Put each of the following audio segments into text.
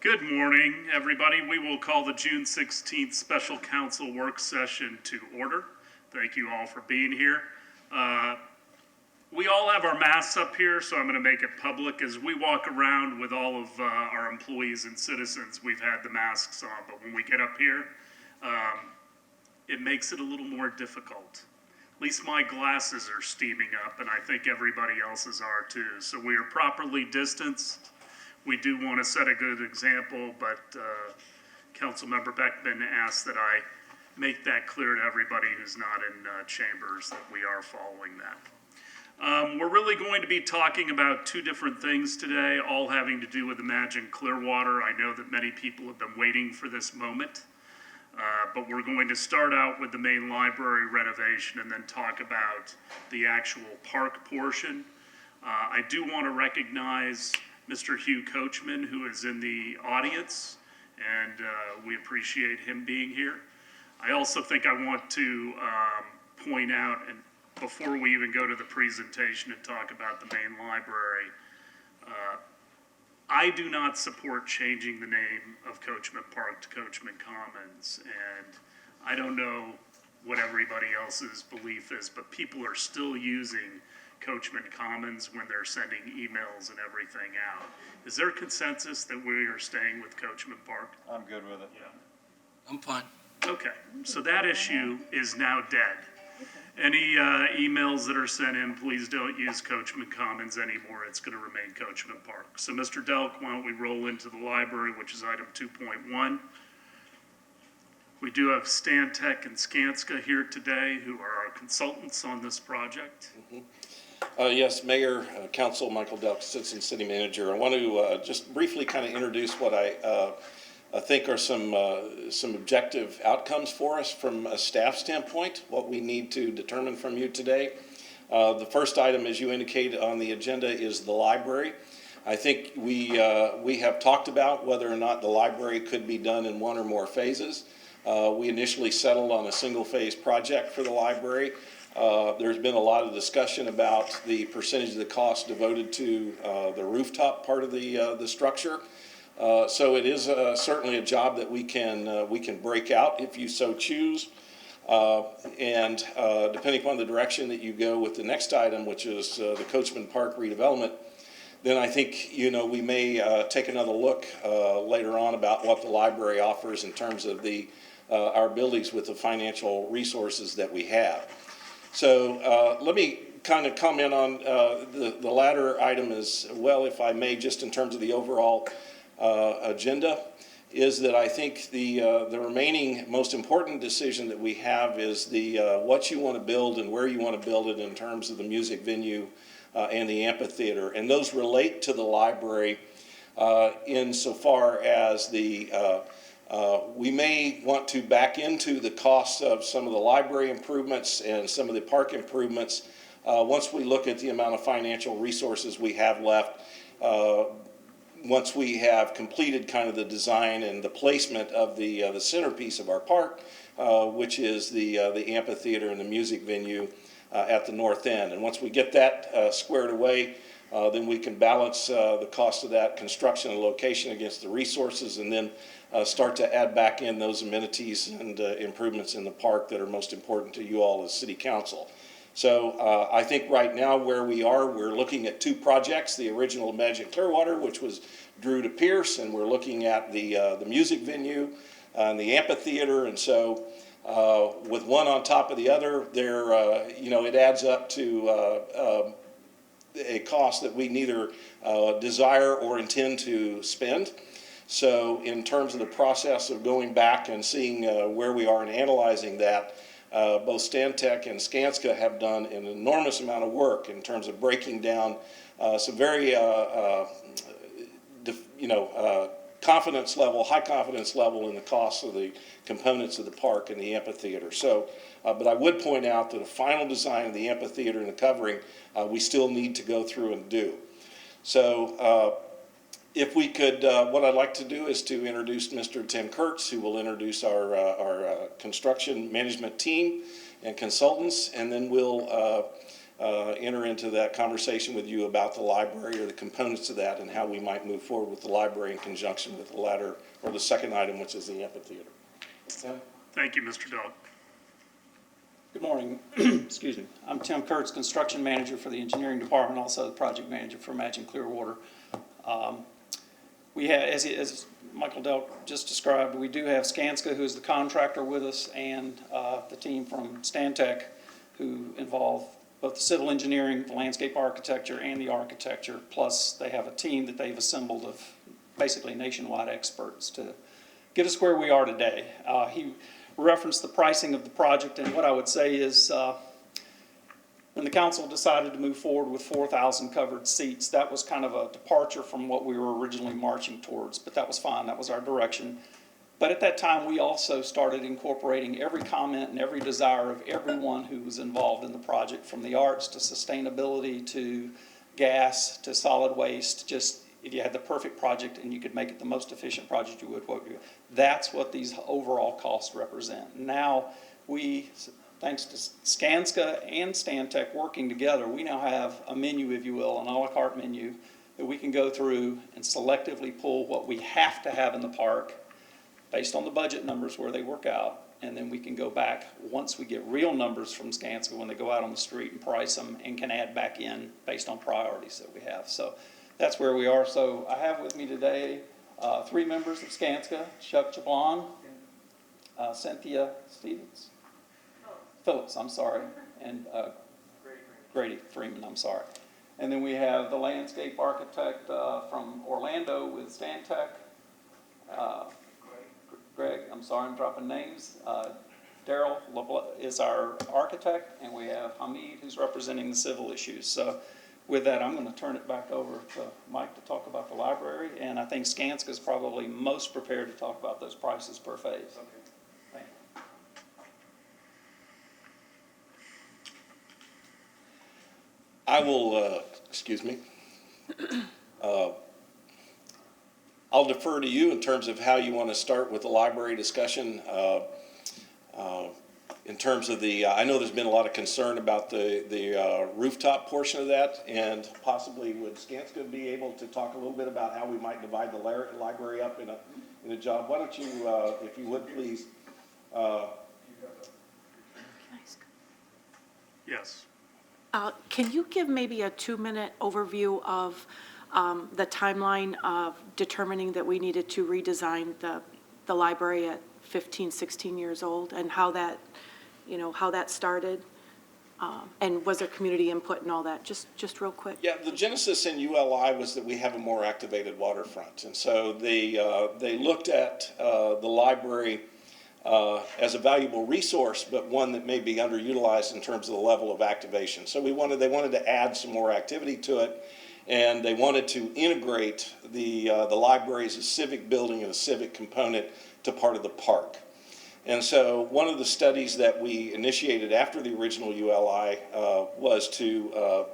Good morning, everybody. We will call the June 16th Special Council Work Session to order. Thank you all for being here. We all have our masks up here, so I'm going to make it public. As we walk around with all of our employees and citizens, we've had the masks on, but when we get up here, it makes it a little more difficult. At least my glasses are steaming up, and I think everybody else's are too. So we are properly distanced. We do want to set a good example, but Councilmember Beckman asked that I make that clear to everybody who's not in chambers that we are following that. We're really going to be talking about two different things today, all having to do with Imagine Clearwater. I know that many people have been waiting for this moment, but we're going to start out with the main library renovation and then talk about the actual park portion. I do want to recognize Mr. Hugh Coachmen, who is in the audience, and we appreciate him being here. I also think I want to point out, and before we even go to the presentation and talk about the main library, I do not support changing the name of Coachmen Park to Coachmen Commons, and I don't know what everybody else's belief is, but people are still using Coachmen Commons when they're sending emails and everything out. Is there consensus that we are staying with Coachmen Park? I'm good with it. Yeah. I'm fine. Okay, so that issue is now dead. Any emails that are sent in, please don't use Coachmen Commons anymore. It's going to remain Coachmen Park. So Mr. Delk, why don't we roll into the library, which is item 2.1. We do have Stantec and Skanska here today, who are our consultants on this project. Yes, Mayor, Council, Michael Delk, Assistant City Manager. I want to just briefly kind of introduce what I think are some objective outcomes for us from a staff standpoint, what we need to determine from you today. The first item, as you indicated on the agenda, is the library. I think we have talked about whether or not the library could be done in one or more phases. We initially settled on a single-phase project for the library. There's been a lot of discussion about the percentage of the cost devoted to the rooftop part of the structure. So it is certainly a job that we can break out if you so choose. And depending upon the direction that you go with the next item, which is the Coachmen Park redevelopment, then I think, we may take another look later on about what the library offers in terms of our abilities with the financial resources that we have. So let me kind of comment on the latter item as well, if I may, just in terms of the overall agenda, is that I think the remaining most important decision that we have is what you want to build and where you want to build it in terms of the music venue and the amphitheater. And those relate to the library insofar as we may want to back into the cost of some of the library improvements and some of the park improvements once we look at the amount of financial resources we have left, once we have completed kind of the design and the placement of the centerpiece of our park, which is the amphitheater and the music venue at the north end. And once we get that squared away, then we can balance the cost of that construction and location against the resources, and then start to add back in those amenities and improvements in the park that are most important to you all as City Council. So I think right now where we are, we're looking at two projects: the original Imagine Clearwater, which was Drew to Pierce, and we're looking at the music venue and the amphitheater. And so with one on top of the other, it adds up to a cost that we neither desire or intend to spend. So in terms of the process of going back and seeing where we are and analyzing that, both Stantec and Skanska have done an enormous amount of work in terms of breaking down some very high confidence level in the cost of the components of the park and the amphitheater. So, but I would point out that a final design of the amphitheater and the covering, we still need to go through and do. So if we could, what I'd like to do is to introduce Mr. Tim Kurtz, who will introduce our construction management team and consultants, and then we'll enter into that conversation with you about the library or the components of that and how we might move forward with the library in conjunction with the latter, or the second item, which is the amphitheater. Tim? Thank you, Mr. Dog. Good morning. Excuse me. I'm Tim Kurtz, construction manager for the engineering department, also the project manager for Imagine Clearwater. We have, as Michael Delk just described, we do have Skanska, who is the contractor with us, and the team from Stantec, who involve both the civil engineering, the landscape architecture, and the architecture. Plus, they have a team that they've assembled of basically nationwide experts to get us where we are today. He referenced the pricing of the project, and what I would say is when the council decided to move forward with 4,000 covered seats, that was kind of a departure from what we were originally marching towards, but that was fine. That was our direction. But at that time, we also started incorporating every comment and every desire of everyone who was involved in the project, from the arts to sustainability to gas to solid waste. Just if you had the perfect project and you could make it the most efficient project you would, that's what these overall costs represent. Now, we, thanks to Skanska and Stantec working together, we now have a menu, if you will, an a la carte menu that we can go through and selectively pull what we have to have in the park based on the budget numbers where they work out, and then we can go back once we get real numbers from Skanska when they go out on the street and price them, and can add back in based on priorities that we have. So that's where we are. So I have with me today 3 members of Skanska: Chuck Jablon, Cynthia Phillips, I'm sorry, and Grady Freeman, I'm sorry. And then we have the landscape architect from Orlando with Stantec, Greg, I'm sorry, I'm dropping names. Daryl is our architect, and we have Hamid, who's representing the civil issues. So with that, I'm going to turn it back over to Mike to talk about the library, and I think Skanska is probably most prepared to talk about those prices per phase. Okay. Thank you. I will, excuse me. I'll defer to you in terms of how you want to start with the library discussion. In terms of the, I know there's been a lot of concern about the rooftop portion of that, and possibly would Skanska be able to talk a little bit about how we might divide the library up in a job? Why don't you, if you would please. Yes. Can you give maybe a 2-minute overview of the timeline of determining that we needed to redesign the library at 15, 16 years old, and how that, how that started? And was there community input and all that? Just real quick. Yeah, the genesis in ULI was that we have a more activated waterfront. And so they looked at the library as a valuable resource, but one that may be underutilized in terms of the level of activation. So they wanted to add some more activity to it, and they wanted to integrate the library as a civic building and a civic component to part of the park. And so one of the studies that we initiated after the original ULI was to,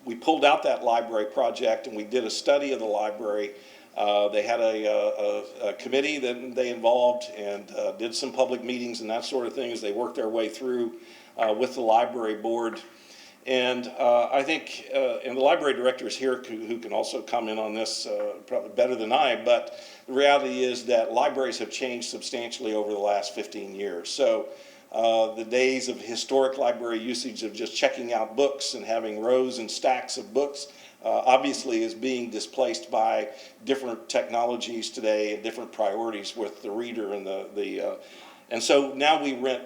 we pulled out that library project and we did a study of the library. They had a committee that they involved and did some public meetings and that sort of thing as they worked their way through with the library board. And I think, and the library director is here who can also comment on this probably better than I, but the reality is that libraries have changed substantially over the last 15 years. So the days of historic library usage of just checking out books and having rows and stacks of books obviously is being displaced by different technologies today and different priorities with the reader and and so now we rent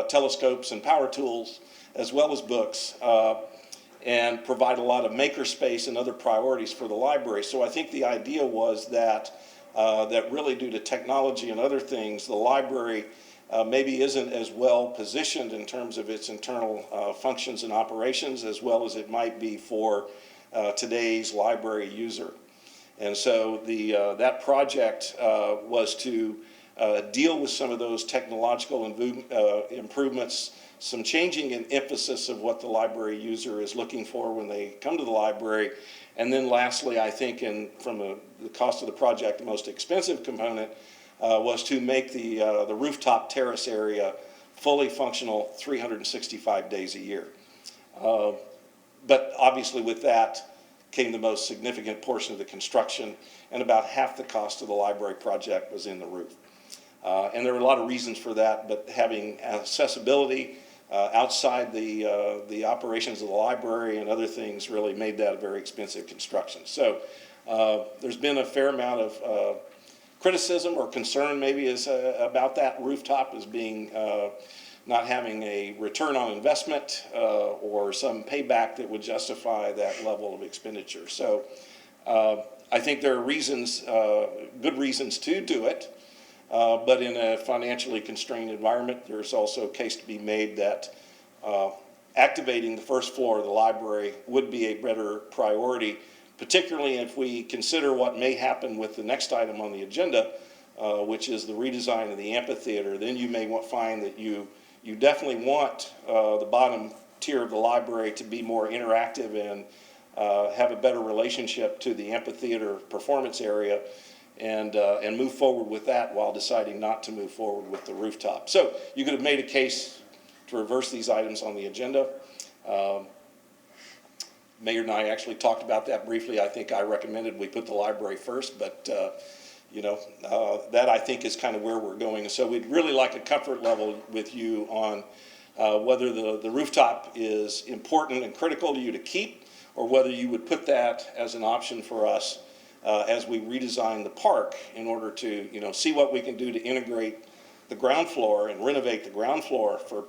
telescopes and power tools as well as books, and provide a lot of maker space and other priorities for the library. So I think the idea was that that really due to technology and other things, the library maybe isn't as well positioned in terms of its internal functions and operations as well as it might be for today's library user. And so that project was to deal with some of those technological improvements, some changing in emphasis of what the library user is looking for when they come to the library. And then lastly, I think from the cost of the project, the most expensive component was to make the rooftop terrace area fully functional 365 days a year. But obviously with that came the most significant portion of the construction, and about half the cost of the library project was in the roof. And there were a lot of reasons for that, but having accessibility outside the operations of the library and other things really made that a very expensive construction. So there's been a fair amount of criticism or concern maybe about that rooftop as being not having a return on investment or some payback that would justify that level of expenditure. So I think there are reasons, good reasons to do it. But in a financially constrained environment, there's also a case to be made that activating the first floor of the library would be a better priority, particularly if we consider what may happen with the next item on the agenda, which is the redesign of the amphitheater. Then you may find that you definitely want the bottom tier of the library to be more interactive and have a better relationship to the amphitheater performance area, and move forward with that while deciding not to move forward with the rooftop. So you could have made a case to reverse these items on the agenda. Mayor and I actually talked about that briefly. I think I recommended we put the library first, but that I think is kind of where we're going. So we'd really like a comfort level with you on whether the rooftop is important and critical to you to keep, or whether you would put that as an option for us as we redesign the park in order to, see what we can do to integrate the ground floor and renovate the ground floor for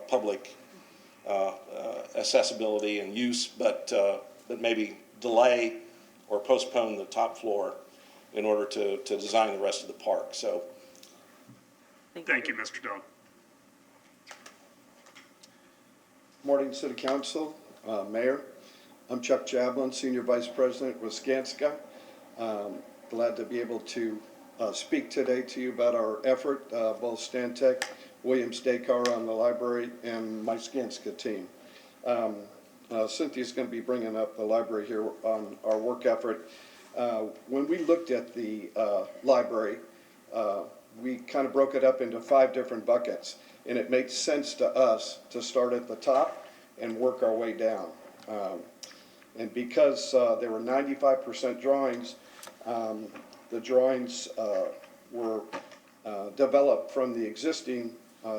public accessibility and use, but maybe delay or postpone the top floor in order to design the rest of the park. So, Thank you, Mr. Doug. Morning, City Council, Mayor. I'm Chuck Jablin, Senior Vice President with Skanska. Glad to be able to speak today to you about our effort, both Stantec, Williams Descartes on the library, and my Skanska team. Cynthia's going to be bringing up the library here on our work effort. When we looked at the library, we kind of broke it up into 5 different buckets, and it made sense to us to start at the top and work our way down. And because there were 95% drawings, the drawings were developed from the existing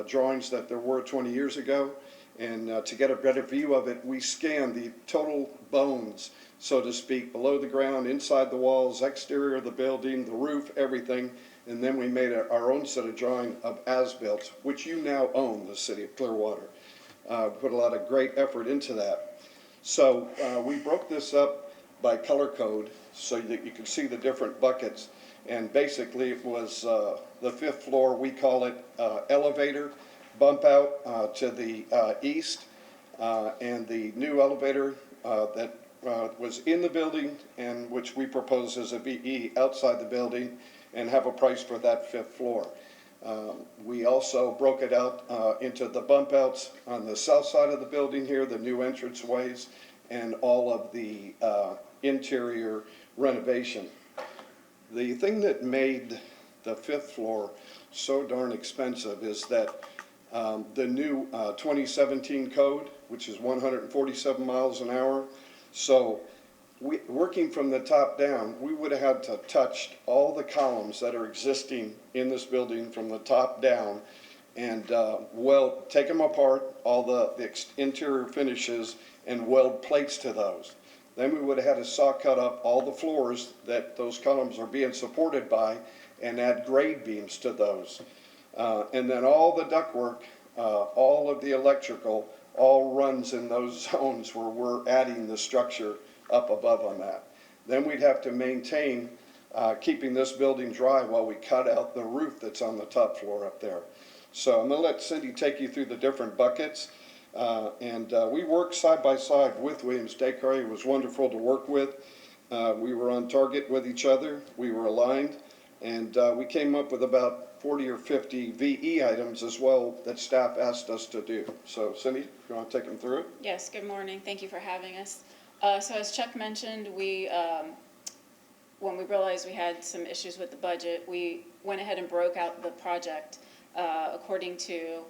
drawings that there were 20 years ago. And to get a better view of it, we scanned the total bones, so to speak, below the ground, inside the walls, exterior of the building, the roof, everything. And then we made our own set of drawing of as-built, which you now own, the City of Clearwater. Put a lot of great effort into that. So we broke this up by color code so that you can see the different buckets. And basically it was the 5th floor, we call it elevator, bump out to the east, and the new elevator that was in the building and which we propose as a VE outside the building and have a price for that 5th floor. We also broke it out into the bump outs on the south side of the building here, the new entranceways, and all of the interior renovation. The thing that made the 5th floor so darn expensive is that the new 2017 code, which is 147 miles an hour, so working from the top down, we would have had to touch all the columns that are existing in this building from the top down and take them apart, all the interior finishes, and weld plates to those. Then we would have had to saw cut up all the floors that those columns are being supported by and add grade beams to those. And then all the ductwork, all of the electrical, all runs in those zones where we're adding the structure up above on that. Then we'd have to maintain keeping this building dry while we cut out the roof that's on the top floor up there. So I'm going to let Cindy take you through the different buckets. We worked side by side with Williams Descartes. It was wonderful to work with. We were on target with each other. We were aligned. And we came up with about 40 or 50 VE items as well that staff asked us to do. So Cindy, if you want to take them through it? Yes, good morning. Thank you for having us. So as Chuck mentioned, we when we realized we had some issues with the budget, we went ahead and broke out the project according to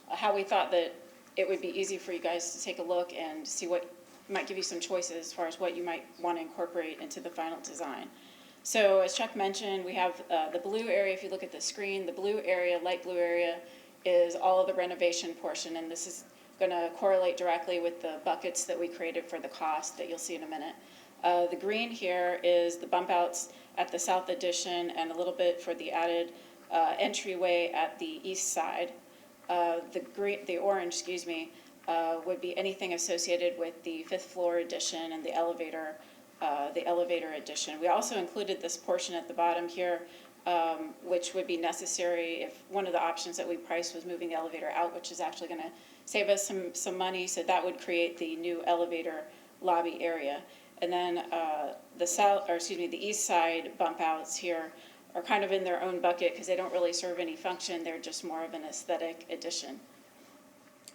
how we thought that it would be easy for you guys to take a look and see what might give you some choices as far as what you might want to incorporate into the final design. So as Chuck mentioned, we have the blue area. If you look at the screen, the blue area, light blue area, is all of the renovation portion, and this is going to correlate directly with the buckets that we created for the cost that you'll see in a minute. The green here is the bump outs at the south addition and a little bit for the added entryway at the east side. The orange, would be anything associated with the fifth floor addition and the elevator addition. We also included this portion at the bottom here, which would be necessary if one of the options that we priced was moving the elevator out, which is actually going to save us some money. So that would create the new elevator lobby area. And then the east side bump outs here are kind of in their own bucket because they don't really serve any function. They're just more of an aesthetic addition.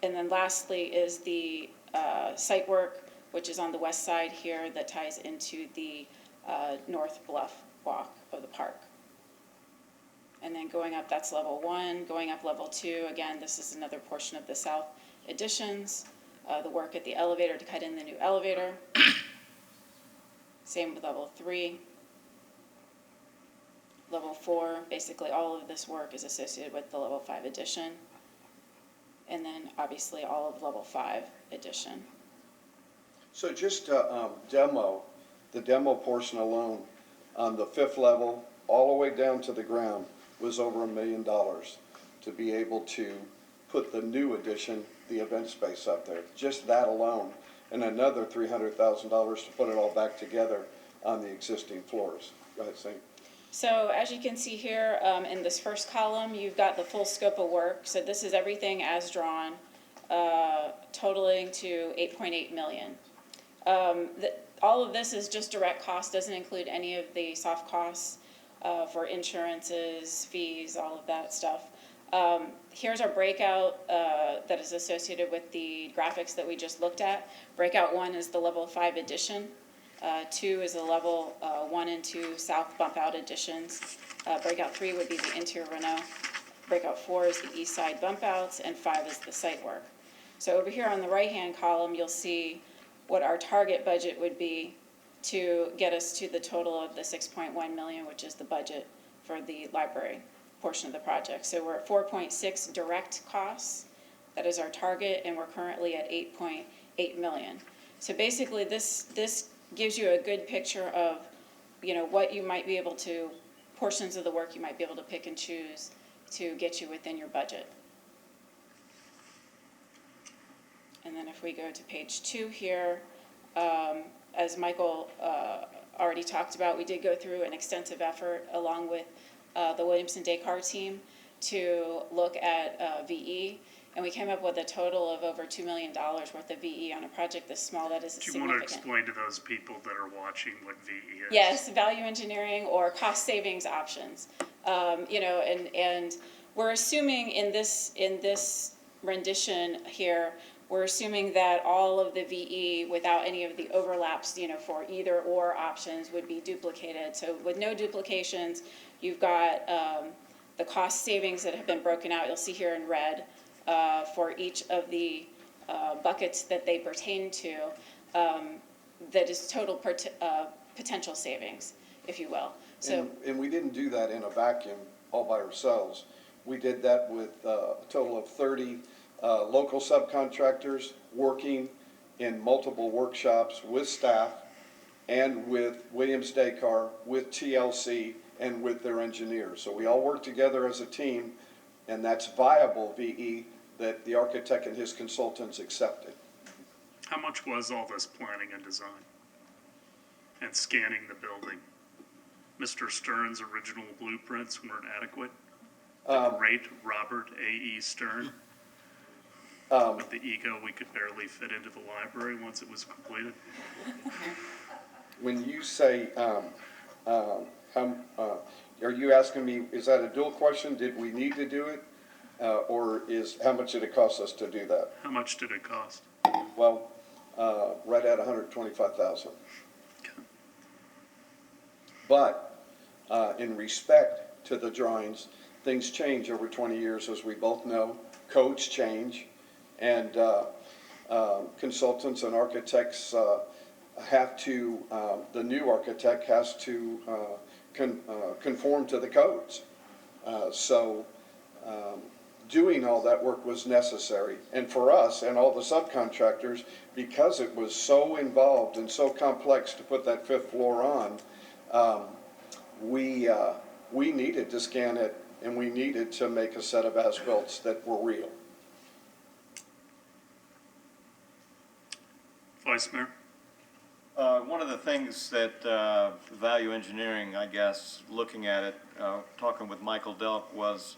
And then lastly is the site work, which is on the west side here that ties into the North Bluff walk of the park. And then going up, that's level 1. Going up level 2, again, this is another portion of the south additions. The work at the elevator to cut in the new elevator. Same with level 3. Level 4, basically all of this work is associated with the level 5 addition. And then obviously all of level 5 addition. So just the demo portion alone on the 5th level, all the way down to the ground, was over $1 million to be able to put the new addition, the event space up there. Just that alone, and another $300,000 to put it all back together on the existing floors. Go ahead, Sam. So as you can see here, in this first column, you've got the full scope of work. So this is everything as drawn, totaling to $8.8 million. All of this is just direct cost, doesn't include any of the soft costs for insurances, fees, all of that stuff. Here's our breakout that is associated with the graphics that we just looked at. Breakout 1 is the level 5 addition. 2 is the level 1 and 2 south bump out additions. Breakout 3 would be the interior reno. Breakout 4 is the east side bump outs, and 5 is the site work. So over here on the right hand column, you'll see what our target budget would be to get us to the total of the $6.1 million, which is the budget for the library portion of the project. So we're at 4.6 direct costs. That is our target, and we're currently at 8.8 million. So basically this gives you a good picture of, what you might be able to, portions of the work you might be able to pick and choose to get you within your budget. And then if we go to page 2 here, as Michael already talked about, we did go through an extensive effort along with the Williamson-Descartes team to look at VE, and we came up with a total of over $2 million worth of VE on a project this small. That is Do you significant. want to explain to those people that are watching what VE is? Yes, value engineering or cost savings options. And we're assuming in this rendition here, we're assuming that all of the VE without any of the overlaps, for either or options would be duplicated. So with no duplications, you've got the cost savings that have been broken out. You'll see here in red for each of the buckets that they pertain to. That is total potential savings, if you will. So, And we didn't do that in a vacuum all by ourselves. We did that with a total of 30 local subcontractors working in multiple workshops with staff and with Williams-Descartes, with TLC, and with their engineers. So we all work together as a team, and that's viable VE that the architect and his consultants accepted. How much was all this planning and design? And scanning the building? Mr. Stern's original blueprints weren't adequate? The great Robert A.E. Stern? With the ego, we could barely fit into the library once it was completed. When you say, are you asking me, is that a dual question? Did we need to do it? Or how much did it cost us to do that? How much did it cost? Well, right at $125,000. But in respect to the drawings, things change over 20 years, as we both know. Codes change, And consultants and architects have to, the new architect has to conform to the codes. So doing all that work was necessary. And for us and all the subcontractors, because it was so involved and so complex to put that 5th floor on, we needed to scan it, and we needed to make a set of as-bills that were real. Vice Mayor? One of the things that value engineering, I guess, looking at it, talking with Michael Delk, was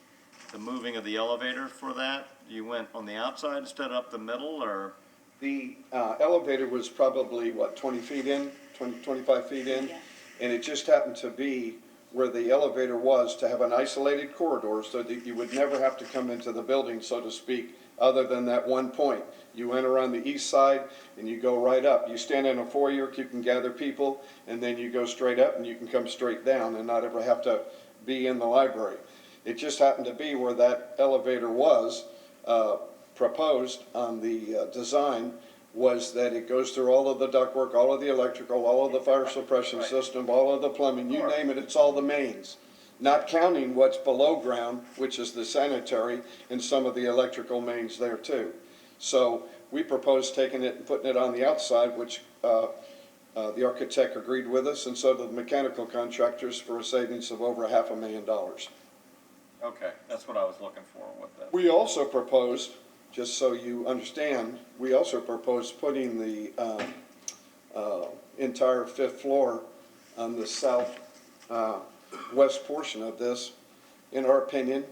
the moving of the elevator for that. You went on the outside instead of up the middle, or? The elevator was probably, what, 20 feet in, 25 feet in? Yeah. And it just happened to be where the elevator was to have an isolated corridor so that you would never have to come into the building, so to speak, other than that one point. You enter on the east side and you go right up. You stand in a foyer, you can gather people, and then you go straight up and you can come straight down and not ever have to be in the library. It just happened to be where that elevator was proposed on the design, was that it goes through all of the ductwork, all of the electrical, all of the fire suppression system, all of the plumbing, you name it, it's all the mains. Not counting what's below ground, which is the sanitary and some of the electrical mains there too. So we proposed taking it and putting it on the outside, which the architect agreed with us, and so did the mechanical contractors, for a savings of over $500,000. Okay, that's what I was looking for with that. We also proposed, just so you understand, we also proposed putting the entire 5th floor on the south west portion of this. In our opinion,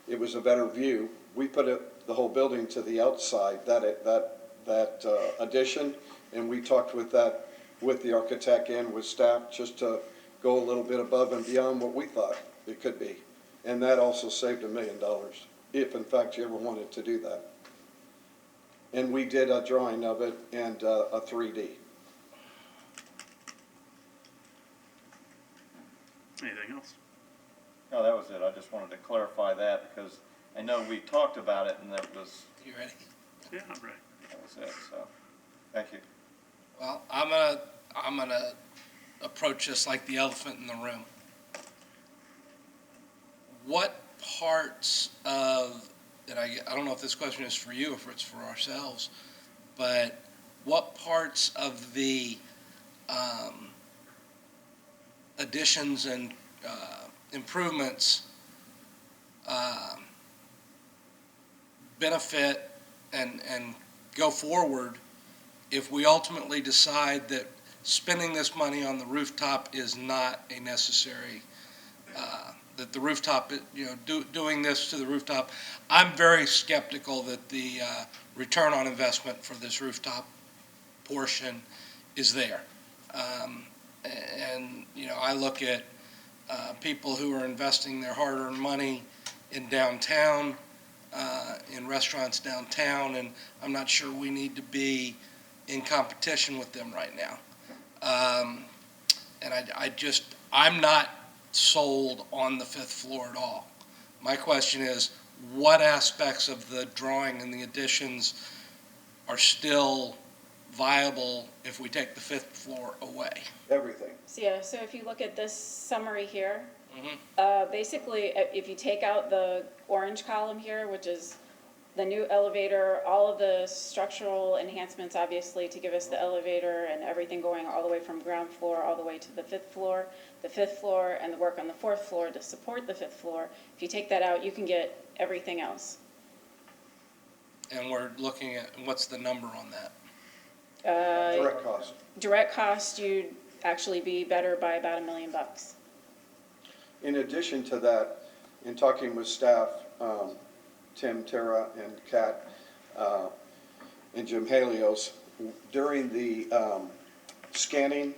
it was a better view. We put the whole building to the outside, that addition, and we talked with the architect and with staff just to go a little bit above and beyond what we thought it could be. And that also saved $1 million, if in fact you ever wanted to do that. And we did a drawing of it and a 3D. Anything else? No, that was it. I just wanted to clarify that because I know we talked about it and that was, You ready? Yeah, I'm ready. that was it, so, thank you. Well, I'm gonna approach this like the elephant in the room. What parts of, and I don't know if this question is for you or if it's for ourselves, but what parts of the additions and improvements benefit and go forward if we ultimately decide that spending this money on the rooftop is not a necessary, that the rooftop, doing this to the rooftop, I'm very skeptical that the return on investment for this rooftop portion is there. And I look at people who are investing their hard-earned money in downtown, in restaurants downtown, and I'm not sure we need to be in competition with them right now. And I'm not sold on the 5th floor at all. My question is, what aspects of the drawing and the additions are still viable if we take the 5th floor away? Everything. So if you look at this summary here, Mhm. basically, if you take out the orange column here, which is the new elevator, all of the structural enhancements, obviously, to give us the elevator and everything going all the way from ground floor all the way to the 5th floor, and the work on the 4th floor to support the 5th floor, if you take that out, you can get everything else. And we're looking at, what's the number on that? Direct cost. Direct cost, you'd actually be better by about $1 million. In addition to that, in talking with staff, Tim, Tara, and Kat, and Jim Halios, during the scanning,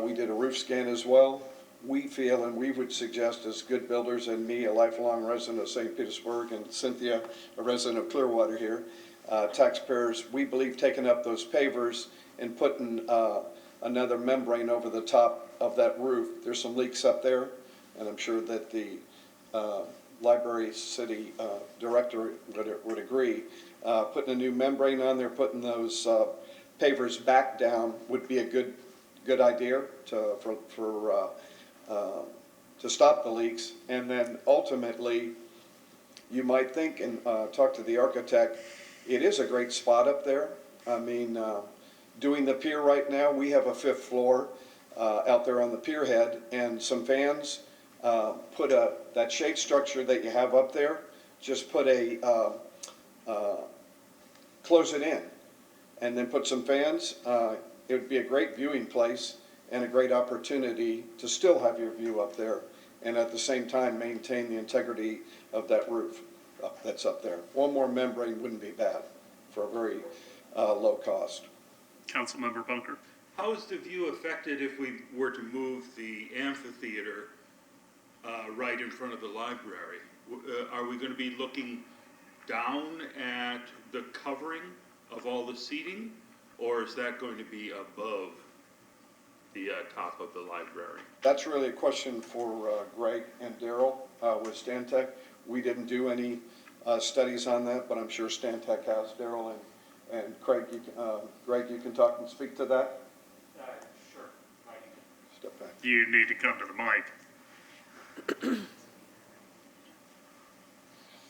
we did a roof scan as well. We feel, and we would suggest as good builders, and me, a lifelong resident of St. Petersburg, and Cynthia, a resident of Clearwater here, taxpayers, we believe taking up those pavers and putting another membrane over the top of that roof. There's some leaks up there, and I'm sure that the library city director would agree, putting a new membrane on there, putting those pavers back down would be a good idea to stop the leaks. And then ultimately, you might think and talk to the architect, it is a great spot up there. I mean, doing the pier right now, we have a 5th floor out there on the pier head, and some fans, put that shade structure that you have up there, just put close it in, and then put some fans. It would be a great viewing place and a great opportunity to still have your view up there, and at the same time maintain the integrity of that roof that's up there. One more membrane wouldn't be bad for a very low cost. Councilmember Bunker. How is the view affected if we were to move the amphitheater right in front of the library? Are we going to be looking down at the covering of all the seating, or is that going to be above the top of the library? That's really a question for Greg and Daryl with Stantec. We didn't do any studies on that, but I'm sure Stantec has. Daryl and Craig, Greg, you can talk and speak to that? Sure. Step back. You need to come to the mic.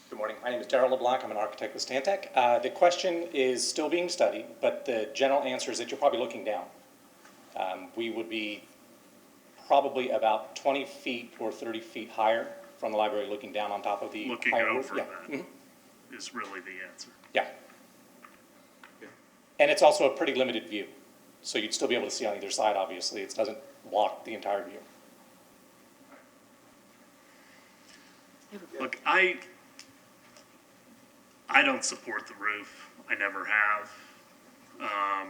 Good morning. My name is Daryl LeBlanc. I'm an architect with Stantec. The question is still being studied, but the general answer is that you're probably looking down. We would be probably about 20 feet or 30 feet higher from the library, looking down on top of the Looking higher roof. over Yeah. that is really the answer. Yeah. And it's also a pretty limited view, so you'd still be able to see on either side, obviously. It doesn't block the entire view. Look, I don't support the roof. I never have. I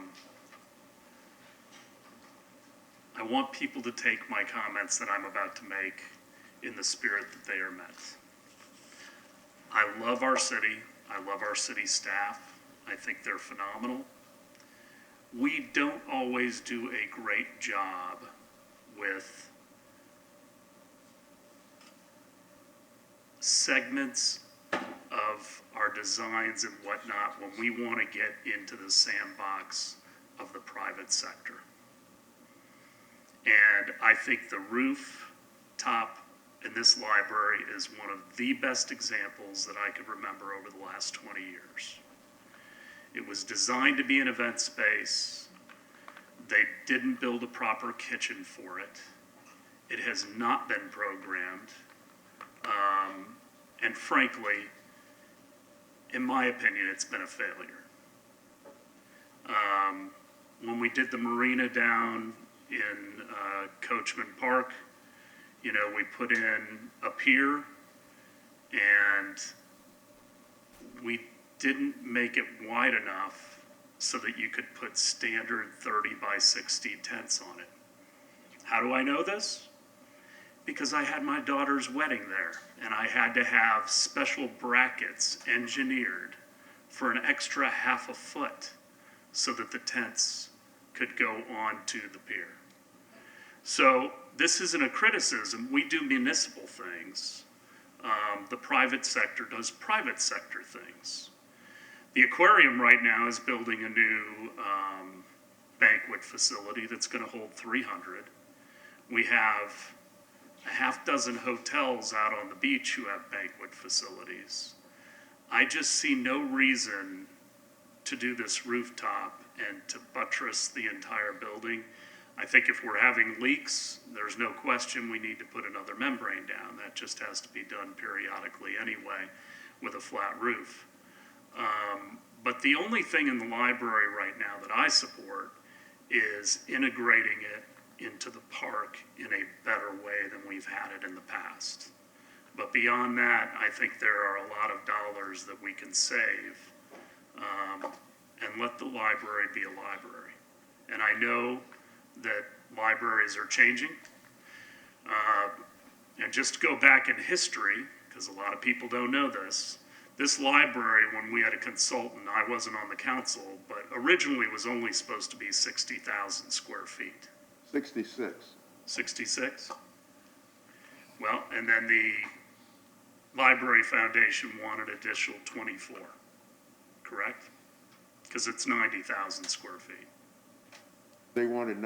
want people to take my comments that I'm about to make in the spirit that they are meant. I love our city. I love our city staff. I think they're phenomenal. We don't always do a great job with segments of our designs and whatnot when we want to get into the sandbox of the private sector. And I think the roof top in this library is one of the best examples that I could remember over the last 20 years. It was designed to be an event space. They didn't build a proper kitchen for it. It has not been programmed. And frankly, in my opinion, it's been a failure. When we did the marina down in Coachmen Park, you know, we put in a pier and we didn't make it wide enough so that you could put standard 30 by 60 tents on it. How do I know this? Because I had my daughter's wedding there, and I had to have special brackets engineered for an extra half a foot so that the tents could go onto the pier. So this isn't a criticism. We do municipal things. The private sector does private sector things. The aquarium right now is building a new banquet facility that's going to hold 300. We have a half dozen hotels out on the beach who have banquet facilities. I just see no reason to do this rooftop and to buttress the entire building. I think if we're having leaks, there's no question we need to put another membrane down. That just has to be done periodically anyway with a flat roof. But the only thing in the library right now that I support is integrating it into the park in a better way than we've had it in the past. But beyond that, I think there are a lot of dollars that we can save and let the library be a library. And I know that libraries are changing. And just to go back in history, because a lot of people don't know this library, when we had a consultant, I wasn't on the council, but originally was only supposed to be 60,000 square feet. 66. 66? Well, and then the Library Foundation wanted additional 24, correct? Because it's 90,000 square feet. They wanted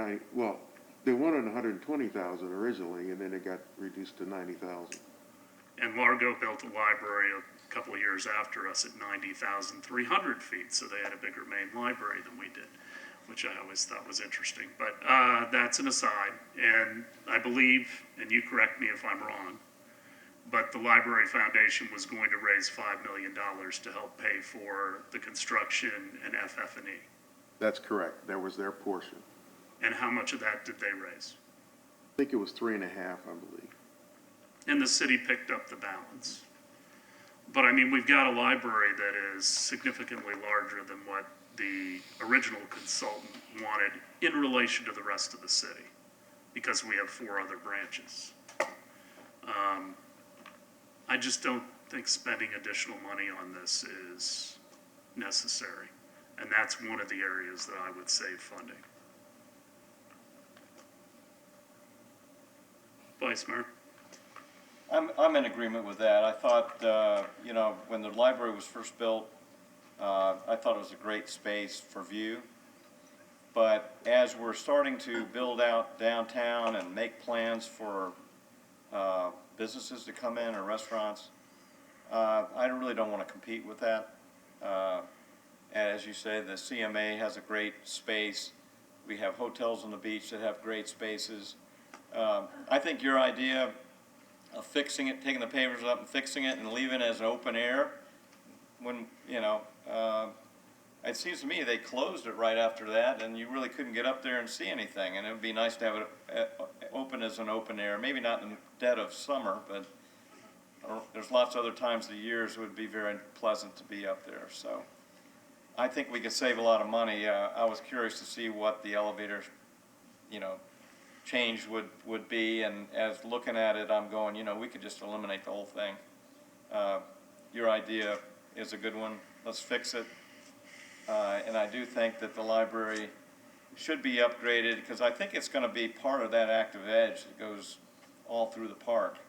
they wanted 120,000 originally, and then it got reduced to 90,000. And Largo built a library a couple of years after us at 90,300 feet, so they had a bigger main library than we did, which I always thought was interesting. But that's an aside, and I believe, and you correct me if I'm wrong, but the Library Foundation was going to raise $5 million to help pay for the construction and FF&E. That's correct. That was their portion. And how much of that did they raise? I think it was 3.5, I believe. And the city picked up the balance. But I mean, we've got a library that is significantly larger than what the original consultant wanted in relation to the rest of the city, because we have 4 other branches. I just don't think spending additional money on this is necessary. And that's one of the areas that I would save funding. Vice Mayor? I'm in agreement with that. I thought, you know, when the library was first built, I thought it was a great space for view. But as we're starting to build out downtown and make plans for businesses to come in or restaurants, I really don't want to compete with that. As you say, the CMA has a great space. We have hotels on the beach that have great spaces. I think your idea of fixing it, taking the pavers up and fixing it and leaving it as open air, when, you know, it seems to me they closed it right after that and you really couldn't get up there and see anything. And it would be nice to have it open as an open air, maybe not in the dead of summer, but there's lots of other times of the years it would be very pleasant to be up there. So I think we could save a lot of money. I was curious to see what the elevator, you know, change would be, and as looking at it, I'm going, you know, we could just eliminate the whole thing. Your idea is a good one. Let's fix it. And I do think that the library should be upgraded, because I think it's going to be part of that active edge that goes all through the park.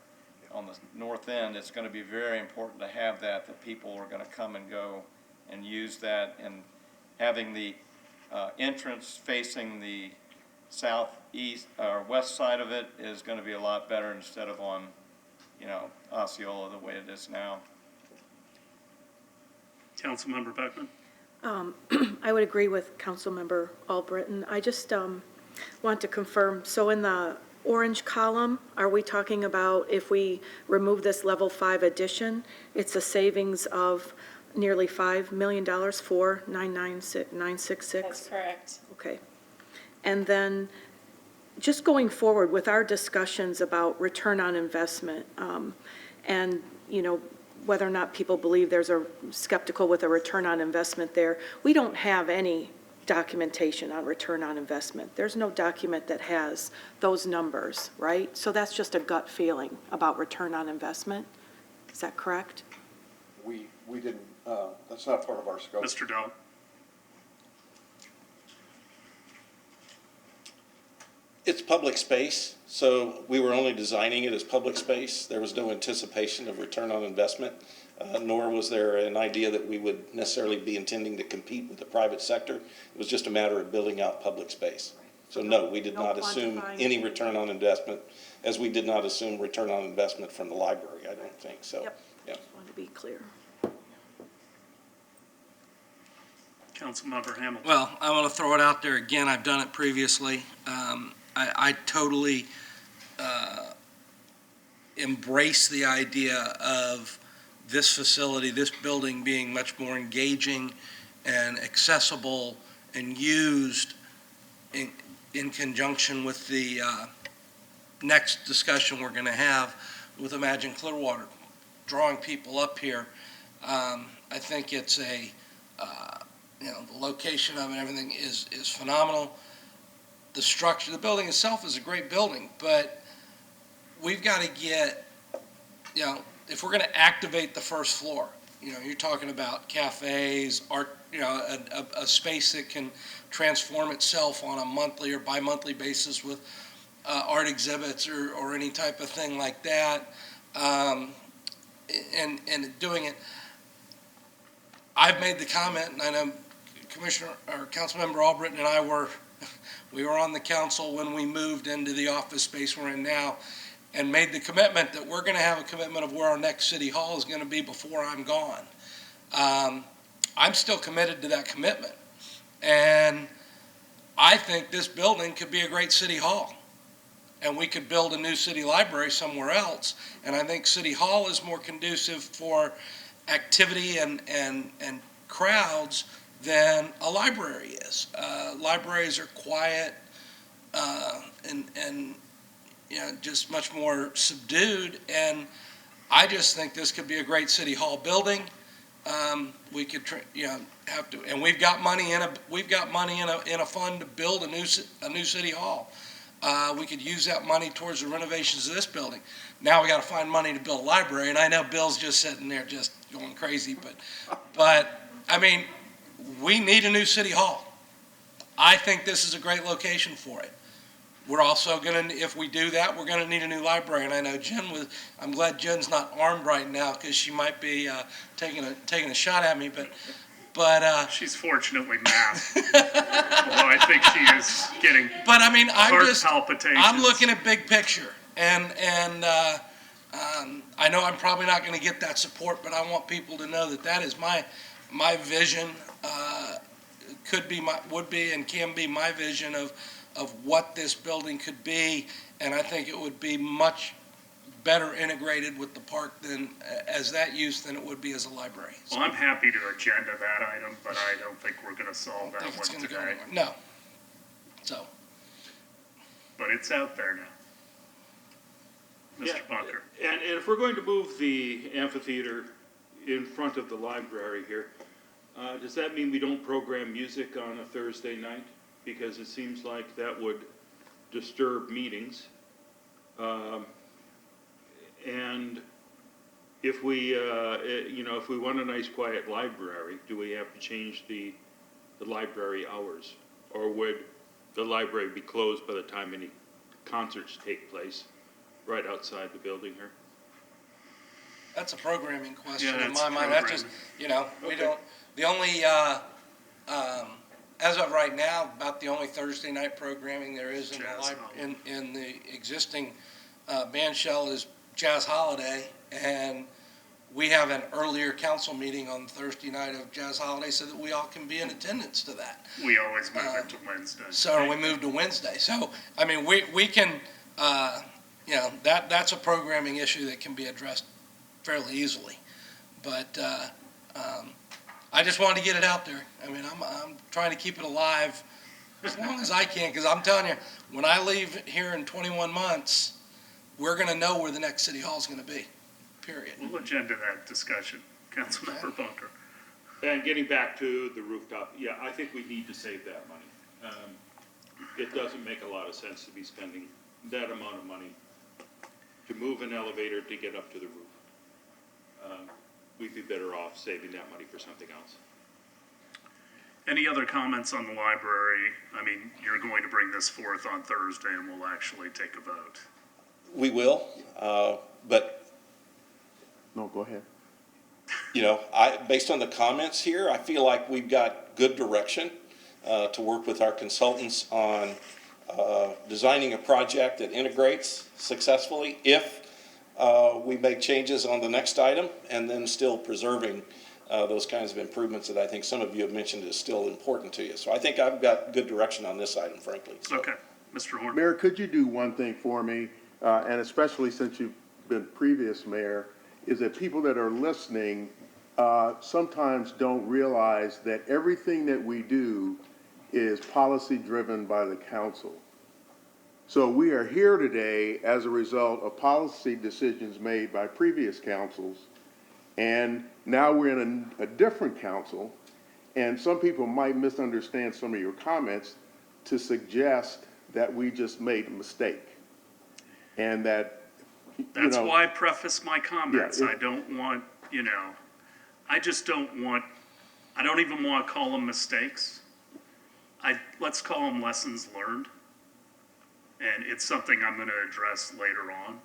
On the north end, it's going to be very important to have that people are going to come and go and use that, and having the entrance facing the southeast or west side of it is going to be a lot better instead of on, you know, Osceola the way it is now. Councilmember Beckman? I would agree with Councilmember Albritton. I just want to confirm, so in the orange column, are we talking about if we remove this level 5 addition, it's a savings of nearly $5 million, 4,966? That's correct. Okay. And then, just going forward with our discussions about return on investment, and, you know, whether or not people believe there's a skeptical with a return on investment there, we don't have any documentation on return on investment. There's no document that has those numbers, right? So that's just a gut feeling about return on investment. Is that correct? We didn't, that's not part of our scope. Mr. Dell? It's public space, so we were only designing it as public space. There was no anticipation of return on investment, nor was there an idea that we would necessarily be intending to compete with the private sector. It was just a matter of building out public space. So no, we did No not assume quantifying. any return on investment, as we did not assume return on investment from the library, I don't think, so. Yep. Yeah. Just want to be clear. Councilmember Hamilton? Well, I want to throw it out there again. I've done it previously. I totally embrace the idea of this facility, this building being much more engaging and accessible and used in conjunction with the next discussion we're going to have with Imagine Clearwater, drawing people up here. I think it's you know, the location of it, everything is phenomenal. The structure, the building itself is a great building, but we've got to get, you know, if we're going to activate the first floor, you know, you're talking about cafes, art, you know, a space that can transform itself on a monthly or bi-monthly basis with art exhibits or any type of thing like that. and doing it. I've made the comment, and I know Commissioner or Councilmember Albritton and I we were on the council when we moved into the office space we're in now, and made the commitment that we're going to have a commitment of where our next city hall is going to be before I'm gone. I'm still committed to that commitment, and I think this building could be a great city hall, and we could build a new city library somewhere else. And I think City Hall is more conducive for activity and crowds than a library is. Libraries are quiet and you know, just much more subdued. And I just think this could be a great City Hall building. We could, you know, have to, and we've got money in a fund to build a new City Hall. We could use that money towards the renovations of this building. Now we got to find money to build a library, and I know Bill's just sitting there just going crazy, but I mean, we need a new City Hall. I think this is a great location for it. We're also going to, if we do that, we're going to need a new library. And I know I'm glad Jen's not armed right now because she might be taking a shot at me, but she's fortunately masked. Although I think she is getting but I mean, heart palpitations. I'm looking at big picture, and I know I'm probably not going to get that support, but I want people to know that is my vision. Would be and can be my vision of what this building could be, and I think it would be much better integrated with the park as that use than it would be as a library. Well, I'm happy to agenda that item, but I don't think we're going to solve that one today. No. So. But it's out there now. Mr. Bunker. And if we're going to move the amphitheater in front of the library here, does that mean we don't program music on a Thursday night? Because it seems like that would disturb meetings. And if we, if we want a nice quiet library, do we have to change the library hours? Or would the library be closed by the time any concerts take place right outside the building here? That's a programming question Yeah, in my mind. That's just, we don't, the only, as of right now, about the only Thursday night programming there is in the existing band shell is Jazz Holiday, and we have an earlier council meeting on Thursday night of Jazz Holiday so that we all can be in attendance to that. We always move it to Wednesday. So we moved to Wednesday. So, I mean, we can, that's a programming issue that can be addressed fairly easily. But I just wanted to get it out there. I mean, I'm trying to keep it alive as long as I can, because I'm telling you, when I leave here in 21 months, we're going to know where the next city hall is going to be, period. We'll agenda that discussion, Councilmember Bunker. And getting back to the rooftop, yeah, I think we need to save that money. It doesn't make a lot of sense to be spending that amount of money to move an elevator to get up to the roof. We'd be better off saving that money for something else. Any other comments on the library? I mean, you're going to bring this forth on Thursday and we'll actually take a vote. We will, but No, go ahead. based on the comments here, I feel like we've got good direction to work with our consultants on designing a project that integrates successfully if we make changes on the next item, and then still preserving those kinds of improvements that I think some of you have mentioned is still important to you. So I think I've got good direction on this item, frankly. So. Okay, Mr. Horn. Mayor, could you do one thing for me, and especially since you've been previous mayor, is that people that are listening sometimes don't realize that everything that we do is policy driven by the council. So we are here today as a result of policy decisions made by previous councils, and now we're in a different council, and some people might misunderstand some of your comments to suggest that we just made a mistake. And that, That's why I preface my comments. Yeah, I don't want, I just don't want, I don't even want to call them mistakes. Let's call them lessons learned. And it's something I'm going to address later on.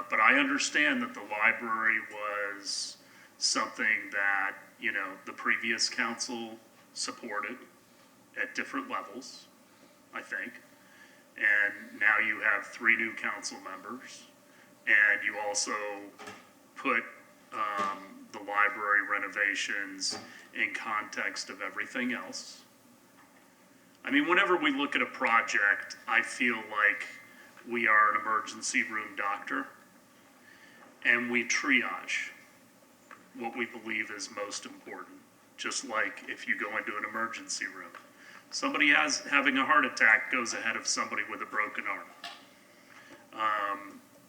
But I understand that the library was something that, you know, the previous council supported at different levels, I think. And now you have 3 new council members, and you also put the library renovations in context of everything else. I mean, whenever we look at a project, I feel like we are an emergency room doctor, and we triage what we believe is most important. Just like if you go into an emergency room, somebody having a heart attack goes ahead of somebody with a broken arm.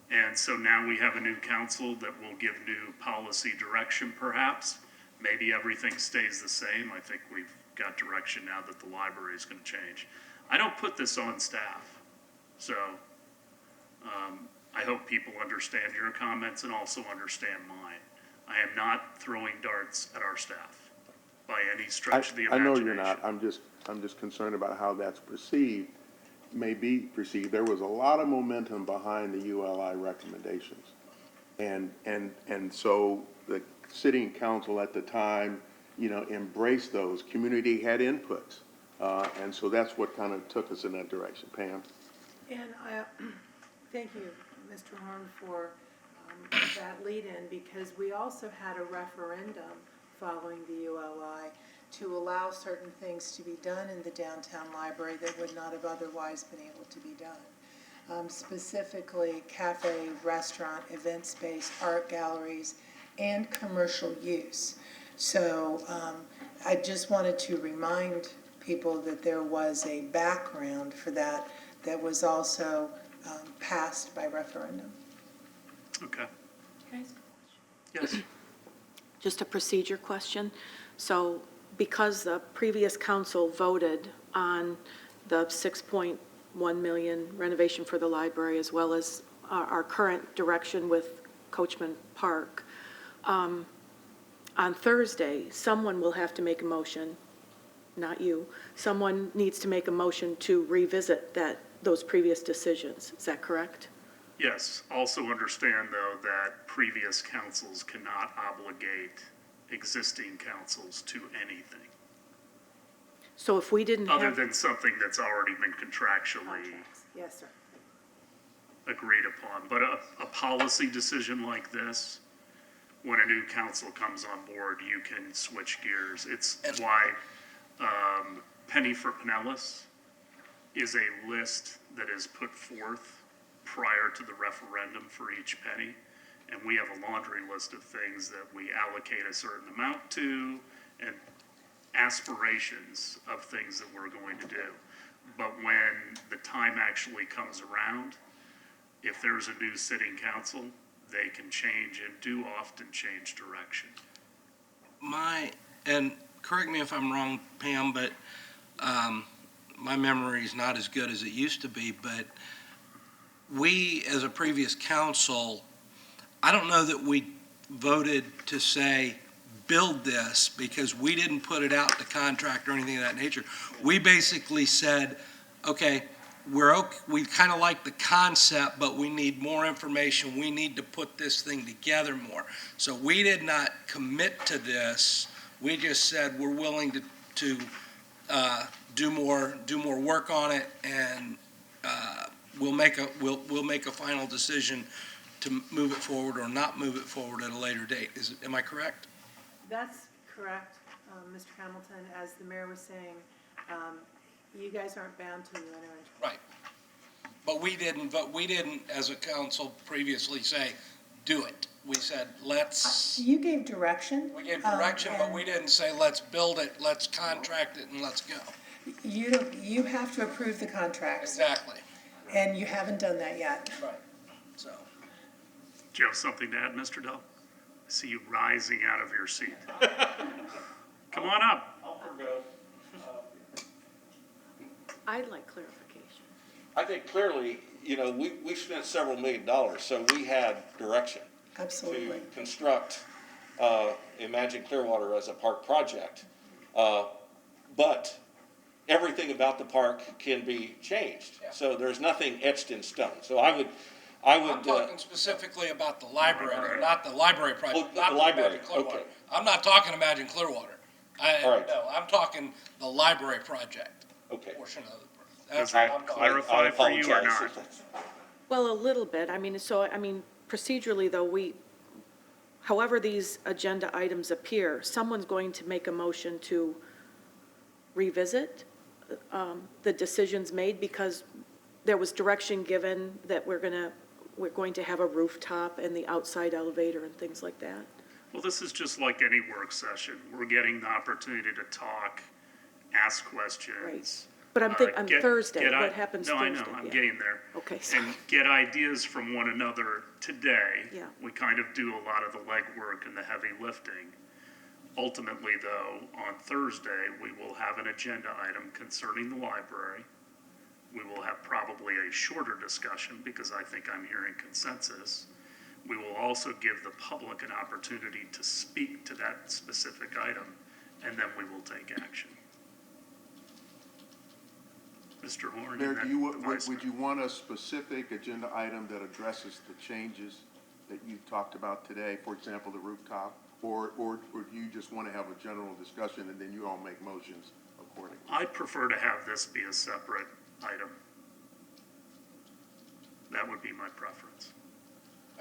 And so now we have a new council that will give new policy direction perhaps. Maybe everything stays the same. I think we've got direction now that the library is going to change. I don't put this on staff. So I hope people understand your comments and also understand mine. I am not throwing darts at our staff by any stretch of the I imagination. know you're not. I'm just concerned about how that's perceived, may be perceived. There was a lot of momentum behind the ULI recommendations. And so the sitting council at the time, you know, embraced those. Community had inputs. And so that's what kind of took us in that direction. Pam? And thank you, Mr. Horn, for that lead-in, because we also had a referendum following the ULI to allow certain things to be done in the downtown library that would not have otherwise been able to be done. Specifically, cafe, restaurant, event space, art galleries, and commercial use. So I just wanted to remind people that there was a background for that that was also passed by referendum. Okay. Can I ask a question? Yes. Just a procedure question. So because the previous council voted on the 6.1 million renovation for the library, as well as our current direction with Coachmen Park, on Thursday, someone will have to make a motion, not you, someone needs to make a motion to revisit those previous decisions. Is that correct? Yes. Also understand, though, that previous councils cannot obligate existing councils to anything, So if we didn't other have than something that's already been contractually Contracts. Yes, sir. agreed upon. But a policy decision like this, when a new council comes on board, you can switch gears. It's why Penny for Pinellas is a list that is put forth prior to the referendum for each penny. And we have a laundry list of things that we allocate a certain amount to and aspirations of things that we're going to do. But when the time actually comes around, if there's a new sitting council, they can change and do often change direction. And correct me if I'm wrong, Pam, but my memory is not as good as it used to be, but we, as a previous council, I don't know that we voted to say, build this, because we didn't put it out to contract or anything of that nature. We basically said, okay, we kind of like the concept, but we need more information. We need to put this thing together more. So we did not commit to this. We just said we're willing to do more work on it, and we'll make a final decision to move it forward or not move it forward at a later date. Am I correct? That's correct, Mr. Hamilton. As the mayor was saying, you guys aren't bound to the linear. Right. But we didn't, as a council previously say, do it. We said, let's, You gave direction. we gave direction, but we didn't say, let's build it, let's contract it, and let's go. You have to approve the contracts, Exactly. and you haven't done that yet. Right. So, Do you have something to add, Mr. Dell? I see you rising out of your seat. Come on up. I'd like clarification. I think clearly, you know, we spent several $1 million, so we had direction Absolutely. to construct Imagine Clearwater as a park project. But everything about the park can be changed. So there's nothing etched in stone. So I I I'm would, talking specifically about the library, not the library Oh, project, the not the library, Imagine Clearwater. okay. I'm not talking Imagine Clearwater. All right. No, I'm talking the library project okay. portion of it. Does That's what that I'm talking. clarify for you or apologize not? if that's- Well, a little bit. I mean, procedurally though, however these agenda items appear, someone's going to make a motion to revisit the decisions made because there was direction given that we're going to have a rooftop and the outside elevator and things like that. Well, this is just like any work session. We're getting the opportunity to talk, ask questions. Right. But I'm thinking, on get- Thursday, get what i- happens No, Thursday? I know, I'm Yeah. getting there. Okay, sorry. And get ideas from one another today. Yeah. We kind of do a lot of the legwork and the heavy lifting. Ultimately, though, on Thursday, we will have an agenda item concerning the library. We will have probably a shorter discussion because I think I'm hearing consensus. We will also give the public an opportunity to speak to that specific item, and then we will take action. Mr. Horn? Mayor, and then the Vice would Mayor. you want a specific agenda item that addresses the changes that you've talked about today, for example, the rooftop? Or do you just want to have a general discussion and then you all make motions accordingly? I'd prefer to have this be a separate item. That would be my preference.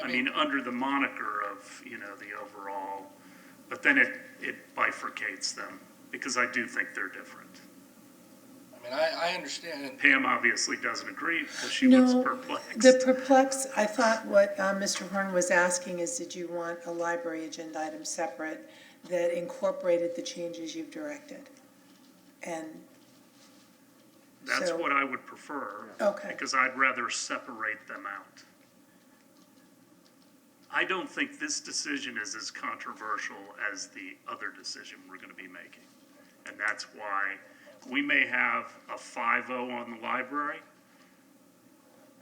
I mean, under the moniker of, the overall, but then it bifurcates them, because I do think they're different. I mean, I understand, and Pam obviously doesn't agree, because she was No, perplexed. the perplex, I thought what Mr. Horn was asking is, did you want a library agenda item separate that incorporated the changes you've directed? And That's so- what I would prefer. Okay. Because I'd rather separate them out. I don't think this decision is as controversial as the other decision we're gonna be making. And that's why we may have a 5-0 on the library.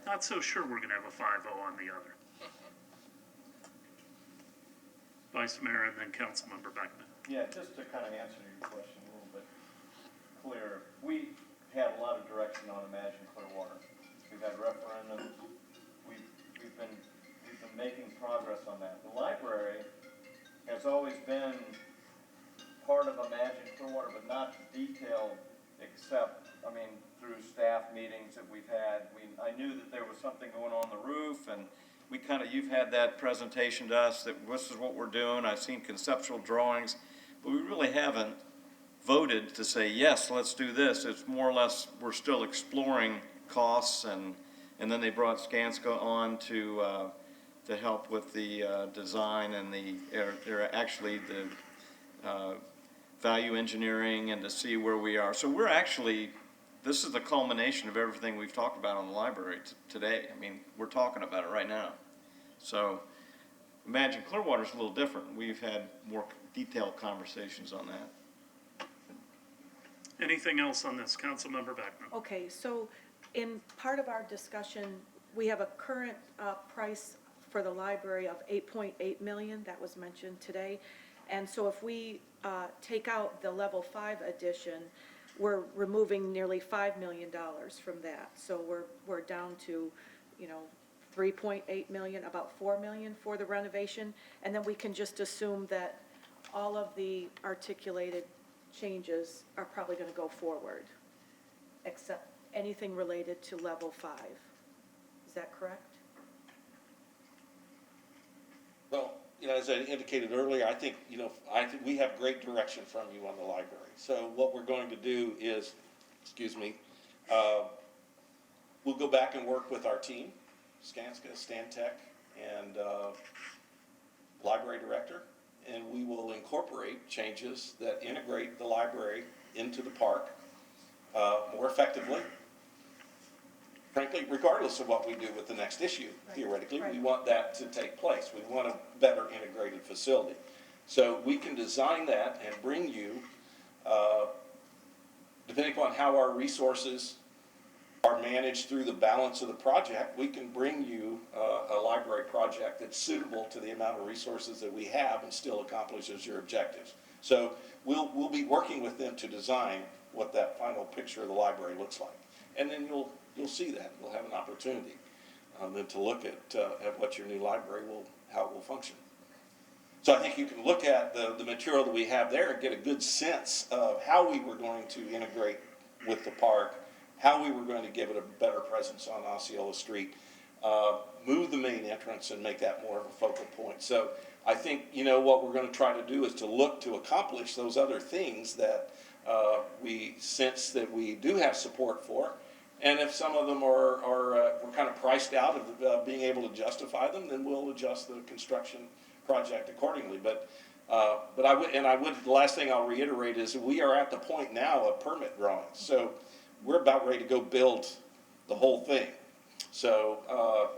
Not so sure we're gonna have a 5-0 on the other. Vice Mayor and then Councilmember Beckman. Yeah, just to kind of answer your question a little bit clearer, we had a lot of direction on Imagine Clearwater. We've had referendums, we've been making progress on that. The library has always been part of Imagine Clearwater, but not detailed except, through staff meetings that we've had. I knew that there was something going on the roof, and you've had that presentation to us that this is what we're doing. I've seen conceptual drawings, but we really haven't voted to say, yes, let's do this. It's more or less, we're still exploring costs, and then they brought Skanska on to help with the design and they're actually the value engineering and to see where we are. So we're actually, this is the culmination of everything we've talked about on the library today. We're talking about it right now. So Imagine Clearwater's a little different. We've had more detailed conversations on that. Anything else on this, Councilmember Beckman? Okay, so in part of our discussion, we have a current price for the library of 8.8 million, that was mentioned today. And so if we take out the level 5 addition, we're removing nearly $5 million from that. So we're down to, 3.8 million, about 4 million for the renovation. And then we can just assume that all of the articulated changes are probably going to go forward, except anything related to level 5. Is that correct? Well, as I indicated earlier, I think we have great direction from you on the library. So what we're going to do is, we'll go back and work with our team, Skanska, Stantec, and library director, and we will incorporate changes that integrate the library into the park more effectively. Frankly, regardless of what we do with the next issue, theoretically, we want that to take place. We want a better integrated facility. So we can design that and bring you, depending upon how our resources are managed through the balance of the project, we can bring you a library project that's suitable to the amount of resources that we have and still accomplishes your objectives. So we'll be working with them to design what that final picture of the library looks like. And then you'll see that. We'll have an opportunity. than to look at what your new library how it will function. So I think you can look at the material that we have there and get a good sense of how we were going to integrate with the park, how we were going to give it a better presence on Osceola Street, move the main entrance and make that more of a focal point. So I think, what we're going to try to do is to look to accomplish those other things that we sense that we do have support for. And if some of them are we're kind of priced out of being able to justify them, then we'll adjust the construction project accordingly. But the last thing I'll reiterate is we are at the point now of permit drawings. So we're about ready to go build the whole thing. So,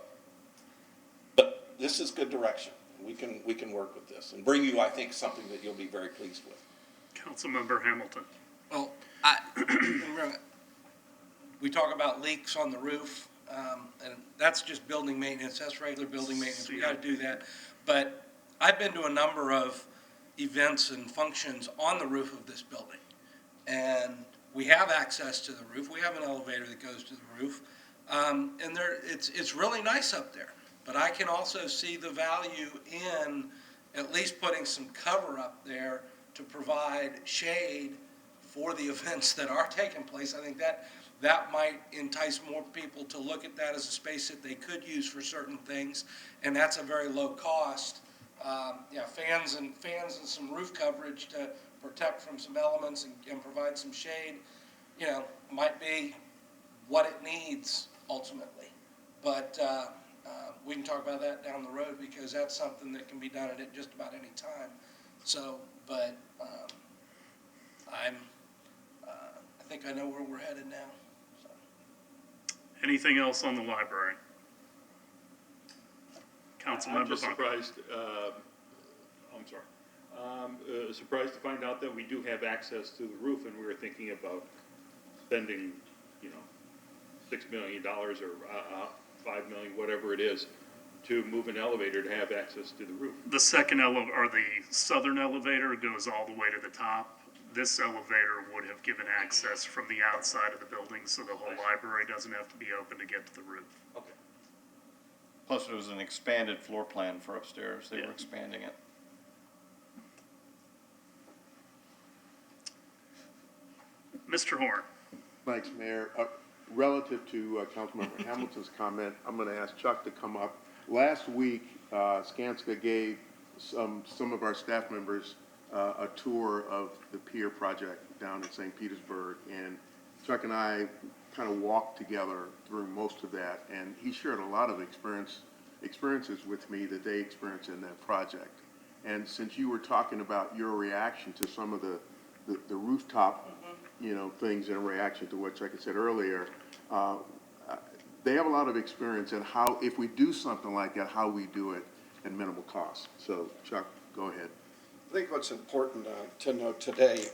but this is good direction. We can work with this and bring you, I think, something that you'll be very pleased with. Councilmember Hamilton. Well, we talk about leaks on the roof, and that's just building maintenance. That's regular building maintenance. We got to do that. But I've been to a number of events and functions on the roof of this building, and we have access to the roof. We have an elevator that goes to the roof, and it's really nice up there. But I can also see the value in at least putting some cover up there to provide shade for the events that are taking place. I think that might entice more people to look at that as a space that they could use for certain things, and that's a very low cost. Fans and some roof coverage to protect from some elements and provide some shade, might be what it needs ultimately. But we can talk about that down the road because that's something that can be done at just about any time. So, but I think I know where we're headed now. So. Anything else on the library? Councilmember I'm just Buck. surprised, surprised to find out that we do have access to the roof, and we were thinking about spending, $6 million or $5 million, whatever it is, to move an elevator to have access to the roof. The second or the southern elevator goes all the way to the top. This elevator would have given access from the outside of the building, so the whole library doesn't have to be open to get to the roof. Okay. Plus, it was an expanded floor plan for upstairs. They were expanding it. Mr. Horn. Thanks, Mayor. Relative to Councilmember Hamilton's comment, I'm going to ask Chuck to come up. Last week, Skanska gave some of our staff members a tour of the pier project down in St. Petersburg, and Chuck and I kind of walked together through most of that, and he shared a lot of experiences with me that they experienced in that project. And since you were talking about your reaction to some of the rooftop things in reaction to what Chuck had said earlier, they have a lot of experience in how, if we do something like that, how we do it at minimal cost. So Chuck, go ahead. I think what's important to note today,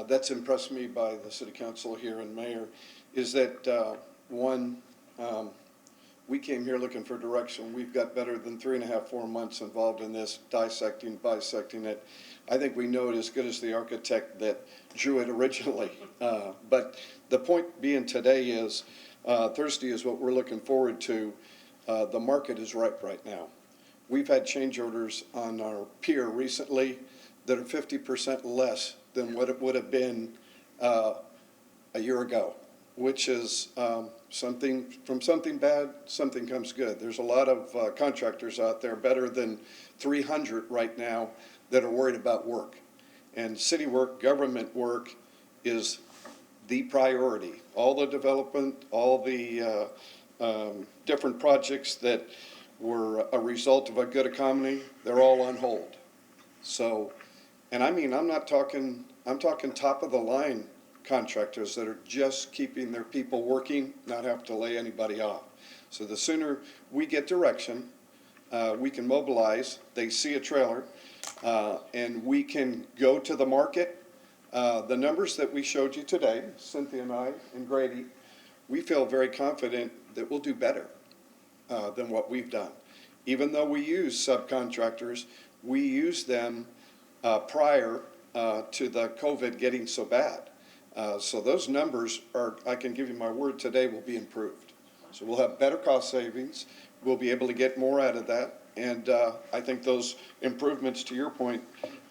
that's impressed me by the city council here and mayor, is that we came here looking for direction. We've got better than 3.5, 4 months involved in this, dissecting, bisecting it. I think we know it as good as the architect that drew it originally. But the point being today is, Thursday is what we're looking forward to. The market is ripe right now. We've had change orders on our pier recently that are 50% less than what it would have been a year ago, which is something bad, something comes good. There's a lot of contractors out there, better than 300 right now, that are worried about work. And city work, government work is the priority. All the development, all the different projects that were a result of a good economy, they're all on hold. So, and I mean, I'm talking top of the line contractors that are just keeping their people working, not have to lay anybody off. So the sooner we get direction, we can mobilize, they see a trailer, and we can go to the market. The numbers that we showed you today, Cynthia and I and Grady, we feel very confident that we'll do better than what we've done. Even though we use subcontractors, we use them prior to the COVID getting so bad. So those numbers are, I can give you my word today, will be improved. So we'll have better cost savings. We'll be able to get more out of that. And I think those improvements, to your point,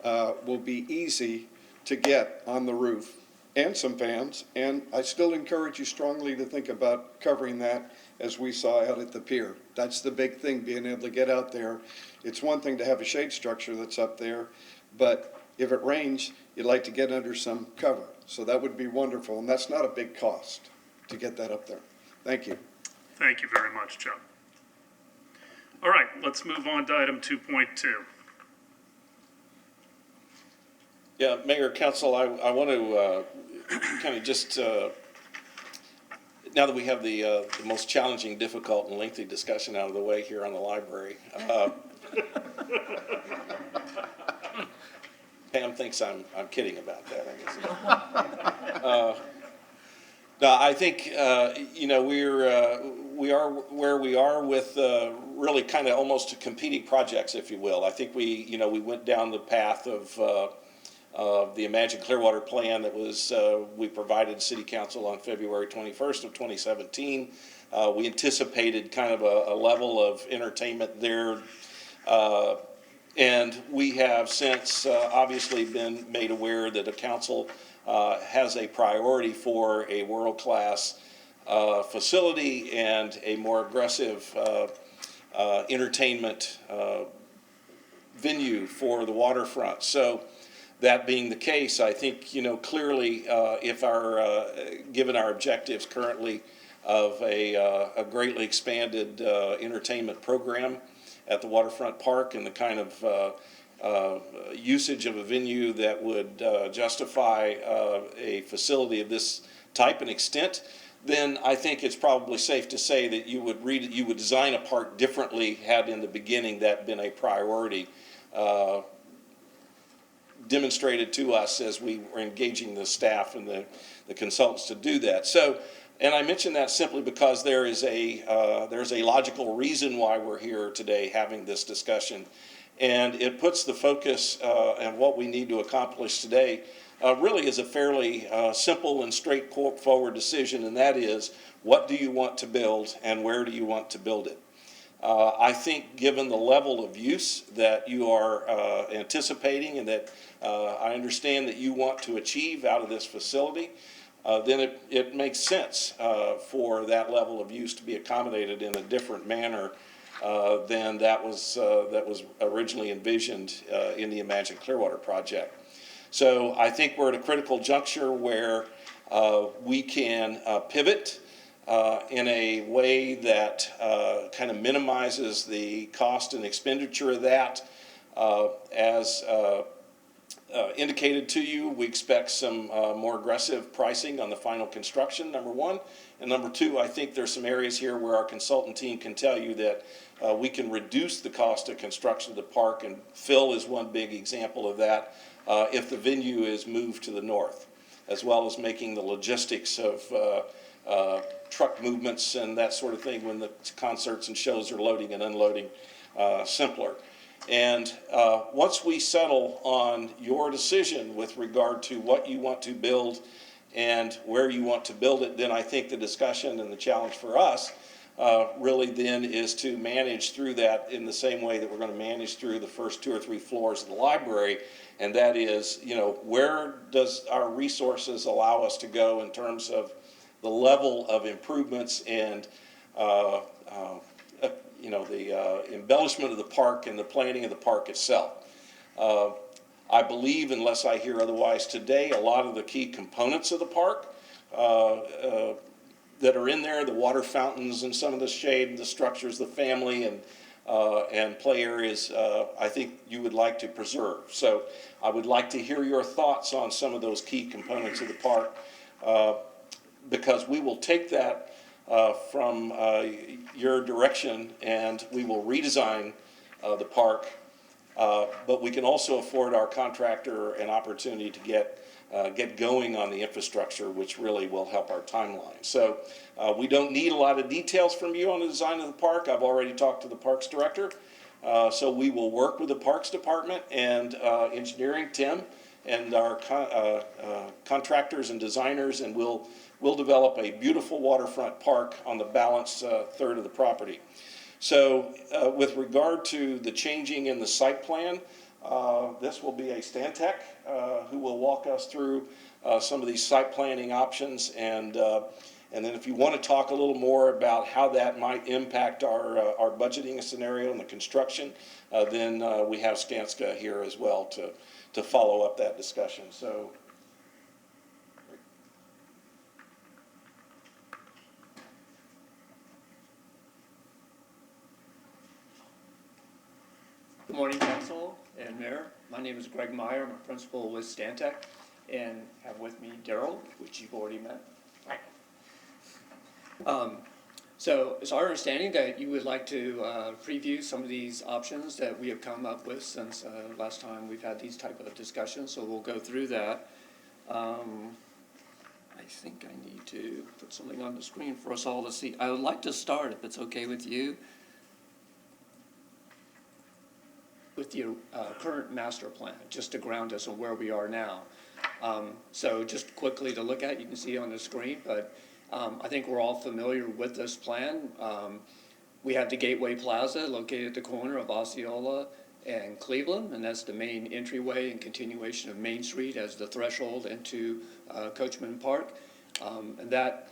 will be easy to get on the roof and some fans. And I still encourage you strongly to think about covering that as we saw out at the pier. That's the big thing, being able to get out there. It's one thing to have a shade structure that's up there, but if it rains, you'd like to get under some cover. So that would be wonderful, and that's not a big cost to get that up there. Thank you. Thank you very much, Chuck. All right, let's move on to item 2.2. Yeah, Mayor, Council, I want to kind of just, now that we have the most challenging, difficult, and lengthy discussion out of the way here on the library, Pam thinks I'm kidding about that, I guess. No, I think, you know, we are where we are with really kind of almost competing projects, if you will. I think we went down the path of the Imagine Clearwater plan that was, we provided City Council on February 21st of 2017. We anticipated kind of a level of entertainment there. And we have since obviously been made aware that the council has a priority for a world-class facility and a more aggressive entertainment venue for the waterfront. So that being the case, I think, you know, clearly if given our objectives currently of a greatly expanded entertainment program at the waterfront park and the kind of usage of a venue that would justify a facility of this type and extent, then I think it's probably safe to say that you would design a park differently had in the beginning that been a priority demonstrated to us as we were engaging the staff and the consultants to do that. So, and I mention that simply because there's a logical reason why we're here today having this discussion. And it puts the focus on what we need to accomplish today really is a fairly simple and straightforward decision, and that is, what do you want to build and where do you want to build it? I think given the level of use that you are anticipating and that I understand that you want to achieve out of this facility, then it makes sense for that level of use to be accommodated in a different manner than that was originally envisioned in the Imagine Clearwater project. So I think we're at a critical juncture where we can pivot in a way that kind of minimizes the cost and expenditure of that. As indicated to you, we expect some more aggressive pricing on the final construction, number one. And number two, I think there's some areas here where our consultant team can tell you that we can reduce the cost of construction of the park, and Phil is one big example of that, if the venue is moved to the north, as well as making the logistics of truck movements and that sort of thing when the concerts and shows are loading and unloading simpler. And once we settle on your decision with regard to what you want to build and where you want to build it, then I think the discussion and the challenge for us really then is to manage through that in the same way that we're going to manage through the first 2 or 3 floors of the library, and that is, you know, where does our resources allow us to go in terms of the level of improvements and you know, the embellishment of the park and the planning of the park itself. I believe, unless I hear otherwise today, a lot of the key components of the park that are in there, the water fountains and some of the shade, the structures, the family and play areas, I think you would like to preserve. So I would like to hear your thoughts on some of those key components of the park, because we will take that from your direction and we will redesign the park, but we can also afford our contractor an opportunity to get going on the infrastructure, which really will help our timeline. So we don't need a lot of details from you on the design of the park. I've already talked to the Parks Director, so we will work with the Parks Department and engineering, Tim, and our contractors and designers, and we'll we'll develop a beautiful waterfront park on the balance third of the property. So with regard to the changing in the site plan, this will be a Stantec who will walk us through some of these site planning options, and then if you want to talk a little more about how that might impact our budgeting scenario and the construction, then we have Skanska here as well to follow up that discussion. So. Good morning, Council and Mayor. My name is Greg Meyer. I'm a principal with Stantec, and have with me Daryl, which you've already met. So it's our understanding that you would like to preview some of these options that we have come up with since last time we've had these type of discussions, so we'll go through that. I think I need to put something on the screen for us all to see. I would like to start, if it's okay with you, with your current master plan, just to ground us on where we are now. So just quickly to look at, you can see on the screen, but I think we're all familiar with this plan. We have the Gateway Plaza located at the corner of Osceola and Cleveland, and that's the main entryway and continuation of Main Street as the threshold into Coachmen Park. And that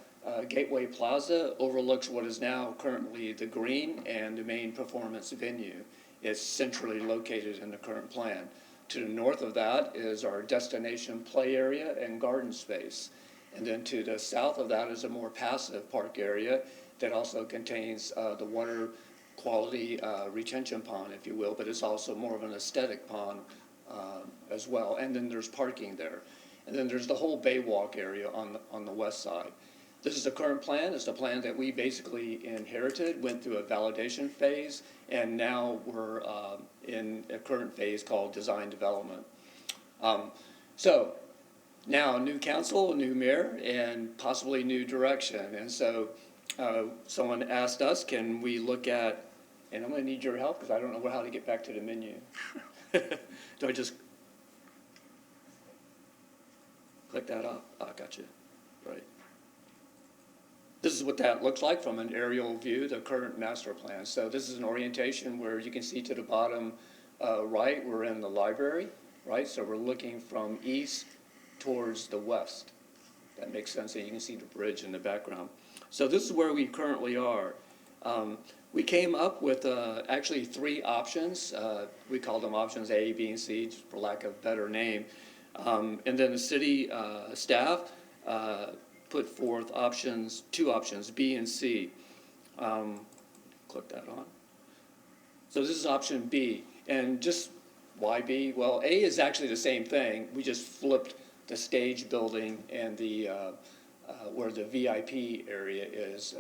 Gateway Plaza overlooks what is now currently the green and the main performance venue. It's centrally located in the current plan. To the north of that is our destination play area and garden space. And then to the south of that is a more passive park area that also contains the water quality retention pond, if you will, but it's also more of an aesthetic pond as well. And then there's parking there. And then there's the whole Baywalk area on the west side. This is the current plan. It's the plan that we basically inherited, went through a validation phase, and now we're in a current phase called design development. So now a new council, a new mayor, and possibly new direction. And so someone asked us, can we look at, and I'm going to need your help because I don't know how to get back to the menu. Do I just click that up? Oh, gotcha. Right. This is what that looks like from an aerial view, the current master plan. So this is an orientation where you can see to the bottom right, we're in the library, right? So we're looking from east towards the west. That makes sense, and you can see the bridge in the background. So this is where we currently are. We came up with actually 3 options. We call them options A, B, and C, just for lack of a better name. And then the city staff put forth 2 options, B and C. Click that on. So this is option B. And just why B? Well, A is actually the same thing. We just flipped the stage building and the where the VIP area is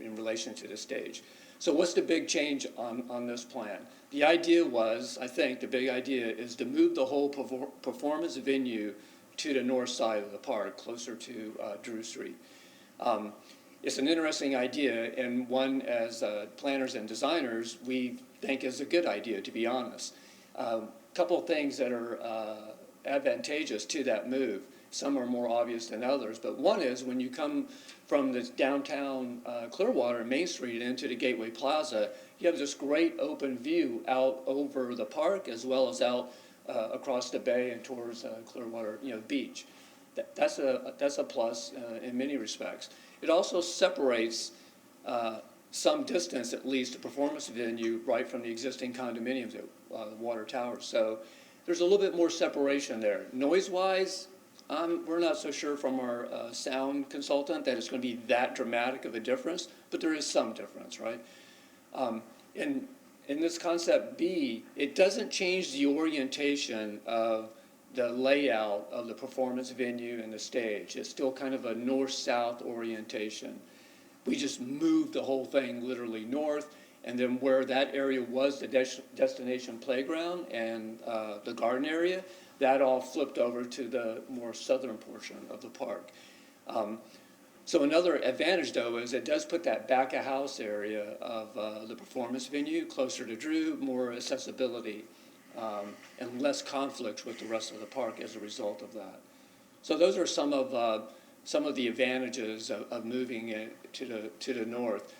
in relation to the stage. So what's the big change on this plan? The idea was, I think, the big idea is to move the whole performance venue to the north side of the park, closer to Drew Street. It's an interesting idea, and one as planners and designers, we think is a good idea, to be honest. Couple of things that are advantageous to that move. Some are more obvious than others, but one is when you come from the downtown Clearwater, Main Street, into the Gateway Plaza, you have this great open view out over the park as well as out across the bay and towards Clearwater, beach. That's a plus in many respects. It also separates some distance, at least, the performance venue right from the existing condominiums at the water towers. So there's a little bit more separation there. Noise-wise, we're not so sure from our sound consultant that it's going to be that dramatic of a difference, but there is some difference, right? In this concept B, it doesn't change the orientation of the layout of the performance venue and the stage. It's still kind of a north-south orientation. We just moved the whole thing literally north, and then where that area was the destination playground and the garden area, that all flipped over to the more southern portion of the park. So another advantage, though, is it does put that back-of-house area of the performance venue closer to Drew, more accessibility, and less conflict with the rest of the park as a result of that. So those are some of some of the advantages of moving it to the north.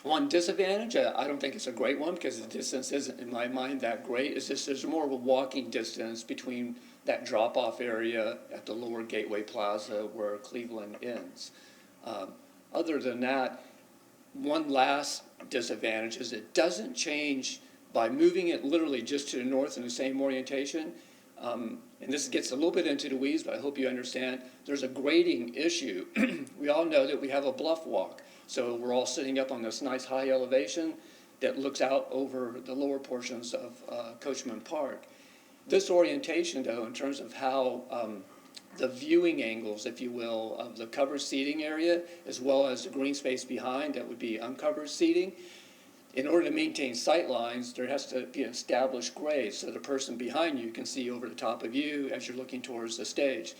One disadvantage, I don't think it's a great one because the distance isn't, in my mind, that great. It's just there's more of a walking distance between that drop-off area at the lower Gateway Plaza where Cleveland ends. Other than that, one last disadvantage is it doesn't change by moving it literally just to the north in the same orientation. And this gets a little bit into the weeds, but I hope you understand. There's a grading issue. We all know that we have a bluff walk. So we're all sitting up on this nice high elevation that looks out over the lower portions of Coachmen Park. This orientation, though, in terms of how the viewing angles, if you will, of the covered seating area, as well as the green space behind, that would be uncovered seating. In order to maintain sight lines, there has to be an established grade so the person behind you can see over the top of you as you're looking towards the stage.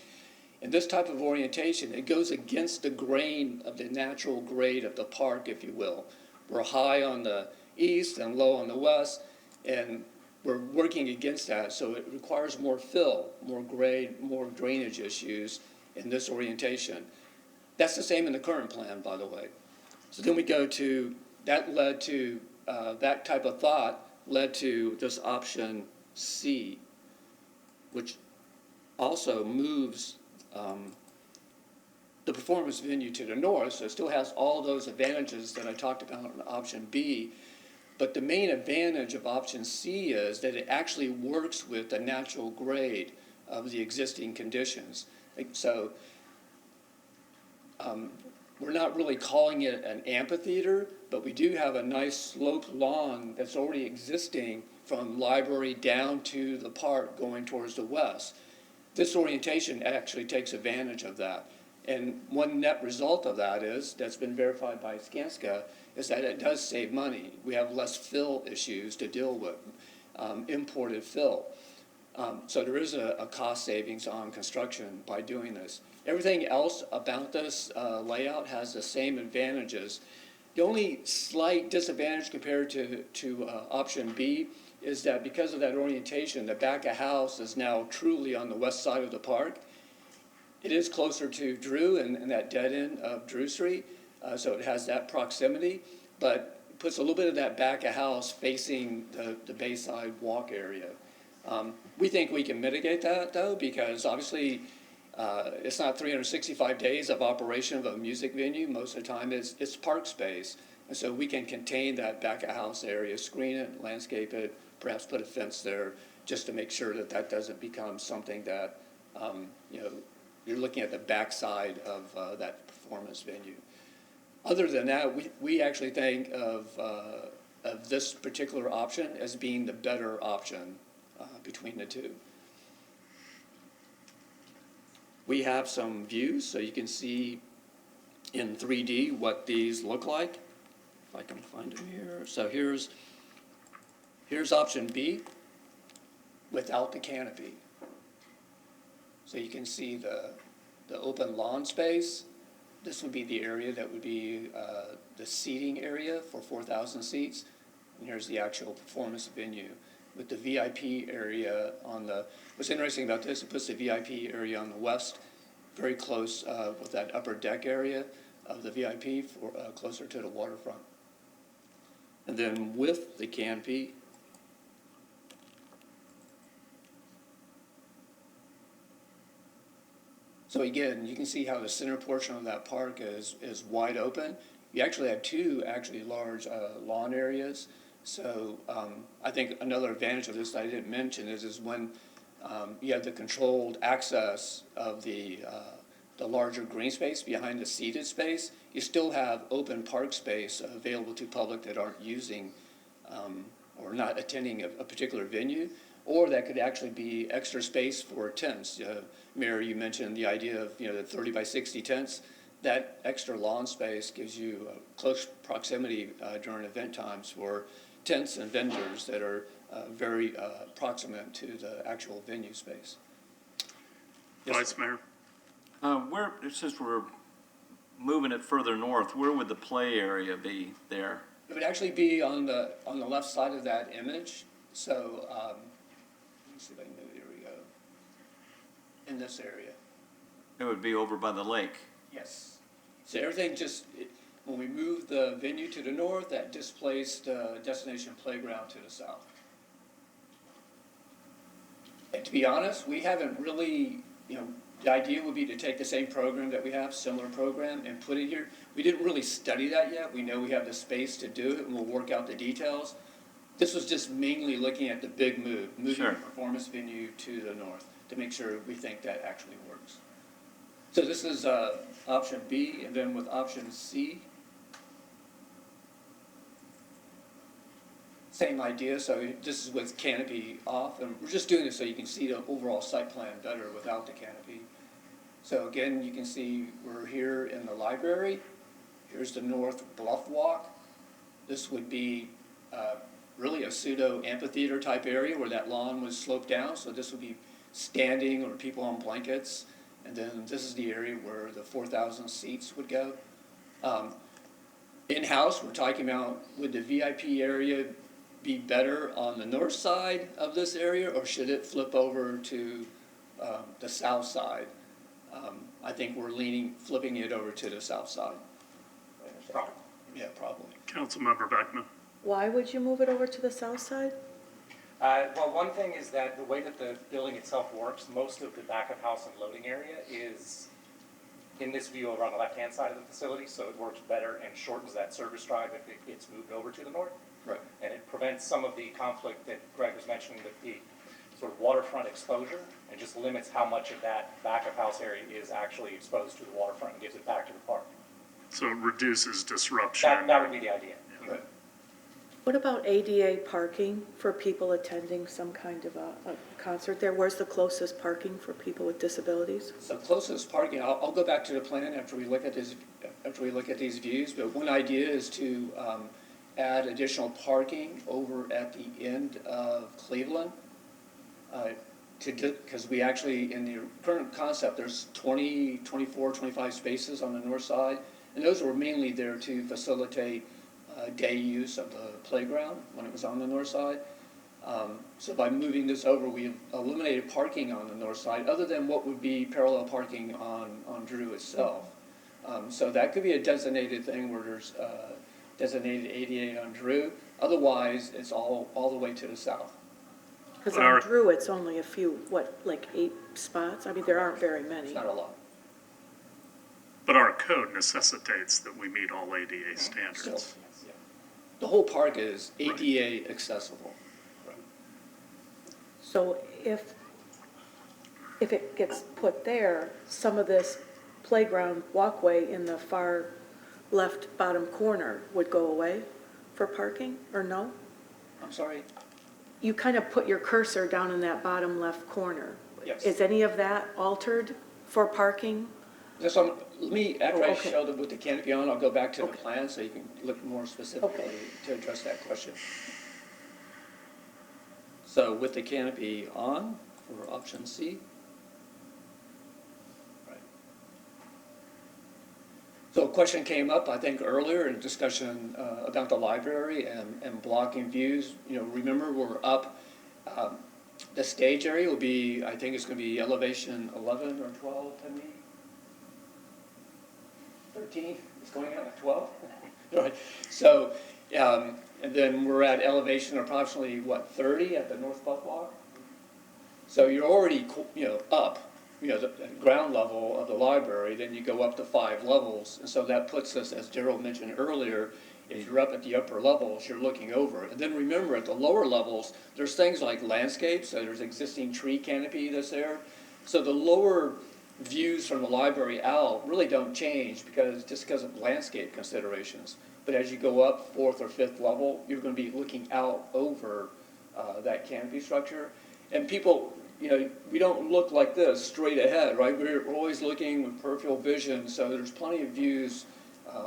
In this type of orientation, it goes against the grain of the natural grade of the park, if you will. We're high on the east and low on the west, and we're working against that, so it requires more fill, more grade, more drainage issues in this orientation. That's the same in the current plan, by the way. So then we go to, that led to, that type of thought led to this option C, which also moves the performance venue to the north, so it still has all those advantages that I talked about in option B. But the main advantage of option C is that it actually works with the natural grade of the existing conditions. So we're not really calling it an amphitheater, but we do have a nice sloped lawn that's already existing from library down to the park going towards the west. This orientation actually takes advantage of that. And one net result of that is, that's been verified by Skanska, is that it does save money. We have less fill issues to deal with, imported fill. So there is a cost savings on construction by doing this. Everything else about this layout has the same advantages. The only slight disadvantage compared to option B is that because of that orientation, the back of house is now truly on the west side of the park. It is closer to Drew and that dead end of Drew Street, so it has that proximity, but puts a little bit of that back of house facing the Bayside walk area. We think we can mitigate that, though, because obviously it's not 365 days of operation of a music venue. Most of the time it's park space, and so we can contain that back of house area, screen it, landscape it, perhaps put a fence there, just to make sure that that doesn't become something that, you're looking at the backside of that performance venue. Other than that, we actually think of this particular option as being the better option between the two. We have some views, so you can see in 3D what these look like. If I can find them here. So here's option B without the canopy. So you can see the open lawn space. This would be the area that would be the seating area for 4,000 seats. And here's the actual performance venue with the VIP area on the, what's interesting about this, it puts the VIP area on the west, very close with that upper deck area of the VIP, for closer to the waterfront. And then with the canopy, so again, you can see how the center portion of that park is wide open. You actually have two large lawn areas. So I think another advantage of this that I didn't mention is when you have the controlled access of the larger green space behind the seated space, you still have open park space available to public that aren't using or not attending a particular venue, or that could actually be extra space for tents. Mayor, you mentioned the idea of the 30 by 60 tents. That extra lawn space gives you close proximity during event times for tents and vendors that are very proximate to the actual venue space. Yes, Vice Mayor? Since we're moving it further north, where would the play area be there? it would actually be on the left side of that image. So let me see if I can move. Here we go. In this area. It would be over by the lake. Yes. So everything when we moved the venue to the north, that displaced Destination Playground to the south. And to be honest, we haven't really, the idea would be to take the same program that we have, similar program, and put it here. We didn't really study that yet. We know we have the space to do it, and we'll work out the details. This was just mainly looking at the big move, moving Sure. the performance venue to the north, to make sure we think that actually works. So this is option B, and then with option C, same idea. So this is with canopy off, and we're just doing this so you can see the overall site plan better without the canopy. So again, you can see we're here in the library. Here's the north bluff walk. This would be really a pseudo amphitheater type area where that lawn was sloped down. So this would be standing or people on blankets. And then this is the area where the 4,000 seats would go. In-house, we're talking about, would the VIP area be better on the north side of this area, or should it flip over to the south side? I think we're flipping it over to the south side. Probably. Yeah, probably. Councilmember Beckman. Why would you move it over to the south side? Well, one thing is that the way that the building itself works, most of the back of house and loading area is in this view over on the left-hand side of the facility, so it works better and shortens that service drive if it gets moved over to the north. Right. And it prevents some of the conflict that Greg was mentioning with the sort of waterfront exposure, and just limits how much of that back of house area is actually exposed to the waterfront and gives it back to the park. So it reduces disruption. That would be the idea. Right. What about ADA parking for people attending some kind of a concert there? Where's the closest parking for people with disabilities? So closest parking, I'll go back to the plan after we look at these views, but one idea is to add additional parking over at the end of Cleveland. Because we actually, in the current concept, there's 20, 24, 25 spaces on the north side, and those were mainly there to facilitate day use of the playground when it was on the north side. So by moving this over, we eliminated parking on the north side, other than what would be parallel parking on Drew itself. So that could be a designated thing where there's designated ADA on Drew. Otherwise, it's all the way to the south. Because on Drew, it's only a few, like 8 spots? I mean, there aren't very many. It's not a lot. But our code necessitates that we meet all ADA standards. Still, yeah. The whole park is ADA accessible. So if it gets put there, some of this playground walkway in the far left bottom corner would go away for parking, or no? I'm sorry? You kind of put your cursor down in that bottom left corner. Yes. Is any of that altered for parking? Just let me, after I Okay. show them with the canopy on, I'll go back to the plan so you can look more specifically Okay. to address that question. So with the canopy on for option C. Right. So a question came up, I think, earlier in discussion about the library and blocking views. Remember, we're up, the stage area will be, I think it's going to be elevation 11 or 12 to me. 13, it's going out at 12. Right. So, and then we're at elevation approximately, 30 at the North Bluff Walk? So you're already, up, the ground level of the library, then you go up to 5 levels. And so that puts us, as Gerald mentioned earlier, if you're up at the upper levels, you're looking over. And then remember, at the lower levels, there's things like landscapes, so there's existing tree canopy that's there. So the lower views from the library out really don't change because of landscape considerations. But as you go up 4th or 5th level, you're going to be looking out over that canopy structure. And people, we don't look like this straight ahead, right? We're always looking with peripheral vision, so there's plenty of views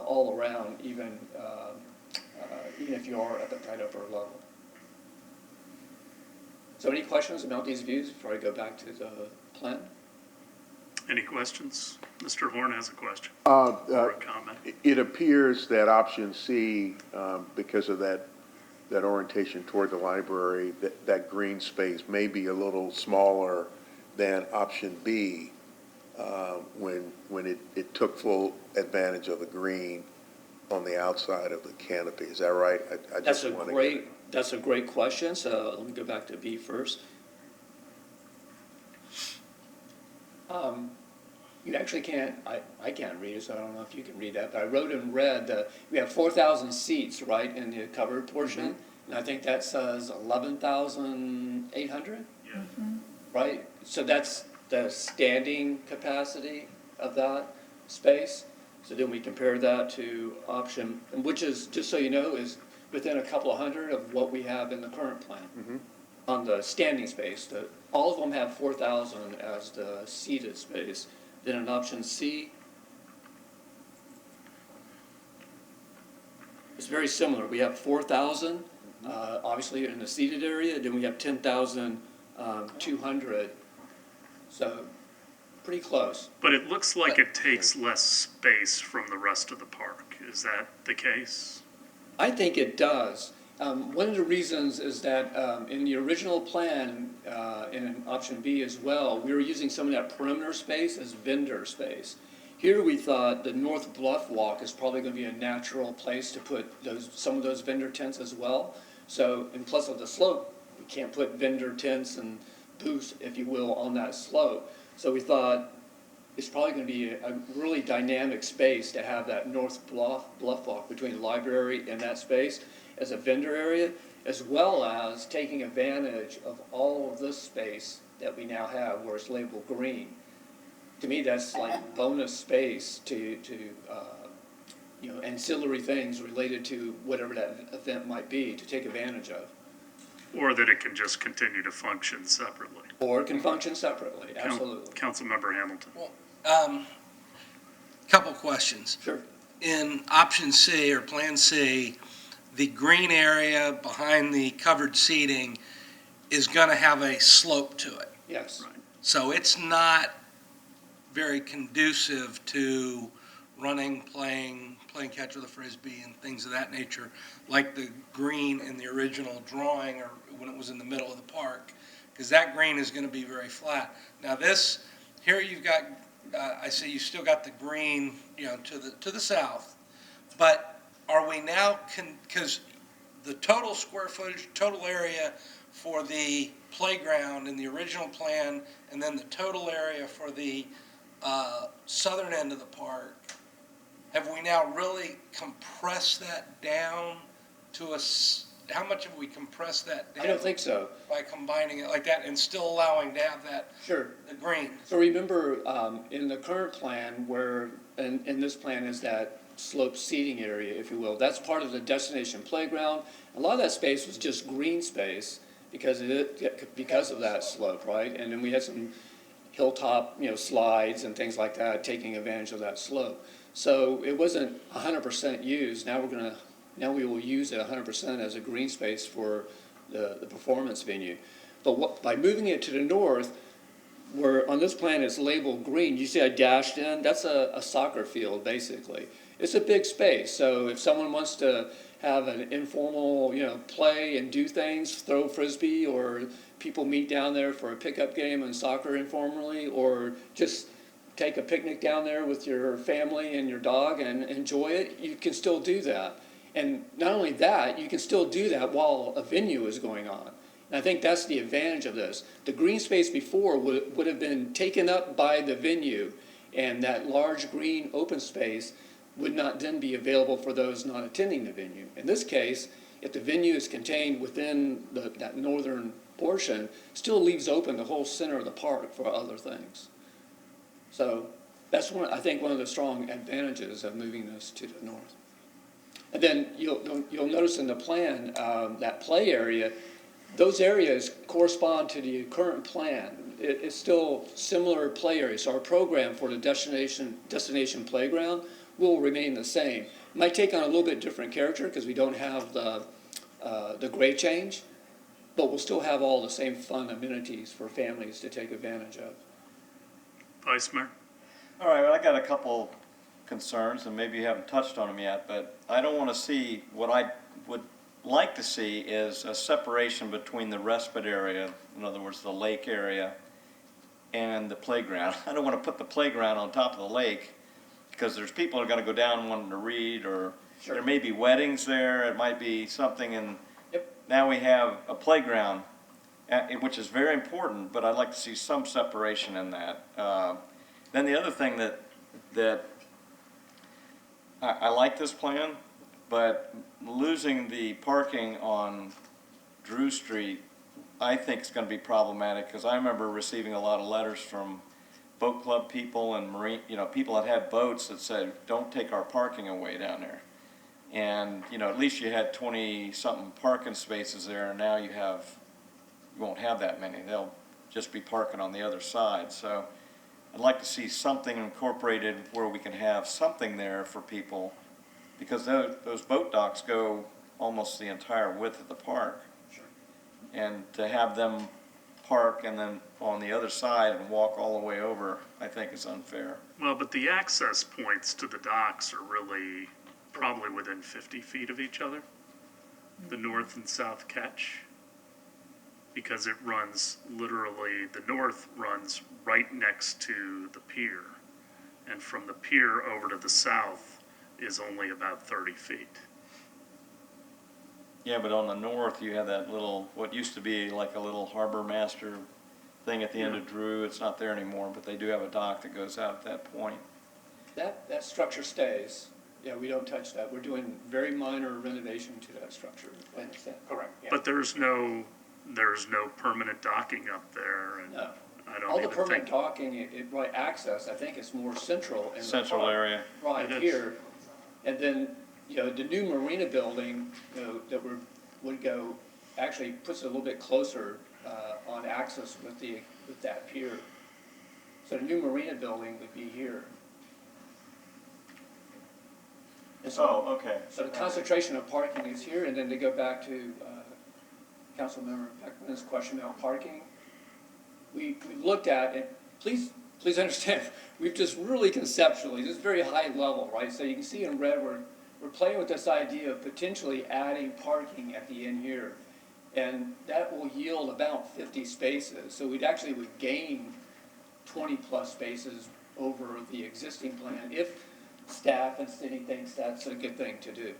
all around, even if you are at the right upper level. So any questions about these views before I go back to the plan? Any questions? Mr. Horn has a question or a comment. It appears that option C, because of that orientation toward the library, that green space may be a little smaller than option B. when it took full advantage of the green on the outside of the canopy. Is that right? I That's just a wanna great, that's a great question, so let me go back to B first. You actually can't, I can't read it, so I don't know if you can read that, but I wrote in red that we have 4,000 seats, right, in the covered portion, and I think that says 11,800, Yeah. right? So that's the standing capacity of that space. So then we compare that to option, which is, just so you know, is within a couple of hundred of what we have in the current plan. On the standing space, all of them have 4,000 as the seated space. Then in option C, it's very similar. We have 4,000, obviously in the seated area, then we have 10,200. So pretty close. But it looks like it takes less space from the rest of the park. Is that the case? I think it does. One of the reasons is that in the original plan, in option B as well, we were using some of that perimeter space as vendor space. Here we thought the North Bluff Walk is probably going to be a natural place to put some of those vendor tents as well. So, and plus of the slope, we can't put vendor tents and booths, if you will, on that slope. So we thought it's probably going to be a really dynamic space to have that North Bluff Walk between the library and that space as a vendor area, as well as taking advantage of all of this space that we now have where it's labeled green. To me, that's like bonus space to ancillary things related to whatever that event might be to take advantage of. Or that it can just continue to function separately? Or it can function separately, absolutely. Councilmember Hamilton. Well, couple questions. Sure. In option C or Plan C, the green area behind the covered seating is going to have a slope to it. Yes. So it's not very conducive to running, playing catch with a frisbee and things of that nature, like the green in the original drawing or when it was in the middle of the park, because that green is going to be very flat. Now this, here you've got, I see you still got the green, to the south, but are we now, because the total square footage, total area for the playground in the original plan, and then the total area for the southern end of the park, have we now really compressed that down to how much have we compressed that down? I don't think so. By combining it like that and still allowing to have that, Sure. the green. So remember, in the current plan where, in this plan is that sloped seating area, if you will, that's part of the destination playground. A lot of that space was just green space because of that slope, right? And then we had some hilltop, slides and things like that, taking advantage of that slope. So it wasn't 100% used. Now we will use it 100% as a green space for the performance venue. But by moving it to the north, where on this plan it's labeled green, you see I dashed in, that's a soccer field basically. It's a big space, so if someone wants to have an informal, play and do things, throw frisbee, or people meet down there for a pickup game and soccer informally, or just take a picnic down there with your family and your dog and enjoy it, you can still do that. And not only that, you can still do that while a venue is going on. And I think that's the advantage of this. The green space before would have been taken up by the venue, and that large green open space would not then be available for those not attending the venue. In this case, if the venue is contained within that northern portion, still leaves open the whole center of the park for other things. So that's I think one of the strong advantages of moving this to the north. And then you'll notice in the plan, that play area, those areas correspond to the current plan. It's still similar play areas. So our program for the destination playground will remain the same. It might take on a little bit different character because we don't have the grade change, but we'll still have all the same fun amenities for families to take advantage of. Vice Mayor? All right, well, I got a couple concerns, and maybe you haven't touched on them yet, but I don't want to see, what I would like to see is a separation between the respite area, in other words, the lake area, and the playground. I don't want to put the playground on top of the lake, because there's people who are going to go down wanting to read, or Sure. there may be weddings there, it might be something, and Yep. now we have a playground, which is very important, but I'd like to see some separation in that. Then the other thing that I like this plan, but losing the parking on Drew Street, I think is going to be problematic, because I remember receiving a lot of letters from boat club people and marine, people that had boats that said, don't take our parking away down there. And, at least you had 20-something parking spaces there, and now you won't have that many. They'll just be parking on the other side. So I'd like to see something incorporated where we can have something there for people, because those boat docks go almost the entire width of the park. Sure. And to have them park and then on the other side and walk all the way over, I think is unfair. Well, but the access points to the docks are really probably within 50 feet of each other, the north and south catch, because it runs literally, the north runs right next to the pier, and from the pier over to the south is only about 30 feet. Yeah, but on the north, you have that little, what used to be like a little harbor master thing at the end of Drew. It's not there anymore, but they do have a dock that goes out at that point. That structure stays. Yeah, we don't touch that. We're doing very minor renovation to that structure. I understand. Correct, yeah. But there's no permanent docking up there, and No. I don't All the even permanent think. docking, right, access, I think is more central in the Central park. area. Right It is. here. And then, the new marina building, that would go, actually puts it a little bit closer, on access with that pier. So the new marina building would be here. And so, okay. so the concentration of parking is here, and then to go back to, Councilmember Beckman's question about parking, we looked at it, please understand, we've just really conceptually, this is very high level, right? So you can see in red, we're playing with this idea of potentially adding parking at the end here. And that will yield about 50 spaces. So we'd gain 20-plus spaces over the existing plan if staff and city thinks that's a good thing to do.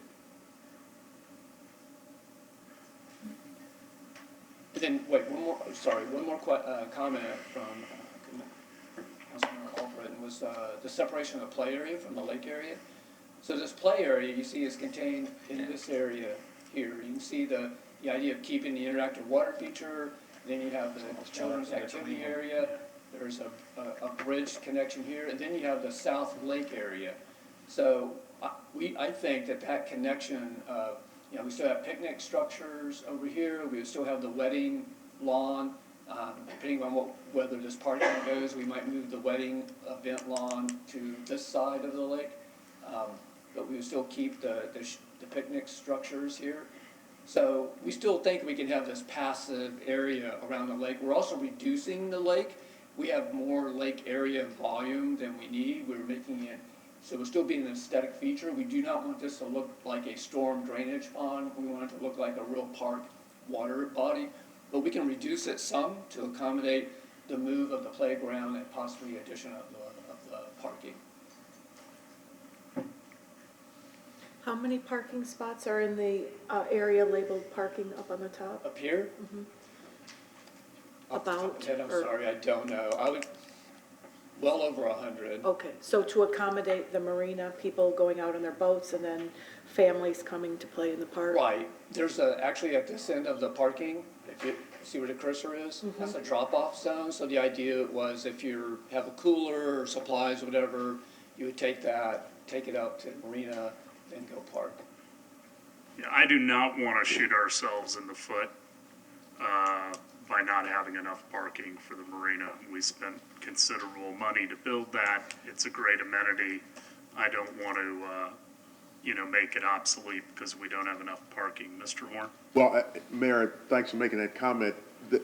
But then, one more comment from Councilmember Albritton was the separation of the play area from the lake area. So this play area you see is contained in this area here. You can see the idea of keeping the interactive water feature. Then you have the children's activity area. There's a bridge connection here, and then you have the South Lake area. So I think that connection, we still have picnic structures over here. We still have the wedding lawn. Depending on whether this parking goes, we might move the wedding event lawn to this side of the lake. But we would still keep the picnic structures here. So we still think we can have this passive area around the lake. We're also reducing the lake. We have more lake area volume than we need. We're making it, so it'll still be an aesthetic feature. We do not want this to look like a storm drainage pond. We want it to look like a real park water body. But we can reduce it some to accommodate the move of the playground and possibly addition of the parking. How many parking spots are in the area labeled parking up on the top? Up here? Off the top of About, my head, I'm or- sorry, I don't know. I would, well over 100. Okay, so to accommodate the marina, people going out on their boats and then families coming to play in the park? Right, there's actually at this end of the parking, if you see where the cursor is, that's a drop-off zone. So the idea was if you have a cooler or supplies or whatever, you would take it up to the marina, then go park. Yeah, I do not want to shoot ourselves in the foot by not having enough parking for the marina. We spent considerable money to build that. It's a great amenity. I don't want to, make it obsolete because we don't have enough parking. Mr. Horn? Well, Mayor, thanks for making that comment.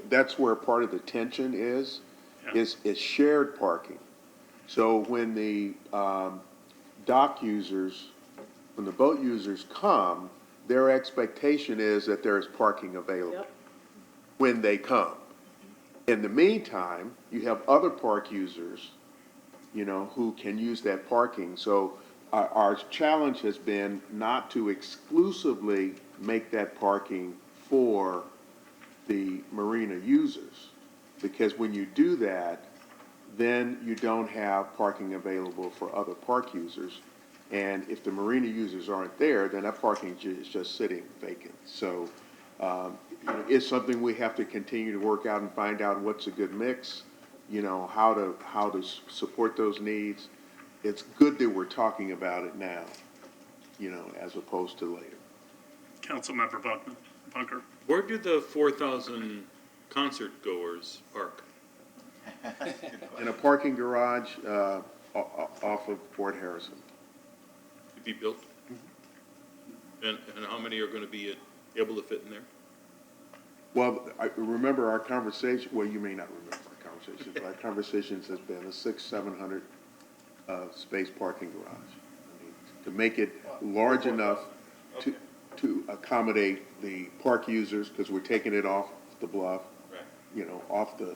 That's where part of the tension is shared parking. So when the dock users, when the boat users come, their expectation is that there is parking available Yep. when they come. In the meantime, you have other park users, who can use that parking. So our challenge has been not to exclusively make that parking for the marina users. Because when you do that, then you don't have parking available for other park users. And if the marina users aren't there, then that parking is just sitting vacant. So, it's something we have to continue to work out and find out what's a good mix, how to support those needs. It's good that we're talking about it now, as opposed to later. Councilmember Bunker. Where do the 4,000 concert goers park? In a parking garage, off of Fort Harrison. To be built? And how many are gonna be able to fit in there? Well, I remember our conversation, well, you may not remember our conversations, but our conversations has been a 700 space parking garage. I mean, to make it large enough to accommodate the park users, because we're taking it off the bluff, Right. Off the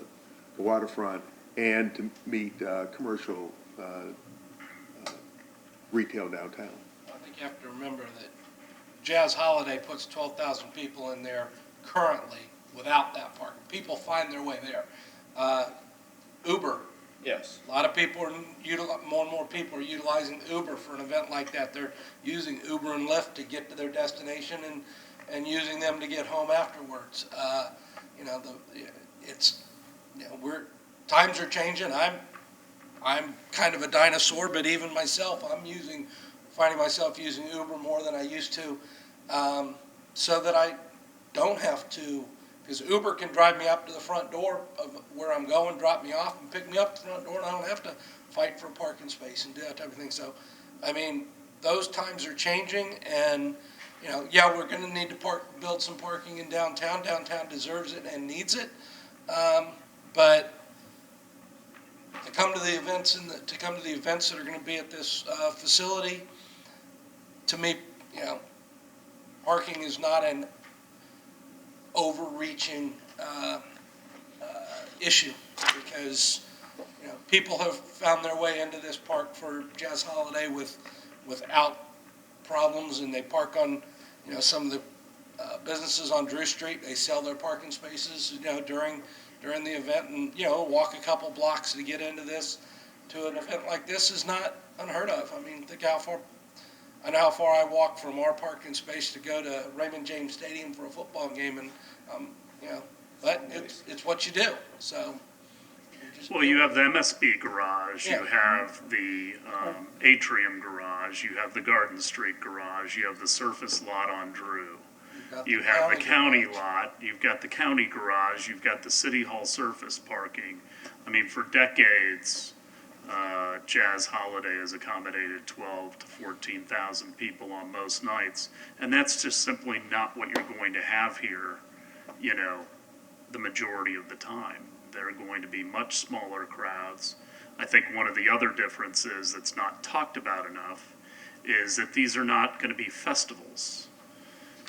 waterfront, and to meet commercial retail downtown. I think you have to remember that Jazz Holiday puts 12,000 people in there currently without that parking. People find their way there. Uber. Yes. A lot of people are, more and more people are utilizing Uber for an event like that. They're using Uber and Lyft to get to their destination and using them to get home afterwards. Times are changing. I'm kind of a dinosaur, but even myself, finding myself using Uber more than I used to, so that I don't have to, because Uber can drive me up to the front door of where I'm going, drop me off, and pick me up to the front door, and I don't have to fight for a parking space and do that type of thing. So, those times are changing, and, we're going to need to build some parking in downtown. Downtown deserves it and needs it. But to come to the events that are going to be at this facility, to me, parking is not an overreaching issue, because people have found their way into this park for Jazz Holiday without problems, and they park on some of the businesses on Drew Street. They sell their parking spaces during the event, and walk a couple blocks to get into to an event like this is not unheard of. I know how far I walk from our parking space to go to Raymond James Stadium for a football game, and but it's what you do. So. Well, you have the MSB garage, Yeah. you have the Atrium garage, you have the Garden Street garage, you have the surface lot on Drew. You have the county lot, you've got the county garage, you've got the city hall surface parking. For decades, Jazz Holiday has accommodated 12 to 14,000 people on most nights. And that's just simply not what you're going to have here, the majority of the time. There are going to be much smaller crowds. I think one of the other differences that's not talked about enough is that these are not going to be festivals.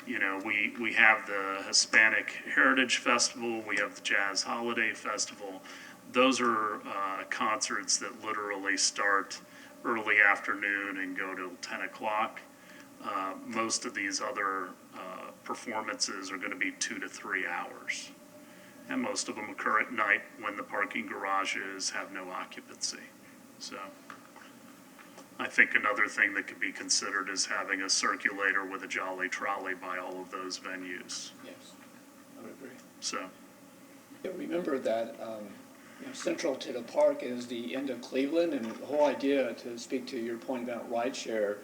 We have the Hispanic Heritage Festival, we have the Jazz Holiday Festival. Those are concerts that literally start early afternoon and go till 10 o'clock. Most of these other performances are going to be 2 to 3 hours. And most of them occur at night when the parking garages have no occupancy. So I think another thing that could be considered is having a circulator with a jolly trolley by all of those venues. Yes, I would agree. So, Yeah, remember that central to the park is the end of Cleveland, and the whole idea, to speak to your point about rideshare,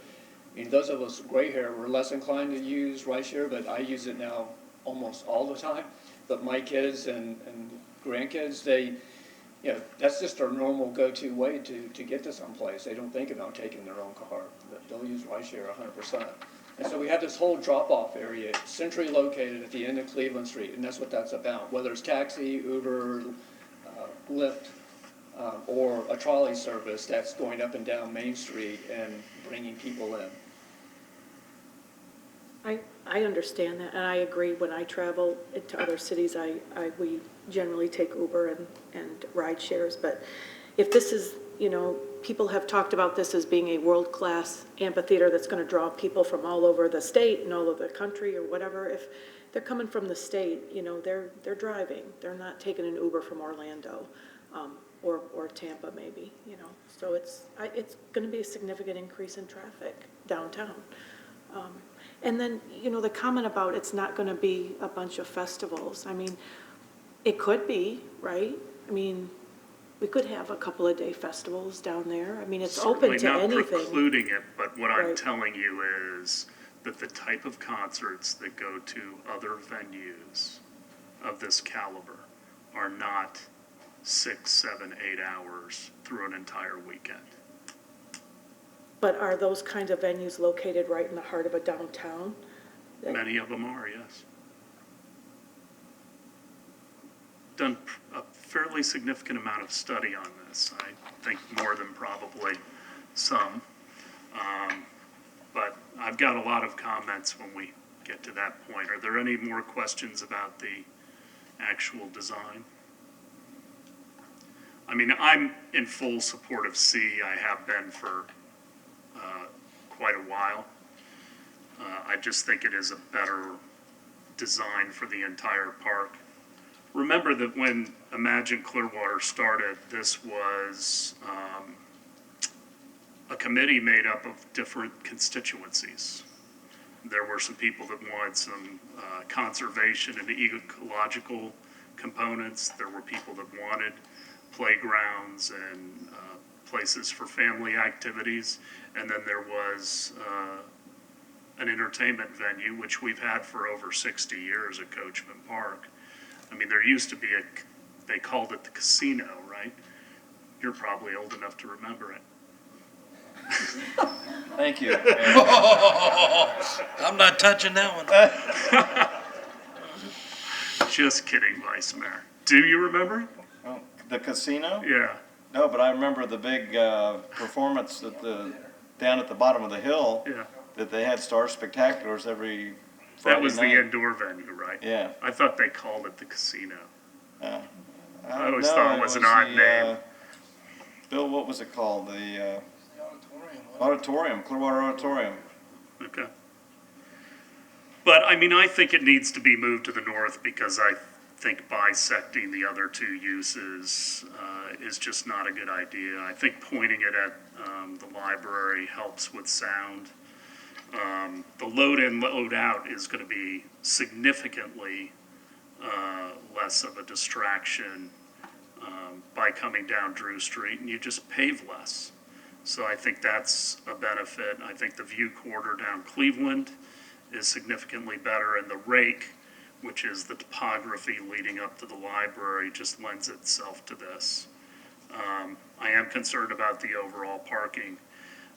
those of us gray hair, we're less inclined to use rideshare, but I use it now almost all the time. But my kids and grandkids, that's just our normal go-to way to get to someplace. They don't think about taking their own car. They'll use rideshare 100%. And so we have this whole drop-off area centrally located at the end of Cleveland Street, and that's what that's about. Whether it's taxi, Uber, Lyft, or a trolley service that's going up and down Main Street and bringing people in. I understand that, and I agree. When I travel to other cities, we generally take Uber and ride shares. But if this is, people have talked about this as being a world-class amphitheater that's going to draw people from all over the state and all over the country or whatever. If they're coming from the state, they're driving. They're not taking an Uber from Orlando, or Tampa maybe, So it's going to be a significant increase in traffic downtown. And then, the comment about it's not going to be a bunch of festivals. I mean, it could be, right? I mean, we could have a couple of day festivals down there. I mean, it's open to Certainly anything. not precluding it, but what I'm Right. telling you is that the type of concerts that go to other venues of this caliber are not 6, 7, 8 hours through an entire weekend. But are those kinds of venues located right in the heart of a downtown? Many of them are, yes. Done a fairly significant amount of study on this. I think more than probably some. But I've got a lot of comments when we get to that point. Are there any more questions about the actual design? I mean, I'm in full support of C. I have been for quite a while. I just think it is a better design for the entire park. Remember that when Imagine Clearwater started, this was a committee made up of different constituencies. There were some people that wanted some conservation and ecological components. There were people that wanted playgrounds and places for family activities. And then there was an entertainment venue, which we've had for over 60 years at Coachmen Park. I mean, there used to be they called it the casino, right? You're probably old enough to remember it. Thank you. I'm not touching that one. Just kidding, Vice Mayor. Do you remember it? Oh, the casino? Yeah. No, but I remember the big performance down at the bottom of the hill. Yeah. That they had Star Spectaculars every Friday That was night. the indoor venue, right? Yeah. I thought they called it the casino. I always no, thought it was an the, odd name. Bill, what was it called? The auditorium, Clearwater Auditorium. Okay. But, I mean, I think it needs to be moved to the north because I think bisecting the other two uses is just not a good idea. I think pointing it at the library helps with sound. The load in, load out is going to be significantly less of a distraction by coming down Drew Street, and you just pave less. So I think that's a benefit. I think the view corridor down Cleveland is significantly better, and the rake, which is the topography leading up to the library, just lends itself to this. I am concerned about the overall parking.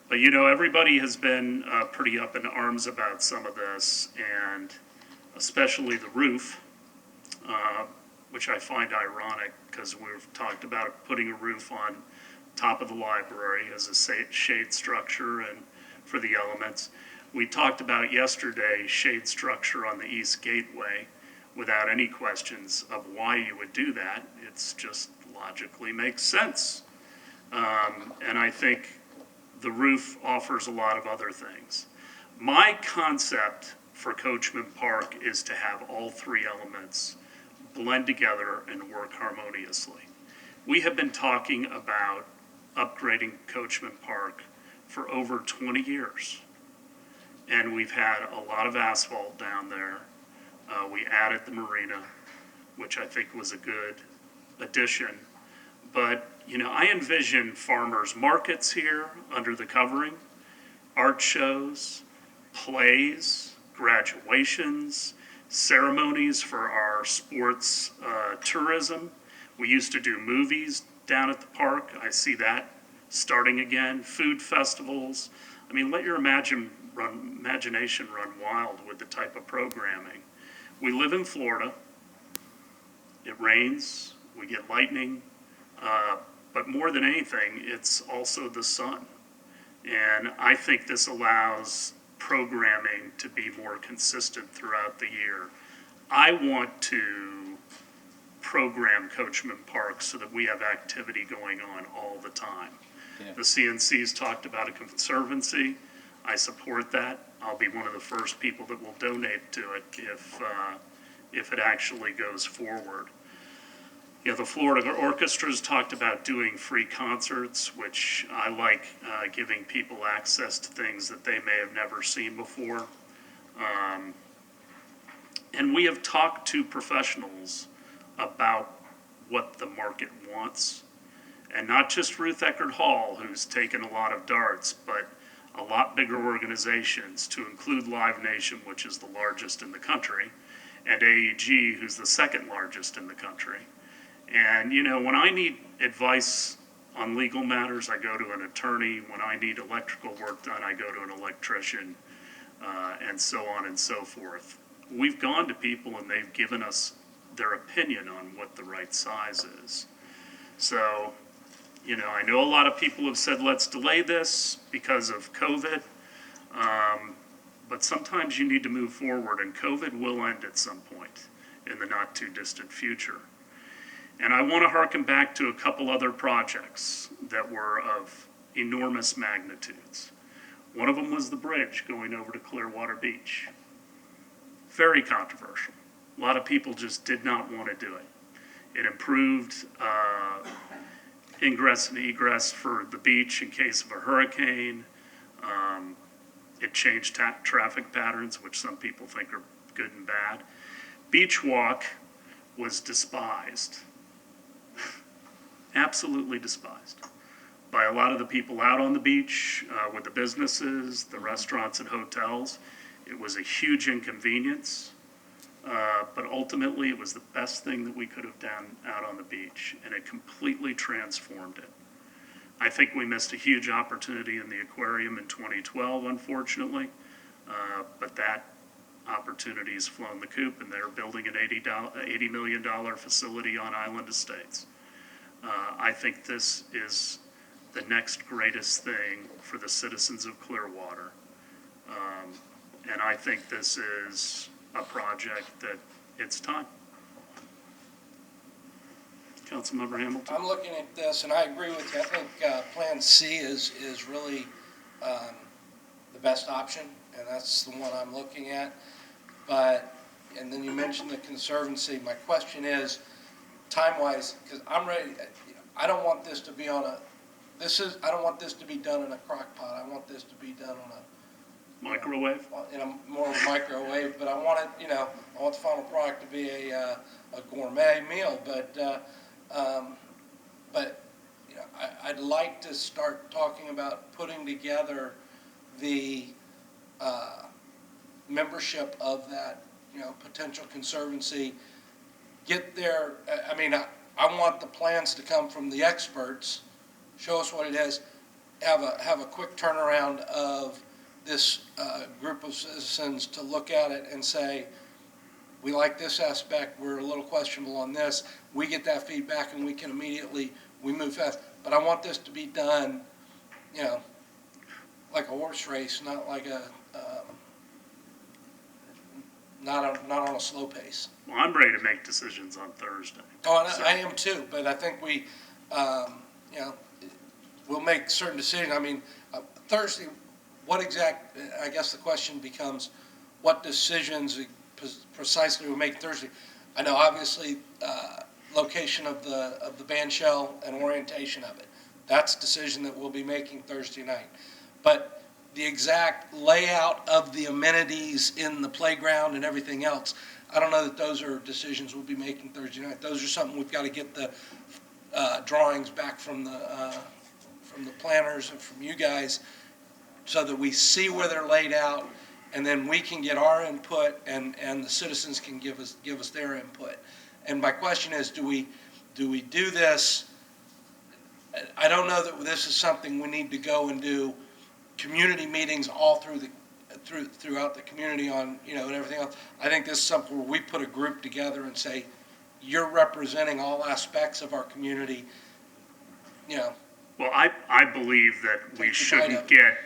But, everybody has been pretty up in arms about some of this, and especially the roof, which I find ironic because we've talked about putting a roof on top of the library as a shade structure and for the elements. We talked about yesterday shade structure on the East Gateway without any questions of why you would do that. It's just logically makes sense. And I think the roof offers a lot of other things. My concept for Coachmen Park is to have all three elements blend together and work harmoniously. We have been talking about upgrading Coachmen Park for over 20 years. And we've had a lot of asphalt down there. We added the marina, which I think was a good addition. But, I envision farmers markets here under the covering, art shows, plays, graduations, ceremonies for our sports tourism. We used to do movies down at the park. I see that starting again. Food festivals. I mean, let your imagination run wild with the type of programming. We live in Florida. It rains. We get lightning. But more than anything, it's also the sun. And I think this allows programming to be more consistent throughout the year. I want to program Coachmen Park so that we have activity going on all the time. Yeah. The CNC's talked about a conservancy. I support that. I'll be one of the first people that will donate to it if it actually goes forward. Yeah, the Florida Orchestra's talked about doing free concerts, which I like, giving people access to things that they may have never seen before. And we have talked to professionals about what the market wants. And not just Ruth Eckerd Hall, who's taken a lot of darts, but a lot bigger organizations, to include Live Nation, which is the largest in the country, and AEG, who's the second largest in the country. And, you know, when I need advice on legal matters, I go to an attorney. When I need electrical work done, I go to an electrician, and so on and so forth. We've gone to people and they've given us their opinion on what the right size is. So, you know, I know a lot of people have said, let's delay this because of COVID. But sometimes you need to move forward, and COVID will end at some point in the not too distant future. And I want to harken back to a couple other projects that were of enormous magnitudes. One of them was the bridge going over to Clearwater Beach. Very controversial. A lot of people just did not want to do it. It improved ingress and egress for the beach in case of a hurricane. It changed traffic patterns, which some people think are good and bad. Beach walk was despised. Absolutely despised by a lot of the people out on the beach, with the businesses, the restaurants and hotels. It was a huge inconvenience, but ultimately it was the best thing that we could have done out on the beach, and it completely transformed it. I think we missed a huge opportunity in the aquarium in 2012, unfortunately, but that opportunity has flown the coop, and they're building an $80 million facility on Island Estates. I think this is the next greatest thing for the citizens of Clearwater. And I think this is a project that it's time. Councilmember Hamilton? I'm looking at this, and I agree with you. I think Plan C is really the best option, and that's the one I'm looking at. But, and then you mentioned the Conservancy. My question is, time-wise, because I'm ready, I don't want this to be on a, I don't want this to be done in a crock pot. I want this to be done on a Microwave? in a more of a microwave, but I want it, you know, I want the final product to be a gourmet meal, but you know, I'd like to start talking about putting together the membership of that, you know, potential Conservancy. Get there, I mean, I want the plans to come from the experts, show us what it is, have a quick turnaround of this group of citizens to look at it and say, we like this aspect, we're a little questionable on this. We get that feedback and we can immediately, we move fast. But I want this to be done, you know, like a horse race, not like a, not on a slow pace. Well, I'm ready to make decisions on Thursday. Oh, and I am too, but I think we, you know, we'll make certain decisions. I mean, Thursday, what exact, I guess the question becomes, what decisions precisely we'll make Thursday? I know obviously location of the band shell and orientation of it. That's a decision that we'll be making Thursday night. But the exact layout of the amenities in the playground and everything else, I don't know that those are decisions we'll be making Thursday night. Those are something we've got to get the drawings back from the planners and from you guys, so that we see where they're laid out, and then we can get our input, and the citizens can give us their input. And my question is, do we do this? I don't know that this is something we need to go and do community meetings all throughout the community on, you know, and everything else. I think this is something where we put a group together and say, you're representing all aspects of our community, you know. Well, I believe that we shouldn't get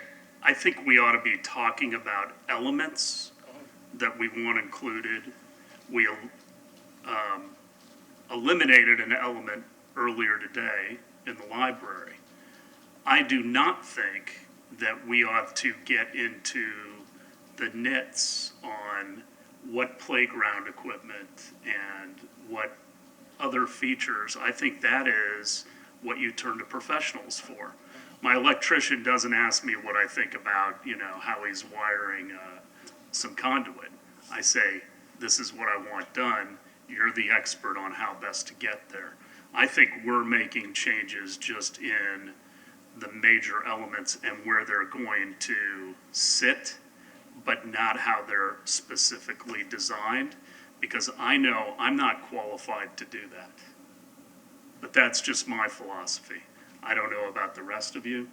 I think we ought to be talking about elements that we want included. We eliminated an element earlier today in the library. I do not think that we ought to get into the nits on what playground equipment and what other features. I think that is what you turn to professionals for. My electrician doesn't ask me what I think about, how he's wiring some conduit. I say, this is what I want done. You're the expert on how best to get there. I think we're making changes just in the major elements and where they're going to sit, but not how they're specifically designed, because I know I'm not qualified to do that. But that's just my philosophy. I don't know about the rest of you,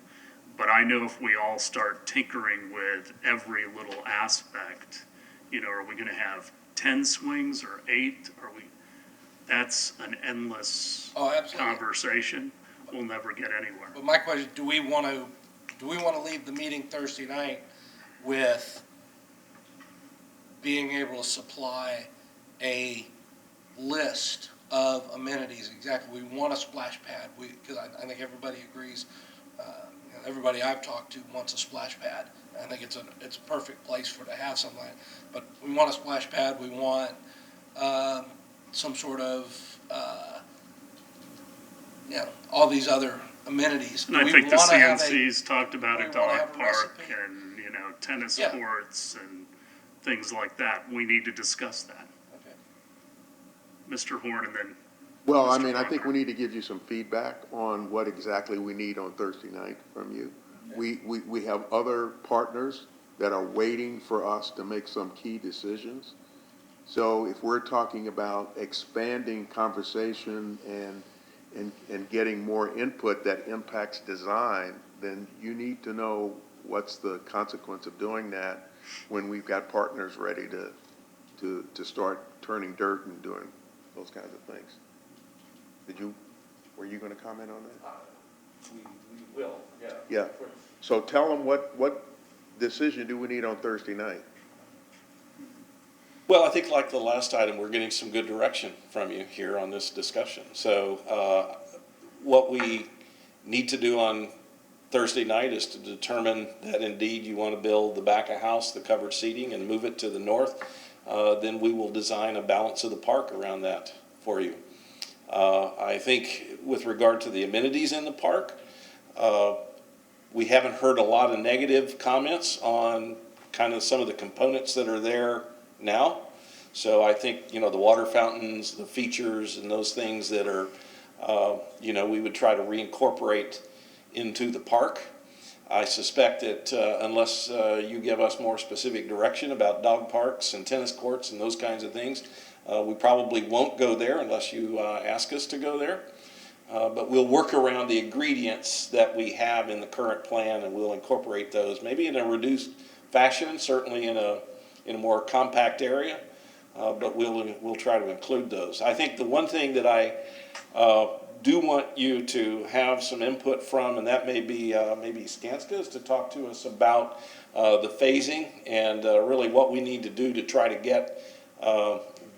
but I know if we all start tinkering with every little aspect, are we gonna have 10 swings or 8? That's an endless Oh, absolutely. conversation. We'll never get anywhere. But my question, do we want to leave the meeting Thursday night with being able to supply a list of amenities? Exactly, we want a splash pad, because I think everybody agrees, everybody I've talked to wants a splash pad. I think it's a perfect place to have something like that. But we want a splash pad, we want some sort of, all these other amenities. And I think the CNC's talked about do a we wanna dog have a park recipe? and, tennis Yeah. courts and things like that. We need to discuss that. Okay. Mr. Horn and then, Well, I Mr. mean, I think Rocker. we need to give you some feedback on what exactly we need on Thursday night from you. We have other partners that are waiting for us to make some key decisions. So if we're talking about expanding conversation and getting more input that impacts design, then you need to know what's the consequence of doing that when we've got partners ready to start turning dirt and doing those kinds of things. Were you going to comment on that? We will, yeah. Yeah. So tell them what decision do we need on Thursday night? Well, I think like the last item, we're getting some good direction from you here on this discussion. So what we need to do on Thursday night is to determine that indeed you want to build the back of house, the covered seating, and move it to the north. Then we will design a balance of the park around that for you. I think with regard to the amenities in the park, we haven't heard a lot of negative comments on kind of some of the components that are there now. So I think, the water fountains, the features and those things that are, we would try to reincorporate into the park. I suspect that unless you give us more specific direction about dog parks and tennis courts and those kinds of things, we probably won't go there unless you ask us to go there. But we'll work around the ingredients that we have in the current plan, and we'll incorporate those, maybe in a reduced fashion, certainly in a more compact area, but we'll try to include those. I think the one thing that I do want you to have some input from, and that may be maybe Skanska's, to talk to us about the phasing and really what we need to do to try to get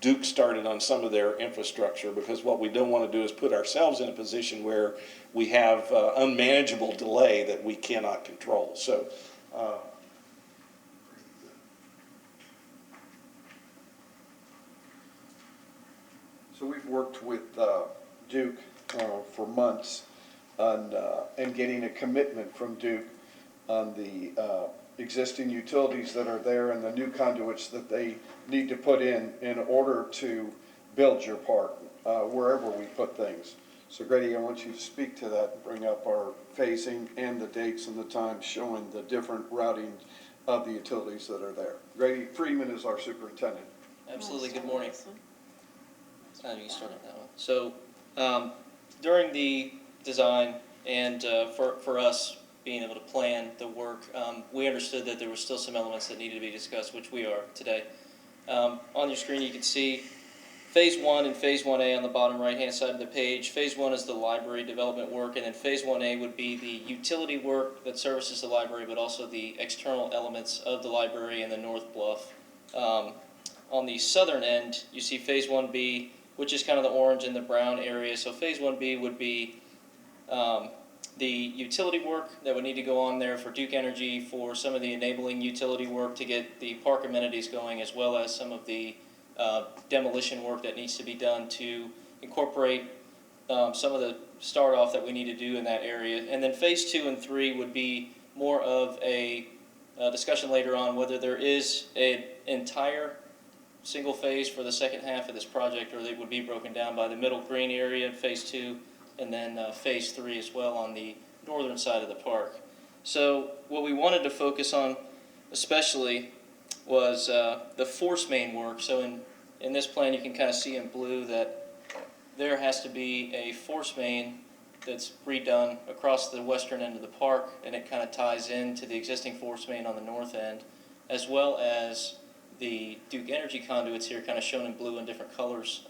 Duke started on some of their infrastructure, because what we don't want to do is put ourselves in a position where we have unmanageable delay that we cannot control. So So we've worked with Duke for months on, and getting a commitment from Duke on the existing utilities that are there and the new conduits that they need to put in order to build your park, wherever we put things. So Grady, I want you to speak to that and bring up our phasing and the dates and the times showing the different routing of the utilities that are there. Grady Freeman is our superintendent. Absolutely, good morning. You can start on that one. So, during the design and for us being able to plan the work, we understood that there were still some elements that needed to be discussed, which we are today. On your screen you can see Phase 1 and Phase 1A on the bottom right-hand side of the page. Phase 1 is the library development work, and then Phase 1A would be the utility work that services the library, but also the external elements of the library and the north bluff. On the southern end, you see Phase 1B, which is kind of the orange and the brown area. So Phase 1B would be the utility work that would need to go on there for Duke Energy, for some of the enabling utility work to get the park amenities going, as well as some of the demolition work that needs to be done to incorporate some of the start off that we need to do in that area. And then Phase 2 and 3 would be more of a discussion later on whether there is an entire single phase for the second half of this project, or they would be broken down by the middle green area in Phase 2 and then Phase 3 as well on the northern side of the park. So what we wanted to focus on especially was the force main work. So in this plan you can kind of see in blue that there has to be a force main that's redone across the western end of the park, and it kind of ties into the existing force main on the north end, as well as the Duke Energy conduits here kind of shown in blue in different colors.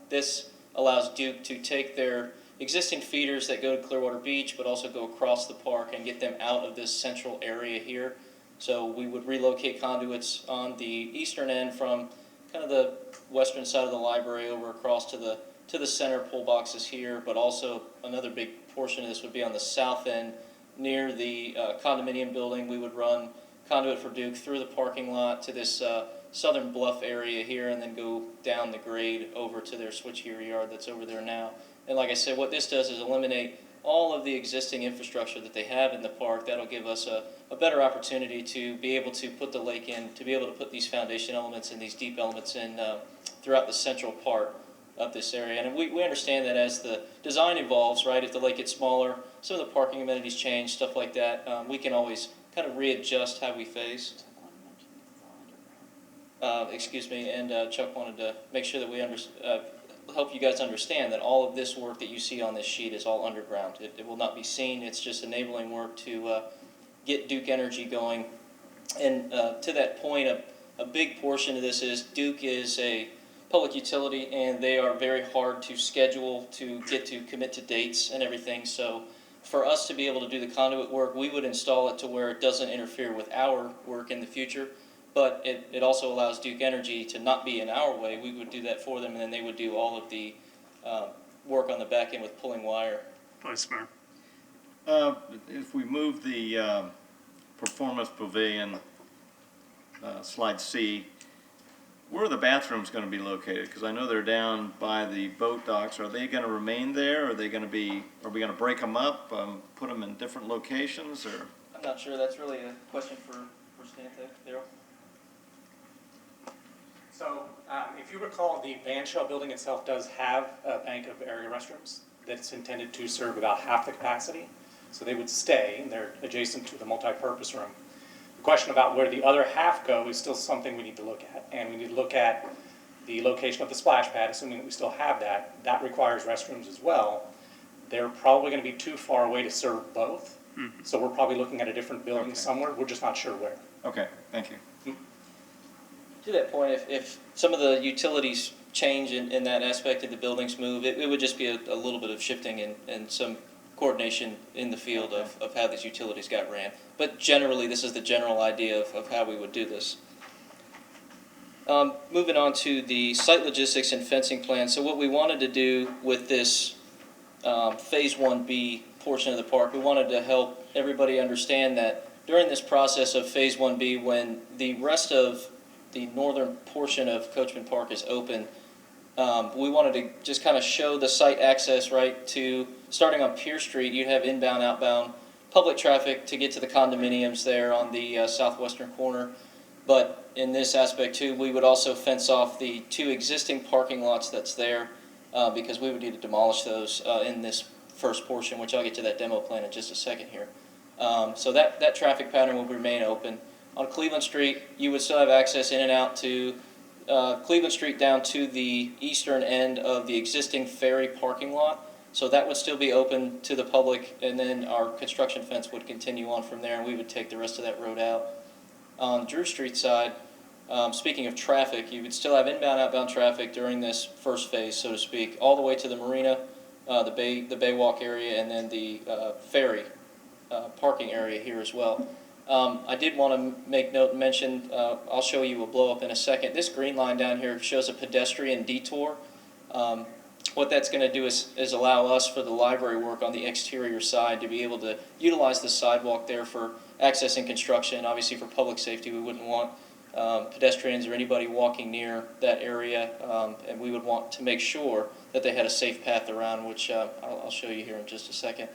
This allows Duke to take their existing feeders that go to Clearwater Beach but also go across the park and get them out of this central area here. So we would relocate conduits on the eastern end from kind of the western side of the library over across to the center pole boxes here, but also another big portion of this would be on the south end near the condominium building. We would run conduit for Duke through the parking lot to this southern bluff area here, and then go down the grade over to their switchgear yard that's over there now. And like I said, what this does is eliminate all of the existing infrastructure that they have in the park. That'll give us a better opportunity to be able to put the lake in, to be able to put these foundation elements and these deep elements in throughout the central part of this area. And we understand that as the design evolves, right, if the lake gets smaller, some of the parking amenities change, stuff like that, we can always kind of readjust how we phase. Excuse me, and Chuck wanted to make sure that we help you guys understand that all of this work that you see on this sheet is all underground. It will not be seen. It's just enabling work to get Duke Energy going. And to that point, a big portion of this is Duke is a public utility, and they are very hard to schedule, to get to commit to dates and everything. So for us to be able to do the conduit work, we would install it to where it doesn't interfere with our work in the future. But it also allows Duke Energy to not be in our way. We would do that for them, and then they would do all of the work on the back end with pulling wire. Vice Mayor. If we move the performance pavilion, slide C, where are the bathrooms going to be located? Because I know they're down by the boat docks. Are they going to remain there? Are we going to break them up, put them in different locations, or? I'm not sure. That's really a question for Stantec. Daryl? So if you recall, the van shell building itself does have a bank of area restrooms that's intended to serve about half the capacity. So they would stay, and they're adjacent to the multi-purpose room. The question about where the other half go is still something we need to look at. And we need to look at the location of the splash pad, assuming that we still have that. That requires restrooms as well. They're probably going to be too far away to serve both. Mm-hmm. So we're probably looking at a different building somewhere. We're just not sure where. Okay, thank you. To that point, if some of the utilities change in that aspect of the buildings move, it would just be a little bit of shifting and some coordination in the field of how these utilities got ran. But generally, this is the general idea of how we would do this. Moving on to the site logistics and fencing plan. So what we wanted to do with this Phase 1B portion of the park, we wanted to help everybody understand that during this process of Phase 1B, when the rest of the northern portion of Coachmen Park is open, we wanted to just kind of show the site access, right, to starting on Pier Street. You'd have inbound, outbound public traffic to get to the condominiums there on the southwestern corner. But in this aspect too, we would also fence off the 2 existing parking lots that's there because we would need to demolish those in this first portion, which I'll get to that demo plan in just a second here. So that traffic pattern will remain open. On Cleveland Street, you would still have access in and out to Cleveland Street down to the eastern end of the existing ferry parking lot. So that would still be open to the public, and then our construction fence would continue on from there, and we would take the rest of that road out. On Drew Street side, speaking of traffic, you would still have inbound, outbound traffic during this first phase, so to speak, all the way to the marina, the bay walk area, and then the ferry parking area here as well. I did want to make note and mention, I'll show you a blow up in a second. This green line down here shows a pedestrian detour. What that's going to do is allow us for the library work on the exterior side to be able to utilize the sidewalk there for access and construction. Obviously for public safety, we wouldn't want pedestrians or anybody walking near that area, and we would want to make sure that they had a safe path around, which I'll show you here in just a second.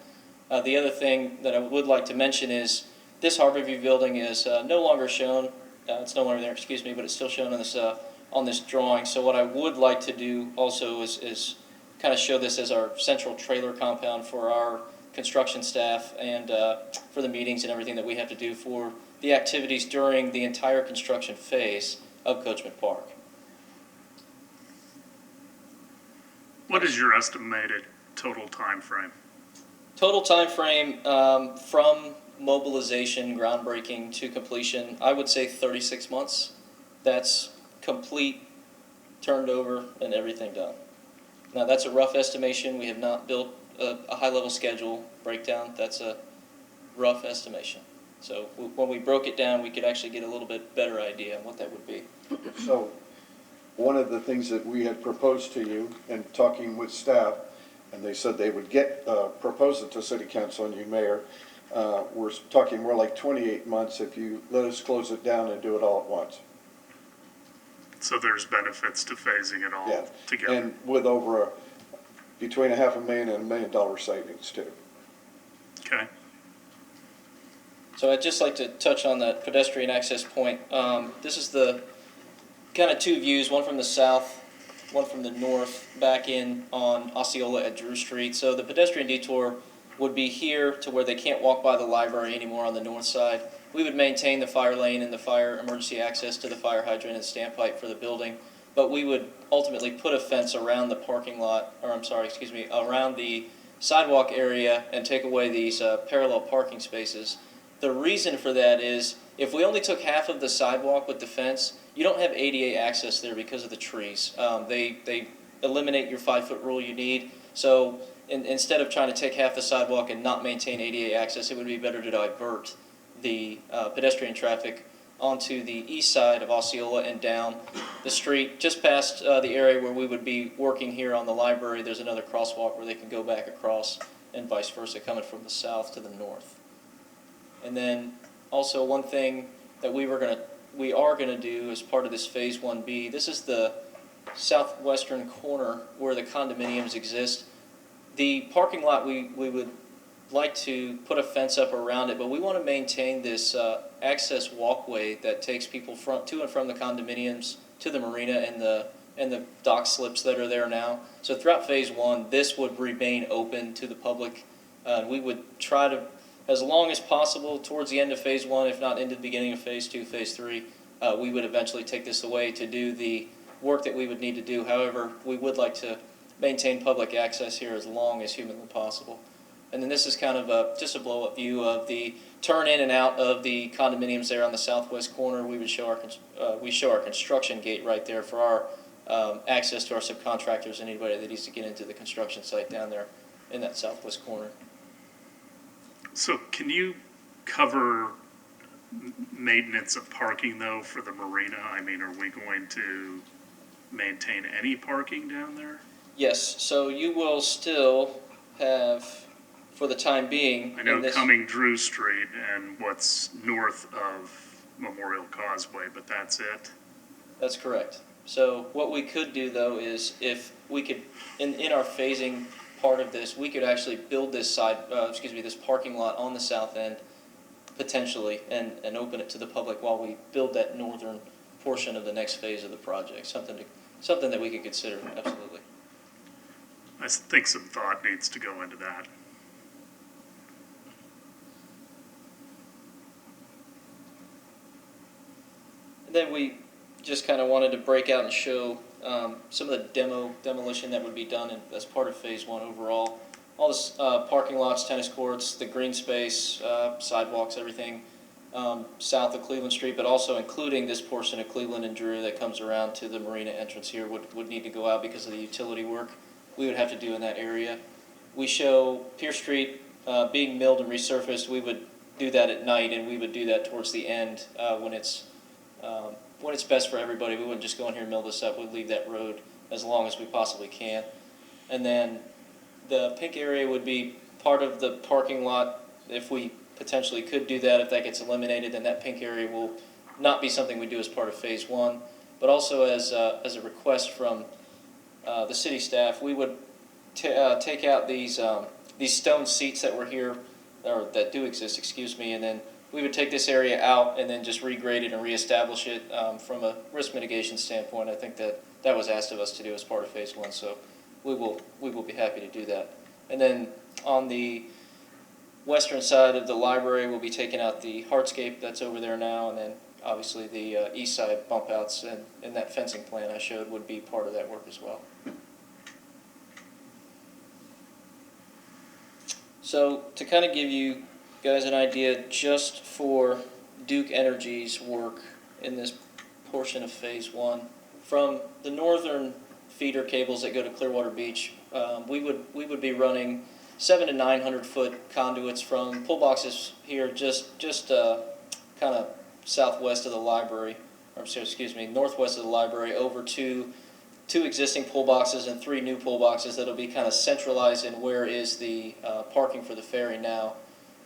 The other thing that I would like to mention is this Harborview building is no longer shown. It's no longer there, excuse me, but it's still shown on this drawing. So what I would like to do also is kind of show this as our central trailer compound for our construction staff and for the meetings and everything that we have to do for the activities during the entire construction phase of Coachmen Park. What is your estimated total time frame? Total time frame from mobilization, groundbreaking to completion, I would say 36 months. That's complete, turned over, and everything done. Now that's a rough estimation. We have not built a high-level schedule breakdown. That's a rough estimation. So when we broke it down, we could actually get a little bit better idea on what that would be. So, one of the things that we had proposed to you, and talking with staff, and they said they would propose it to City Council and you, Mayor, we're talking more like 28 months if you let us close it down and do it all at once. So there's benefits to phasing it all Yeah, together. and with over between $500,000 and $1 million savings too. Okay. So I'd just like to touch on that pedestrian access point. This is the kind of two views, one from the south, one from the north, back in on Osceola at Drew Street. So the pedestrian detour would be here to where they can't walk by the library anymore on the north side. We would maintain the fire lane and the fire emergency access to the fire hydrant and standpipe for the building, but we would ultimately put a fence around the parking lot, or I'm sorry, excuse me, around the sidewalk area and take away these parallel parking spaces. The reason for that is if we only took half of the sidewalk with the fence, you don't have ADA access there because of the trees. They eliminate your 5-foot rule you need. So instead of trying to take half the sidewalk and not maintain ADA access, it would be better to divert the pedestrian traffic onto the east side of Osceola and down the street. Just past the area where we would be working here on the library, there's another crosswalk where they can go back across and vice versa, coming from the south to the north. And then also one thing that we are gonna do as part of this Phase 1B, this is the southwestern corner where the condominiums exist. The parking lot, we would like to put a fence up around it, but we want to maintain this access walkway that takes people to and from the condominiums to the marina and the dock slips that are there now. So throughout Phase 1, this would remain open to the public. We would try to, as long as possible, towards the end of Phase 1, if not into the beginning of Phase 2, Phase 3, we would eventually take this away to do the work that we would need to do. However, we would like to maintain public access here as long as humanly possible. And then this is kind of just a blow-up view of the turn in and out of the condominiums there on the southwest corner. We would show our construction gate right there for our access to our subcontractors and anybody that needs to get into the construction site down there in that southwest corner. So can you cover maintenance of parking though for the marina? I mean, are we going to maintain any parking down there? Yes, so you will still have, for the time being. I know coming Drew Street and what's north of Memorial Causeway, but that's it. That's correct. So what we could do though is if we could, in our phasing part of this, we could actually build this this parking lot on the south end potentially and open it to the public while we build that northern portion of the next phase of the project. Something that we could consider, absolutely. I think some thought needs to go into that. And then we just kind of wanted to break out and show some of the demolition that would be done as part of Phase 1 overall. All this parking lots, tennis courts, the green space, sidewalks, everything south of Cleveland Street, but also including this portion of Cleveland and Drew that comes around to the marina entrance here would need to go out because of the utility work we would have to do in that area. We show Pierce Street being milled and resurfaced. We would do that at night, and we would do that towards the end when it's best for everybody. We wouldn't just go in here and mill this up. We'd leave that road as long as we possibly can. And then the pink area would be part of the parking lot. If we potentially could do that, if that gets eliminated, then that pink area will not be something we do as part of phase one. But also as a request from the city staff, we would take out these stone seats that were here, or that do exist, excuse me, and then we would take this area out and then just regrade it and reestablish it from a risk mitigation standpoint. I think that was asked of us to do as part of phase one, so we will be happy to do that. And then on the western side of the library, we'll be taking out the hardscape that's over there now, and then obviously the east side bump outs and that fencing plan I showed would be part of that work as well. So to kind of give you guys an idea, just for Duke Energy's work in this portion of phase one, from the northern feeder cables that go to Clearwater Beach, we would be running 700 to 900 foot conduits from pull boxes here just kind of southwest of the library, or excuse me, northwest of the library, over to 2 existing pull boxes and 3 new pull boxes that'll be kind of centralized in where is the parking for the ferry now.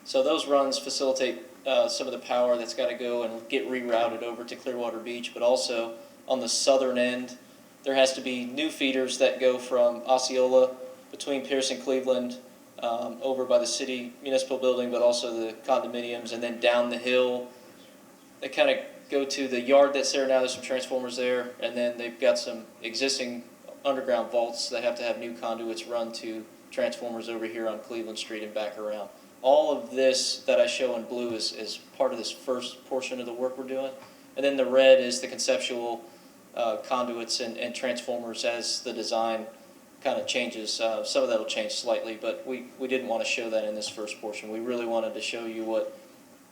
So those runs facilitate some of the power that's got to go and get rerouted over to Clearwater Beach, but also on the southern end, there has to be new feeders that go from Osceola between Pierce and Cleveland over by the city municipal building, but also the condominiums, and then down the hill. They kind of go to the yard that's there now. There's some transformers there, and then they've got some existing underground vaults that have to have new conduits run to transformers over here on Cleveland Street and back around. All of this that I show in blue is part of this first portion of the work we're doing. And then the red is the conceptual conduits and transformers as the design kind of changes. Some of that will change slightly, but we didn't want to show that in this first portion. We really wanted to show you what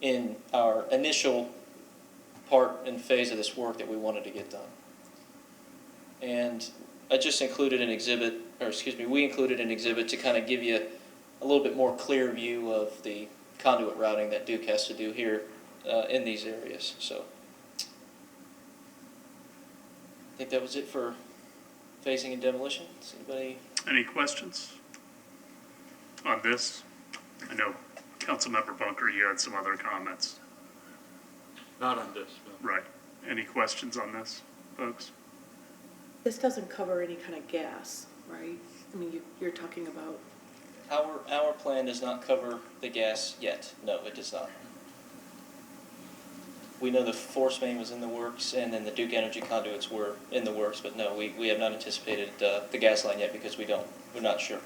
in our initial part and phase of this work that we wanted to get done. And I just included an exhibit, or excuse me, we included an exhibit to kind of give you a little bit more clear view of the conduit routing that Duke has to do here in these areas. So I think that was it for phasing and demolition. Does anybody? Any questions on this? I know Councilmember Bunker, you had some other comments. Not on this, no. Right. Any questions on this, folks? This doesn't cover any kind of gas, right? I mean, you're talking about... Our plan does not cover the gas yet. No, it does not. We know the force main was in the works, and then the Duke Energy conduits were in the works, but no, we have not anticipated the gas line yet because we're not sure.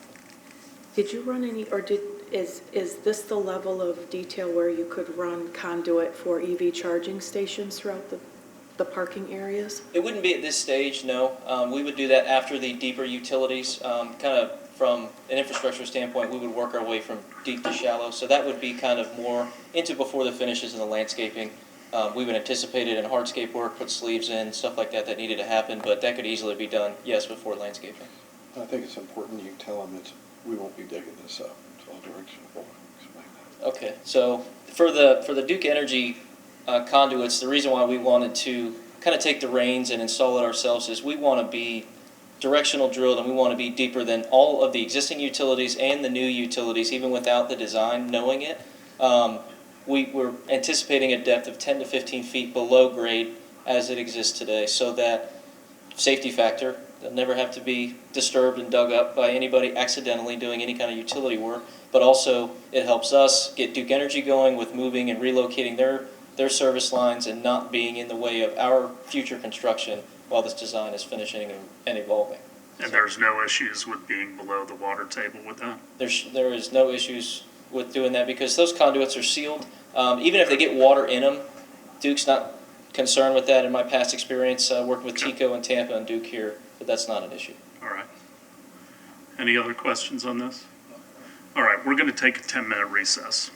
Did you run any, or is this the level of detail where you could run conduit for EV charging stations throughout the parking areas? It wouldn't be at this stage, no. We would do that after the deeper utilities. Kind of from an infrastructure standpoint, we would work our way from deep to shallow. So that would be kind of more into before the finishes and the landscaping. We would anticipate it in hardscape work, put sleeves in, stuff like that needed to happen, but that could easily be done, yes, before landscaping. I think it's important you tell them we won't be digging this up until direction will explain that. Okay, so for the Duke Energy conduits, the reason why we wanted to kind of take the reins and install it ourselves is we want to be directional drilled, and we want to be deeper than all of the existing utilities and the new utilities, even without the design knowing it. We're anticipating a depth of 10 to 15 feet below grade as it exists today, so that safety factor, they'll never have to be disturbed and dug up by anybody accidentally doing any kind of utility work, but also it helps us get Duke Energy going with moving and relocating their service lines and not being in the way of our future construction while this design is finishing and evolving. And there's no issues with being below the water table with that? There is no issues with doing that because those conduits are sealed. Even if they get water in them, Duke's not concerned with that. In my past experience, working with Tico and Tampa and Duke here, but that's not an issue. All right. Any other questions on this? All right, we're going to take a 10-minute recess.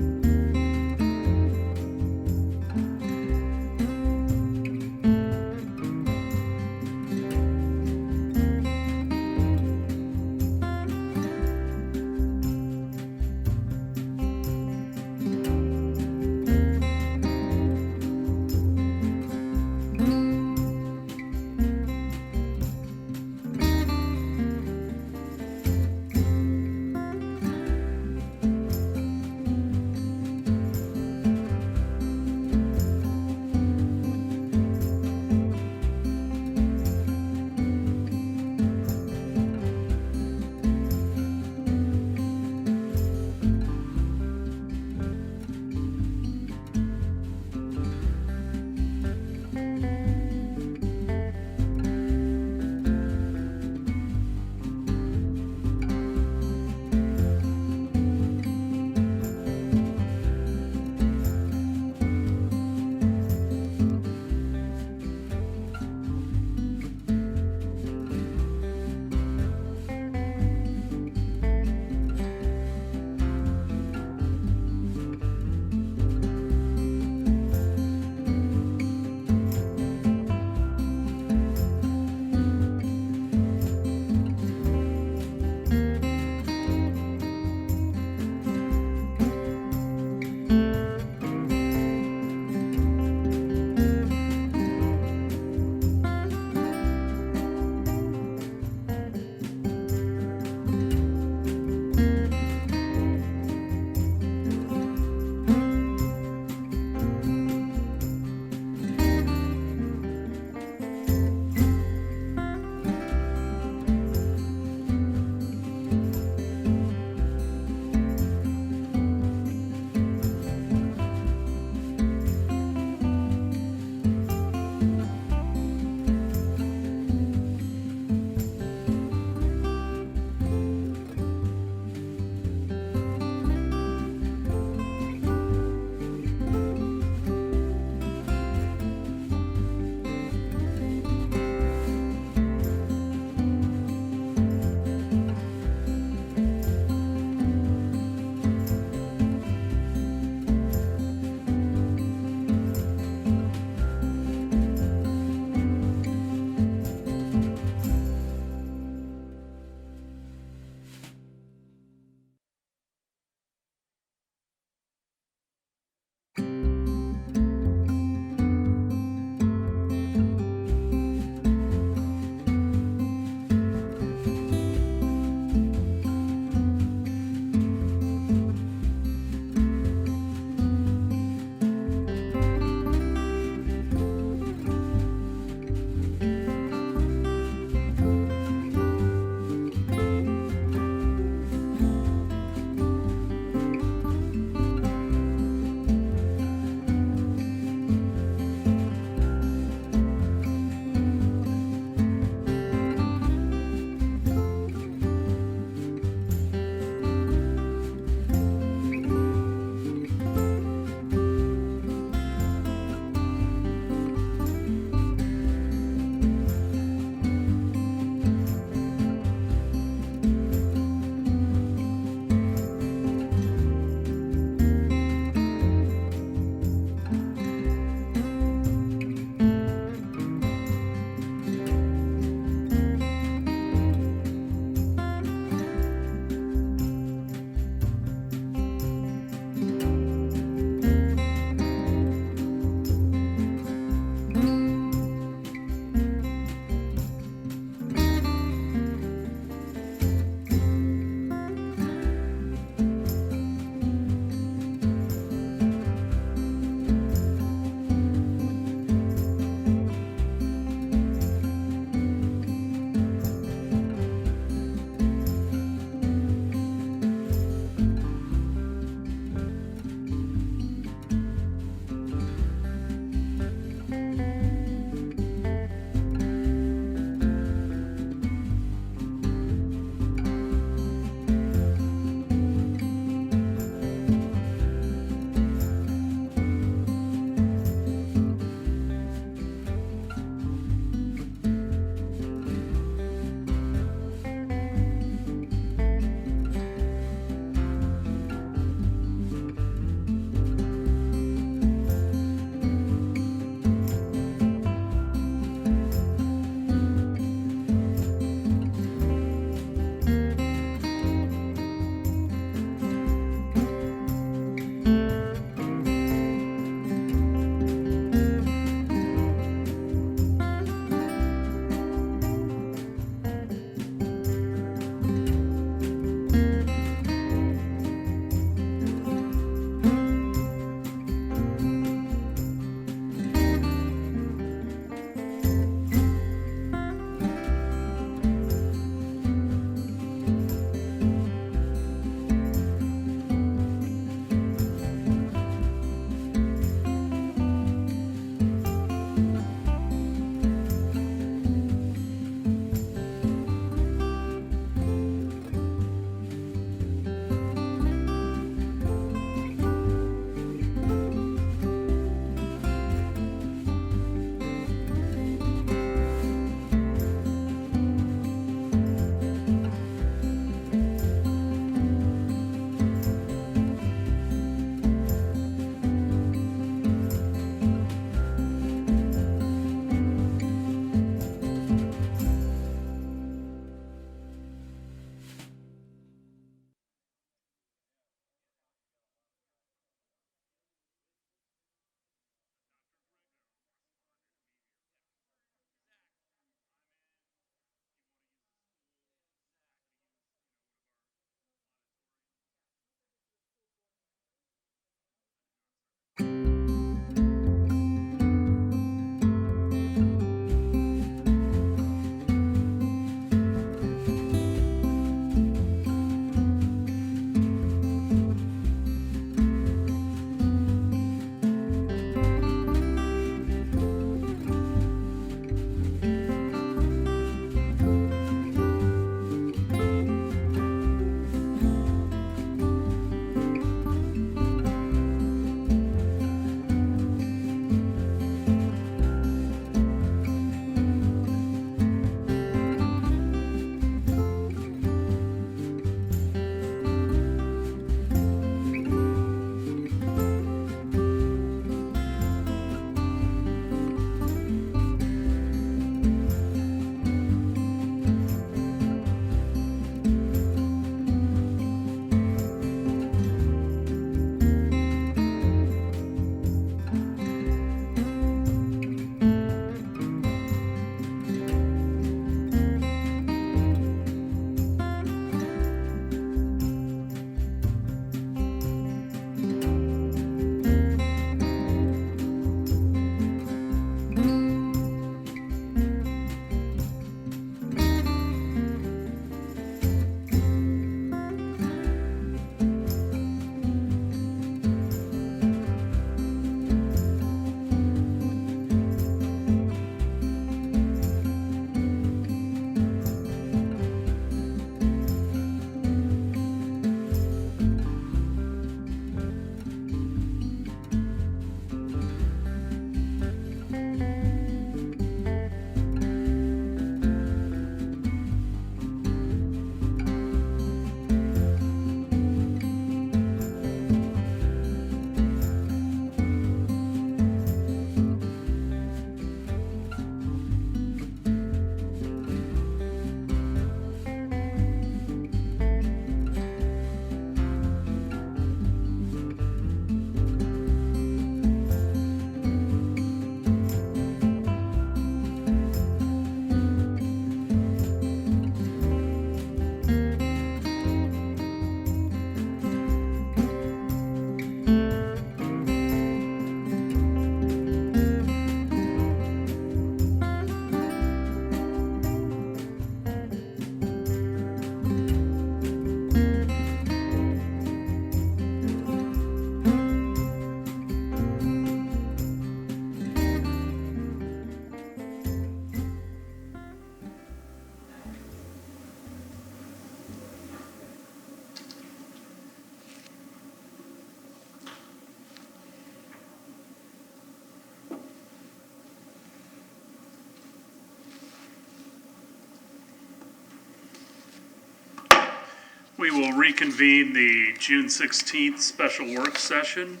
We will reconvene the June 16th special work session.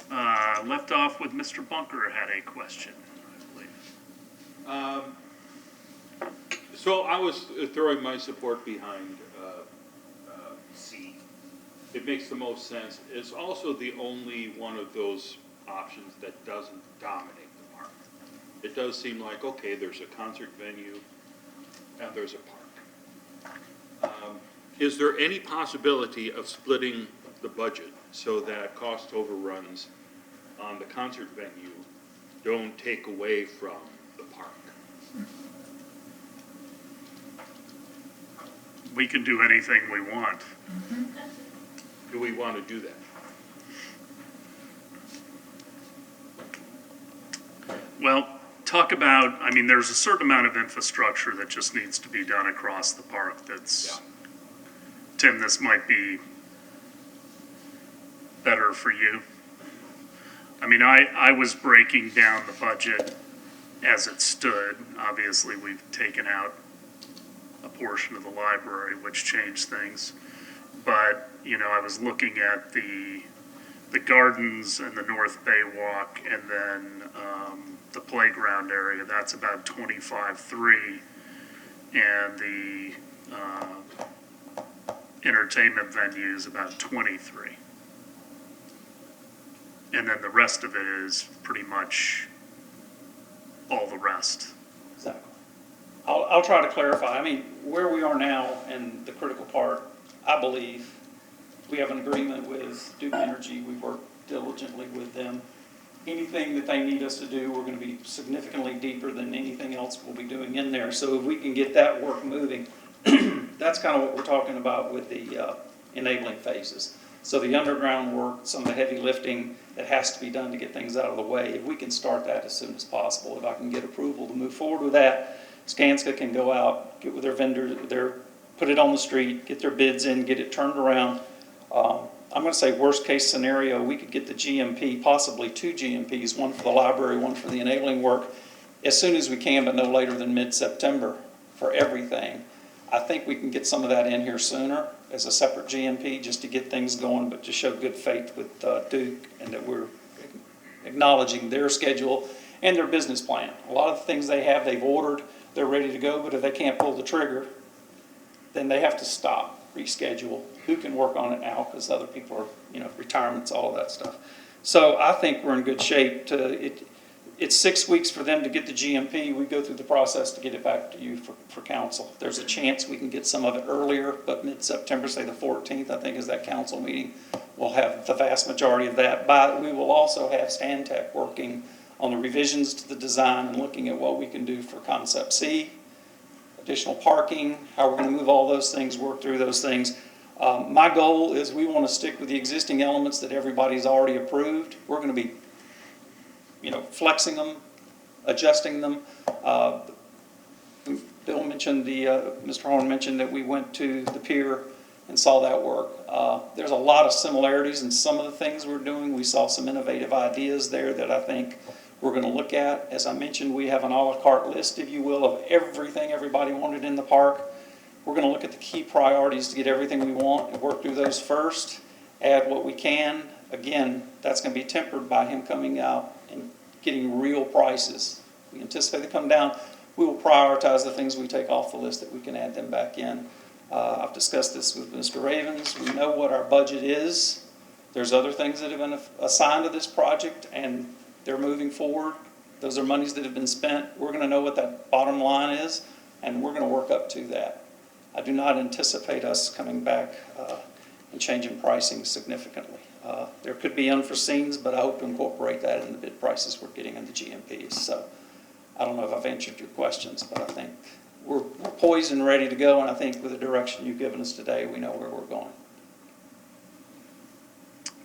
Left off with Mr. Bunker had a question, I believe. So I was throwing my support behind C. It makes the most sense. It's also the only one of those options that doesn't dominate the park. It does seem like, okay, there's a concert venue and there's a park. Is there any possibility of splitting the budget so that cost overruns on the concert venue don't take away from the park? We can do anything we want. Do we want to do that? Well, talk about, I mean, there's a certain amount of infrastructure that just needs to be done across the park that's, Tim, this might be better for you. I mean, I was breaking down the budget as it stood. Obviously, we've taken out a portion of the library, which changed things. But, you know, I was looking at the gardens and the North Bay Walk and then the playground area. That's about 25.3, and the entertainment venue is about 23. And then the rest of it is pretty much all the rest. Exactly. I'll try to clarify. I mean, where we are now and the critical part, I believe, we have an agreement with Duke Energy. We work diligently with them. Anything that they need us to do, we're going to be significantly deeper than anything else we'll be doing in there. So if we can get that work moving, that's kind of what we're talking about with the enabling phases. So the underground work, some of the heavy lifting that has to be done to get things out of the way, if we can start that as soon as possible, if I can get approval to move forward with that, Skanska can go out, get with their vendors, put it on the street, get their bids in, get it turned around. I'm going to say worst case scenario, we could get the GMP, possibly 2 GMPs, one for the library, one for the enabling work, as soon as we can, but no later than mid-September for everything. I think we can get some of that in here sooner as a separate GMP just to get things going, but to show good faith with Duke and that we're acknowledging their schedule and their business plan. A lot of the things they have, they've ordered, they're ready to go, but if they can't pull the trigger, then they have to stop, reschedule. Who can work on it now? Because other people are, you know, retirements, all of that stuff. So I think we're in good shape. It's 6 weeks for them to get the GMP. We go through the process to get it back to you for council. There's a chance we can get some of it earlier, but mid-September, say the 14th, I think is that council meeting. We'll have the vast majority of that. But we will also have Stantec working on the revisions to the design and looking at what we can do for Concept C, additional parking, how we're going to move all those things, work through those things. My goal is we want to stick with the existing elements that everybody's already approved. We're going to be, you know, flexing them, adjusting them. Bill mentioned Mr. Horn mentioned that we went to the pier and saw that work. There's a lot of similarities in some of the things we're doing. We saw some innovative ideas there that I think we're going to look at. As I mentioned, we have an a la carte list, if you will, of everything everybody wanted in the park. We're going to look at the key priorities to get everything we want and work through those first, add what we can. Again, that's going to be tempered by him coming out and getting real prices. We anticipate they come down. We will prioritize the things we take off the list that we can add them back in. I've discussed this with Mr. Ravens. We know what our budget is. There's other things that have been assigned to this project and they're moving forward. Those are monies that have been spent. We're going to know what that bottom line is and we're going to work up to that. I do not anticipate us coming back and changing pricing significantly. There could be unforeseens, but I hope to incorporate that in the bid prices we're getting on the GMPs. So I don't know if I've answered your questions, but I think we're poised and ready to go, and I think with the direction you've given us today, we know where we're going.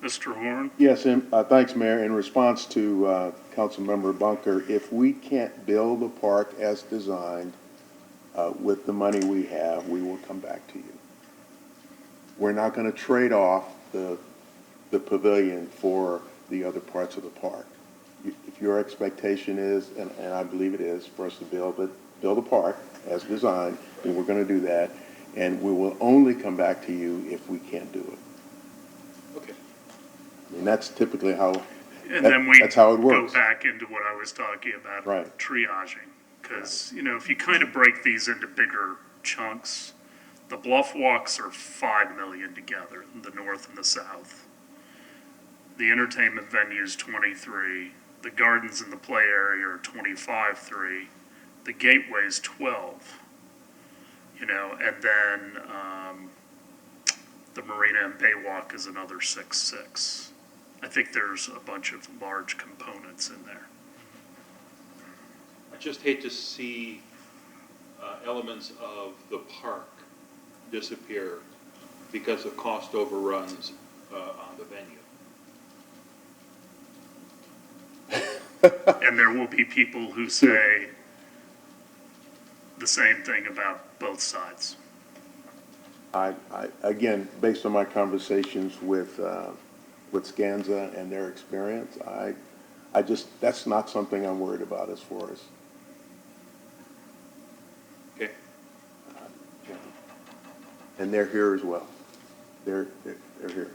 Mr. Horn? Yes, and thanks, Mayor. In response to Councilmember Bunker, if we can't build the park as designed with the money we have, we will come back to you. We're not going to trade off the pavilion for the other parts of the park. If your expectation is, and I believe it is, for us to build a park as designed, then we're going to do that. and we will only come back to you if we can't do it. Okay. I mean, that's typically how, And then we that's how it go works. back into what I was talking about, Right. triaging. Because, if you kind of break these into bigger chunks, the bluff walks are 5 million together, the north and the south. The entertainment venue's 23, the gardens and the play area are 25.3, the gateway's 12. And then, the Marina and Bay Walk is another 6.6. I think there's a bunch of large components in there. I just hate to see elements of the park disappear because of cost overruns on the venue. And there will be people who say the same thing about both sides. Again, based on my conversations with Skanza and their experience, I just, that's not something I'm worried about as far as. Okay. And they're here as well. They're here.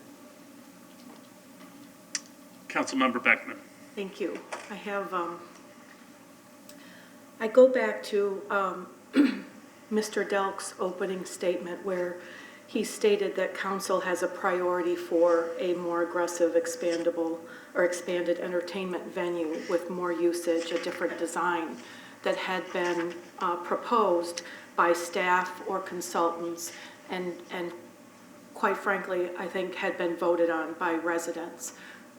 Councilmember Beckman. Thank you. I have, I go back to Mr. Delk's opening statement where he stated that council has a priority for a more aggressive, expandable, or expanded entertainment venue with more usage, a different design that had been proposed by staff or consultants and quite frankly, I think had been voted on by residents.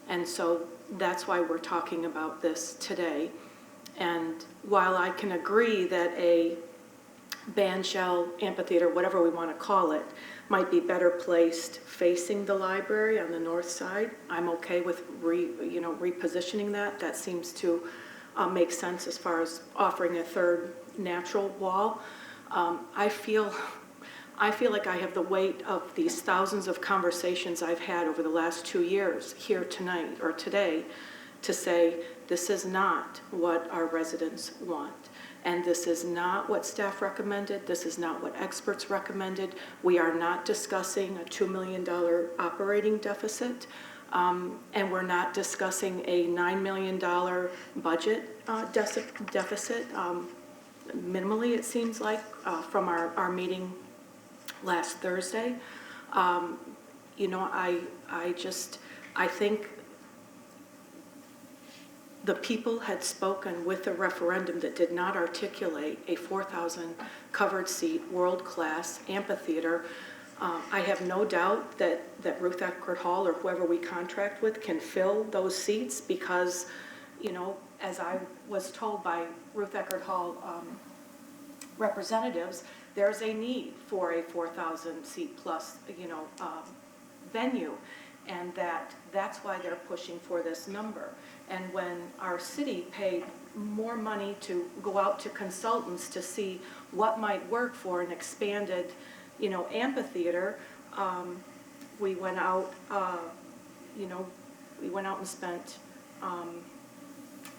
And so that's why we're talking about this today. And while I can agree that a bandshell amphitheater, whatever we want to call it, might be better placed facing the library on the north side, I'm okay with repositioning that. That seems to make sense as far as offering a third natural wall. I feel like I have the weight of these thousands of conversations I've had over the last 2 years here tonight or today to say this is not what our residents want. And this is not what staff recommended. This is not what experts recommended. We are not discussing a $2 million operating deficit. And we're not discussing a $9 million budget deficit. Minimally, it seems like, from our meeting last Thursday. I think the people had spoken with a referendum that did not articulate a 4,000 covered seat, world-class amphitheater. I have no doubt that Ruth Eckerd Hall or whoever we contract with can fill those seats because, as I was told by Ruth Eckerd Hall representatives, there's a need for a 4,000 seat plus, venue, and that's why they're pushing for this number. And when our city paid more money to go out to consultants to see what might work for an expanded, amphitheater, we went out, and spent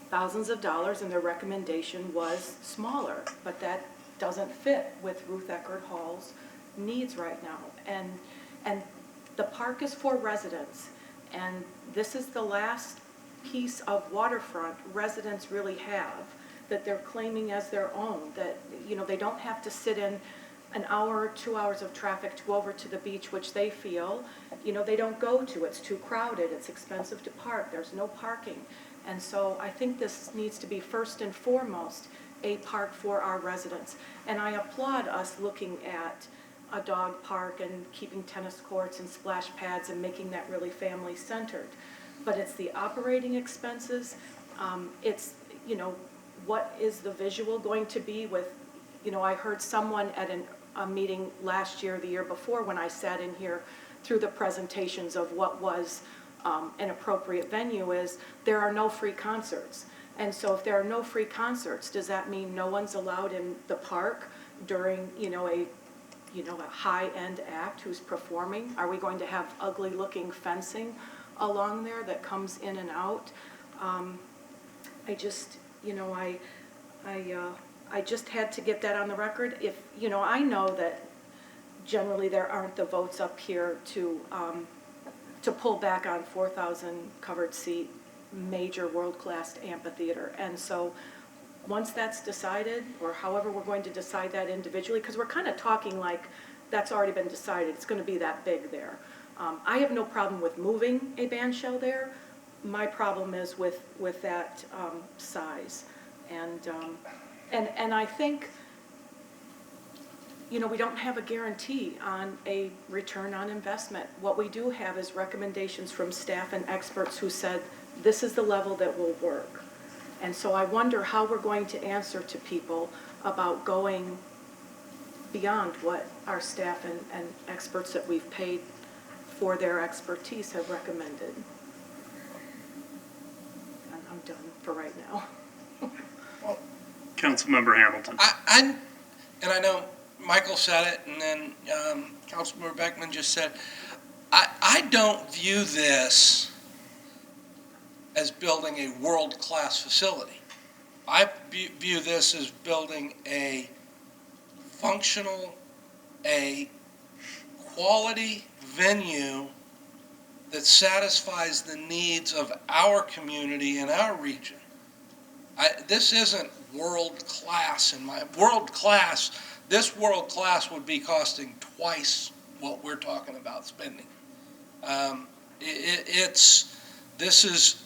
thousands of dollars, and their recommendation was smaller, but that doesn't fit with Ruth Eckerd Hall's needs right now. And the park is for residents, and this is the last piece of waterfront residents really have that they're claiming as their own, that, they don't have to sit in an hour or 2 hours of traffic to go over to the beach, which they feel, they don't go to. It's too crowded, it's expensive to park, there's no parking. And so I think this needs to be first and foremost a park for our residents. And I applaud us looking at a dog park and keeping tennis courts and splash pads and making that really family-centered. But it's the operating expenses, it's, what is the visual going to be with, I heard someone at a meeting last year, the year before, when I sat in here through the presentations of what was an appropriate venue is, there are no free concerts. And so if there are no free concerts, does that mean no one's allowed in the park during, a high-end act who's performing? Are we going to have ugly-looking fencing along there that comes in and out? I just, I just had to get that on the record. If, I know that generally there aren't the votes up here to pull back on 4,000 covered seat, major world-class amphitheater. And so, once that's decided, or however we're going to decide that individually, because we're kind of talking like that's already been decided, it's going to be that big there. I have no problem with moving a band shell there. My problem is with that size. And I think, you know, we don't have a guarantee on a return on investment. What we do have is recommendations from staff and experts who said, this is the level that will work. And so I wonder how we're going to answer to people about going beyond what our staff and experts that we've paid for their expertise have recommended. And I'm done for right now. Councilmember Hamilton. I know Michael said it, and then Councilmember Beckman just said, I don't view this as building a world-class facility. I view this as building a functional, a quality venue that satisfies the needs of our community and our region. This isn't world-class in my, this world-class would be costing twice what we're talking about spending. This is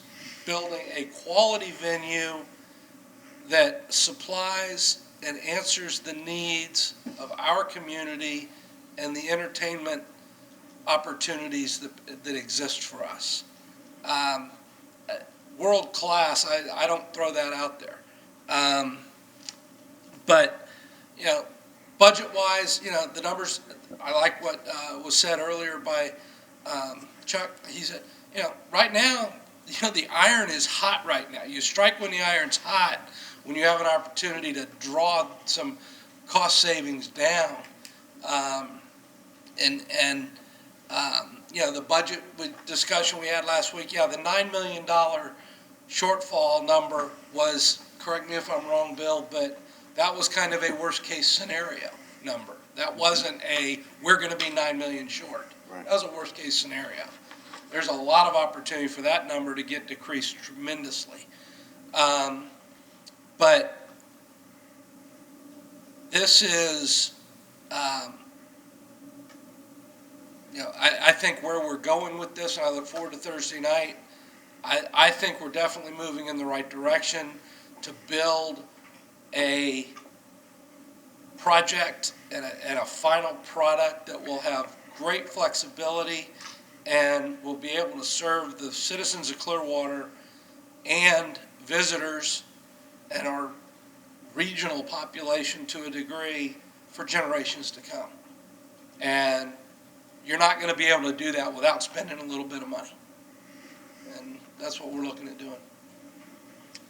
building a quality venue that supplies and answers the needs of our community and the entertainment opportunities that exist for us. World class, I don't throw that out there. But, you know, budget-wise, you know, the numbers, I like what was said earlier by Chuck. He said, you know, right now, you know, the iron is hot right now. You strike when the iron's hot, when you have an opportunity to draw some cost savings down. You know, the budget discussion we had last week, yeah, the $9 million shortfall number was, correct me if I'm wrong, Bill, but that was kind of a worst-case scenario number. That wasn't a, we're going to be 9 million short. Right. That was a worst-case scenario. There's a lot of opportunity for that number to get decreased tremendously. But this is, you know, I think where we're going with this, and I look forward to Thursday night, I think we're definitely moving in the right direction to build a project and a final product that will have great flexibility and will be able to serve the citizens of Clearwater and visitors and our regional population to a degree for generations to come. And you're not going to be able to do that without spending a little bit of money. And that's what we're looking at doing.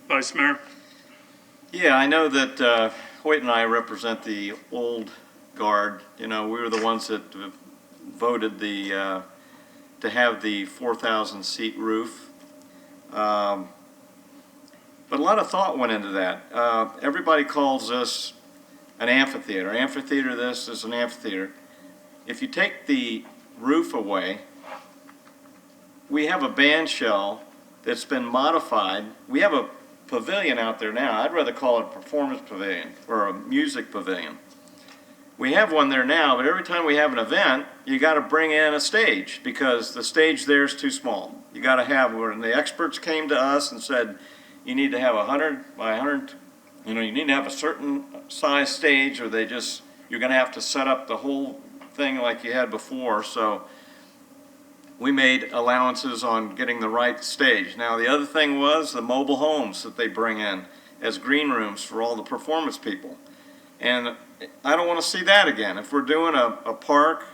Vice Mayor. Yeah, I know that Hoyt and I represent the old guard. You know, we were the ones that voted to have the 4,000 seat roof. But a lot of thought went into that. Everybody calls this an amphitheater. Amphitheater this is an amphitheater. If you take the roof away, we have a band shell that's been modified. We have a pavilion out there now. I'd rather call it a performance pavilion or a music pavilion. We have one there now, but every time we have an event, you got to bring in a stage because the stage there is too small. You got to have, when the experts came to us and said, you need to have 100 by 100, you know, you need to have a certain size stage or you're going to have to set up the whole thing like you had before. So we made allowances on getting the right stage. Now the other thing was the mobile homes that they bring in as green rooms for all the performance people. And I don't want to see that again. If we're doing a park,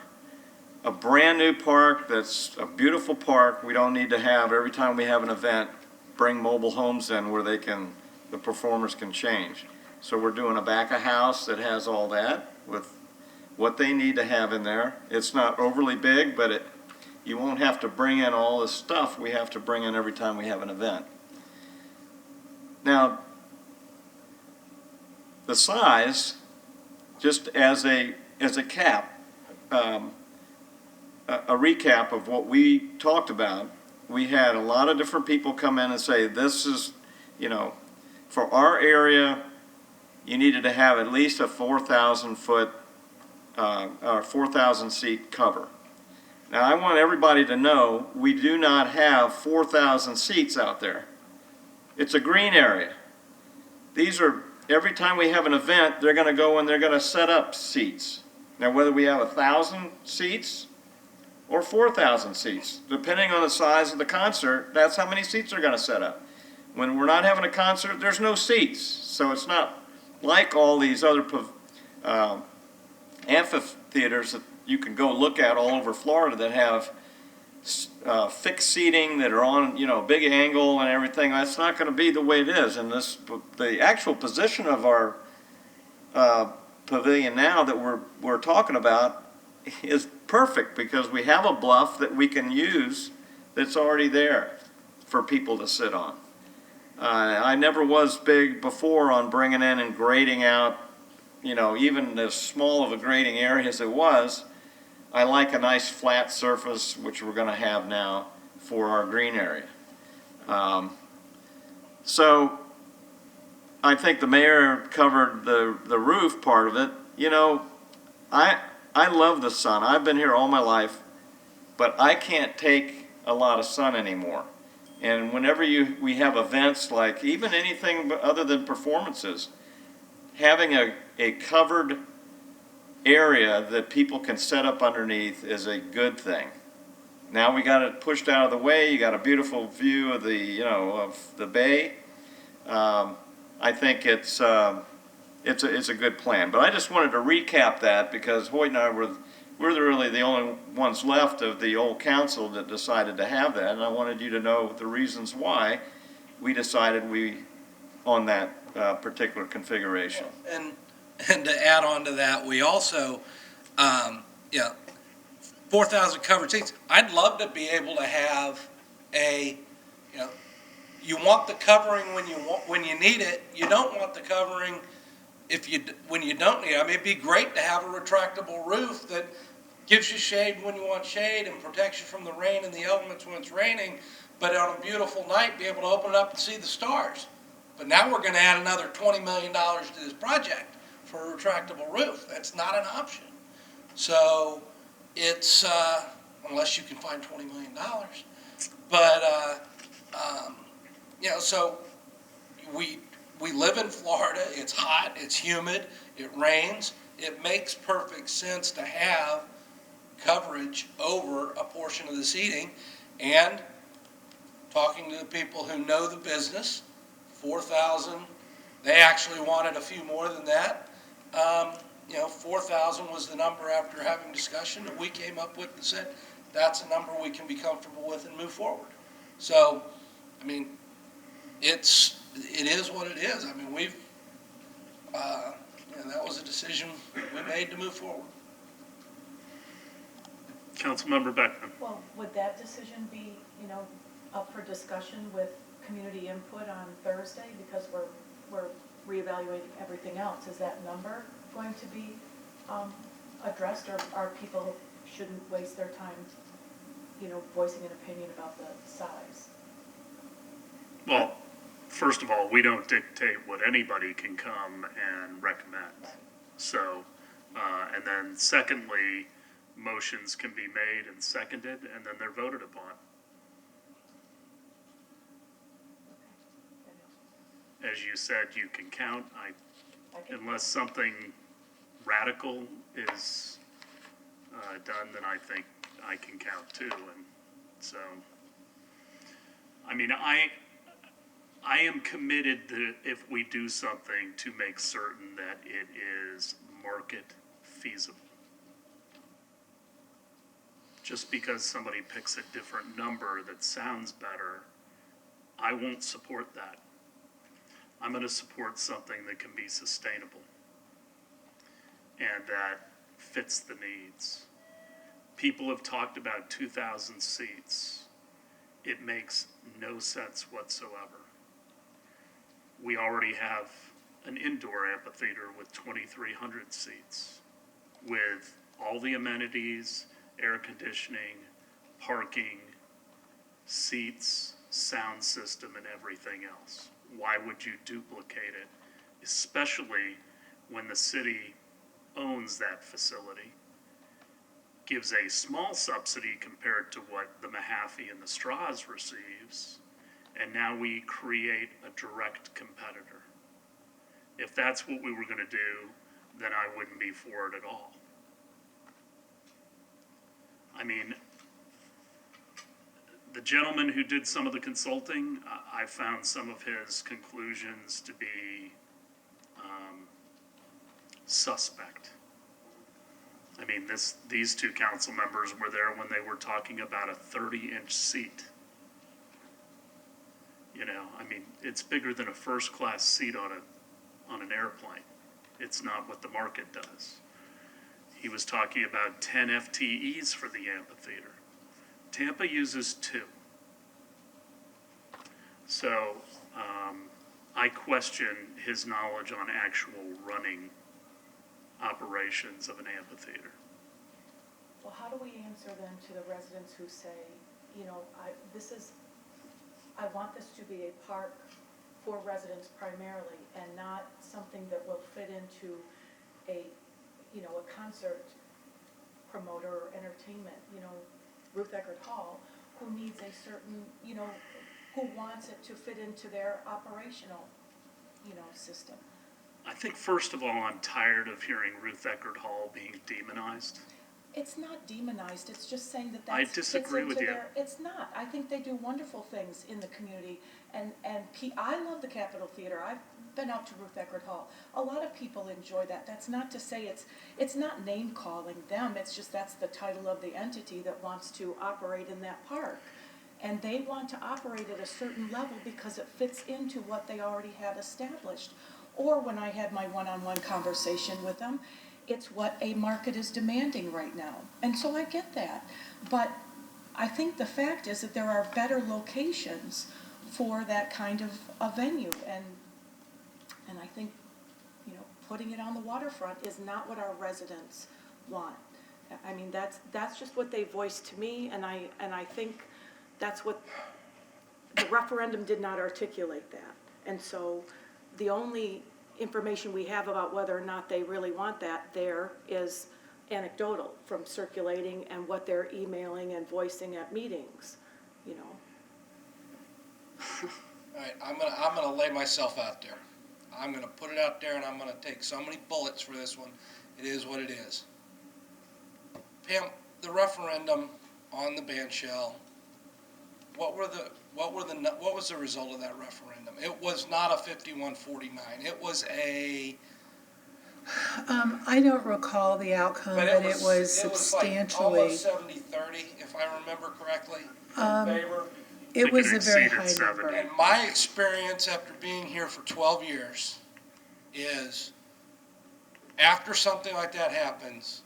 a brand new park that's a beautiful park, we don't need to have, every time we have an event, bring mobile homes in where the performers can change. So we're doing a back of house that has all that with what they need to have in there. It's not overly big, but you won't have to bring in all this stuff we have to bring in every time we have an event. Now, the size, just as a cap, a recap of what we talked about, we had a lot of different people come in and say, this is, for our area, you needed to have at least a 4,000 foot, or 4,000 seat cover. Now, I want everybody to know, we do not have 4,000 seats out there. It's a green area. These are, every time we have an event, they're gonna go and they're gonna set up seats. Now, whether we have 1,000 seats or 4,000 seats, depending on the size of the concert, that's how many seats they're gonna set up. When we're not having a concert, there's no seats. So it's not like all these other amphitheaters that you can go look at all over Florida that have fixed seating that are on, a big angle and everything. That's not going to be the way it is. And the actual position of our pavilion now that we're talking about is perfect because we have a bluff that we can use that's already there for people to sit on. I never was big before on bringing in and grading out, even as small of a grading area as it was. I like a nice flat surface, which we're going to have now for our green area. So I think the mayor covered the roof part of it. I love the sun. I've been here all my life, but I can't take a lot of sun anymore. And whenever we have events like even anything other than performances, having a covered area that people can set up underneath is a good thing. Now we got it pushed out of the way. You got a beautiful view of the bay. I think it's a good plan. But I just wanted to recap that because Hoyt and I we're really the only ones left of the old council that decided to have that, and I wanted you to know the reasons why we decided on that particular configuration. And to add on to that, we also, 4,000 covered seats. I'd love to be able to have you want the covering when you need it. You don't want the covering when you don't need it. I mean, it'd be great to have a retractable roof that gives you shade when you want shade and protects you from the rain and the elements when it's raining, but on a beautiful night, be able to open it up and see the stars. But now we're going to add another $20 million to this project for a retractable roof. That's not an option. So it's, unless you can find $20 million. But, so we live in Florida. It's hot, it's humid, it rains. It makes perfect sense to have coverage over a portion of the seating, and talking to the people who know the business, 4,000, they actually wanted a few more than that. 4,000 was the number after having discussion that we came up with and said, that's a number we can be comfortable with and move forward. So, I mean, it is what it is. I mean, that was a decision we made to move forward. Councilmember Beckman. Well, would that decision be, up for discussion with community input on Thursday? Because we're reevaluating everything else. Is that number going to be addressed, or are people shouldn't waste their time, voicing an opinion about the size? Well, first of all, we don't dictate what anybody can come and recommend. So, and then secondly, motions can be made and seconded, and then they're voted upon. As you said, you can count. Unless something radical is done, then I think I can count too. And so, I mean, I am committed that if we do something to make certain that it is market feasible. Just because somebody picks a different number that sounds better, I won't support that. I'm going to support something that can be sustainable and that fits the needs. People have talked about 2,000 seats. It makes no sense whatsoever. We already have an indoor amphitheater with 2,300 seats with all the amenities, air conditioning, parking, seats, sound system, and everything else. Why would you duplicate it? Especially when the city owns that facility, gives a small subsidy compared to what the Mahaffey and the Straws receives, and now we create a direct competitor. If that's what we were gonna do, then I wouldn't be for it at all. I mean, the gentleman who did some of the consulting, I found some of his conclusions to be suspect. I mean, these two council members were there when they were talking about a 30-inch seat. You know, I mean, it's bigger than a first-class seat on an airplane. It's not what the market does. He was talking about 10 FTEs for the amphitheater. Tampa uses 2. So I question his knowledge on actual running operations of an amphitheater. Well, how do we answer then to the residents who say, you know, I want this to be a park for residents primarily and not something that will fit into a concert promoter or entertainment, Ruth Eckerd Hall, who needs a certain, who wants it to fit into their operational, system. I think, first of all, I'm tired of hearing Ruth Eckerd Hall being demonized. It's not demonized, it's just saying that I that disagree with you. It's not. I think they do wonderful things in the community, and I love the Capitol Theater. I've been out to Ruth Eckerd Hall. A lot of people enjoy that. That's not to say it's not name-calling them, it's just that's the title of the entity that wants to operate in that park. And they want to operate at a certain level because it fits into what they already have established. Or when I had my one-on-one conversation with them, it's what a market is demanding right now. And so I get that. But I think the fact is that there are better locations for that kind of a venue. And I think, putting it on the waterfront is not what our residents want. I mean, that's just what they voiced to me, and I think that's what, the referendum did not articulate that. And so the only information we have about whether or not they really want that there is anecdotal from circulating and what they're emailing and voicing at meetings, All right, I'm gonna lay myself out there. I'm gonna put it out there, and I'm gonna take so many bullets for this one. It is what it is. Pam, the referendum on the band shell, what was the result of that referendum? It was not a 51-49. It was a. I don't recall the outcome, but it was substantially. It was like almost 70-30, if I remember correctly, in favor. It was a very exceeded high 70. number. And my experience after being here for 12 years is after something like that happens,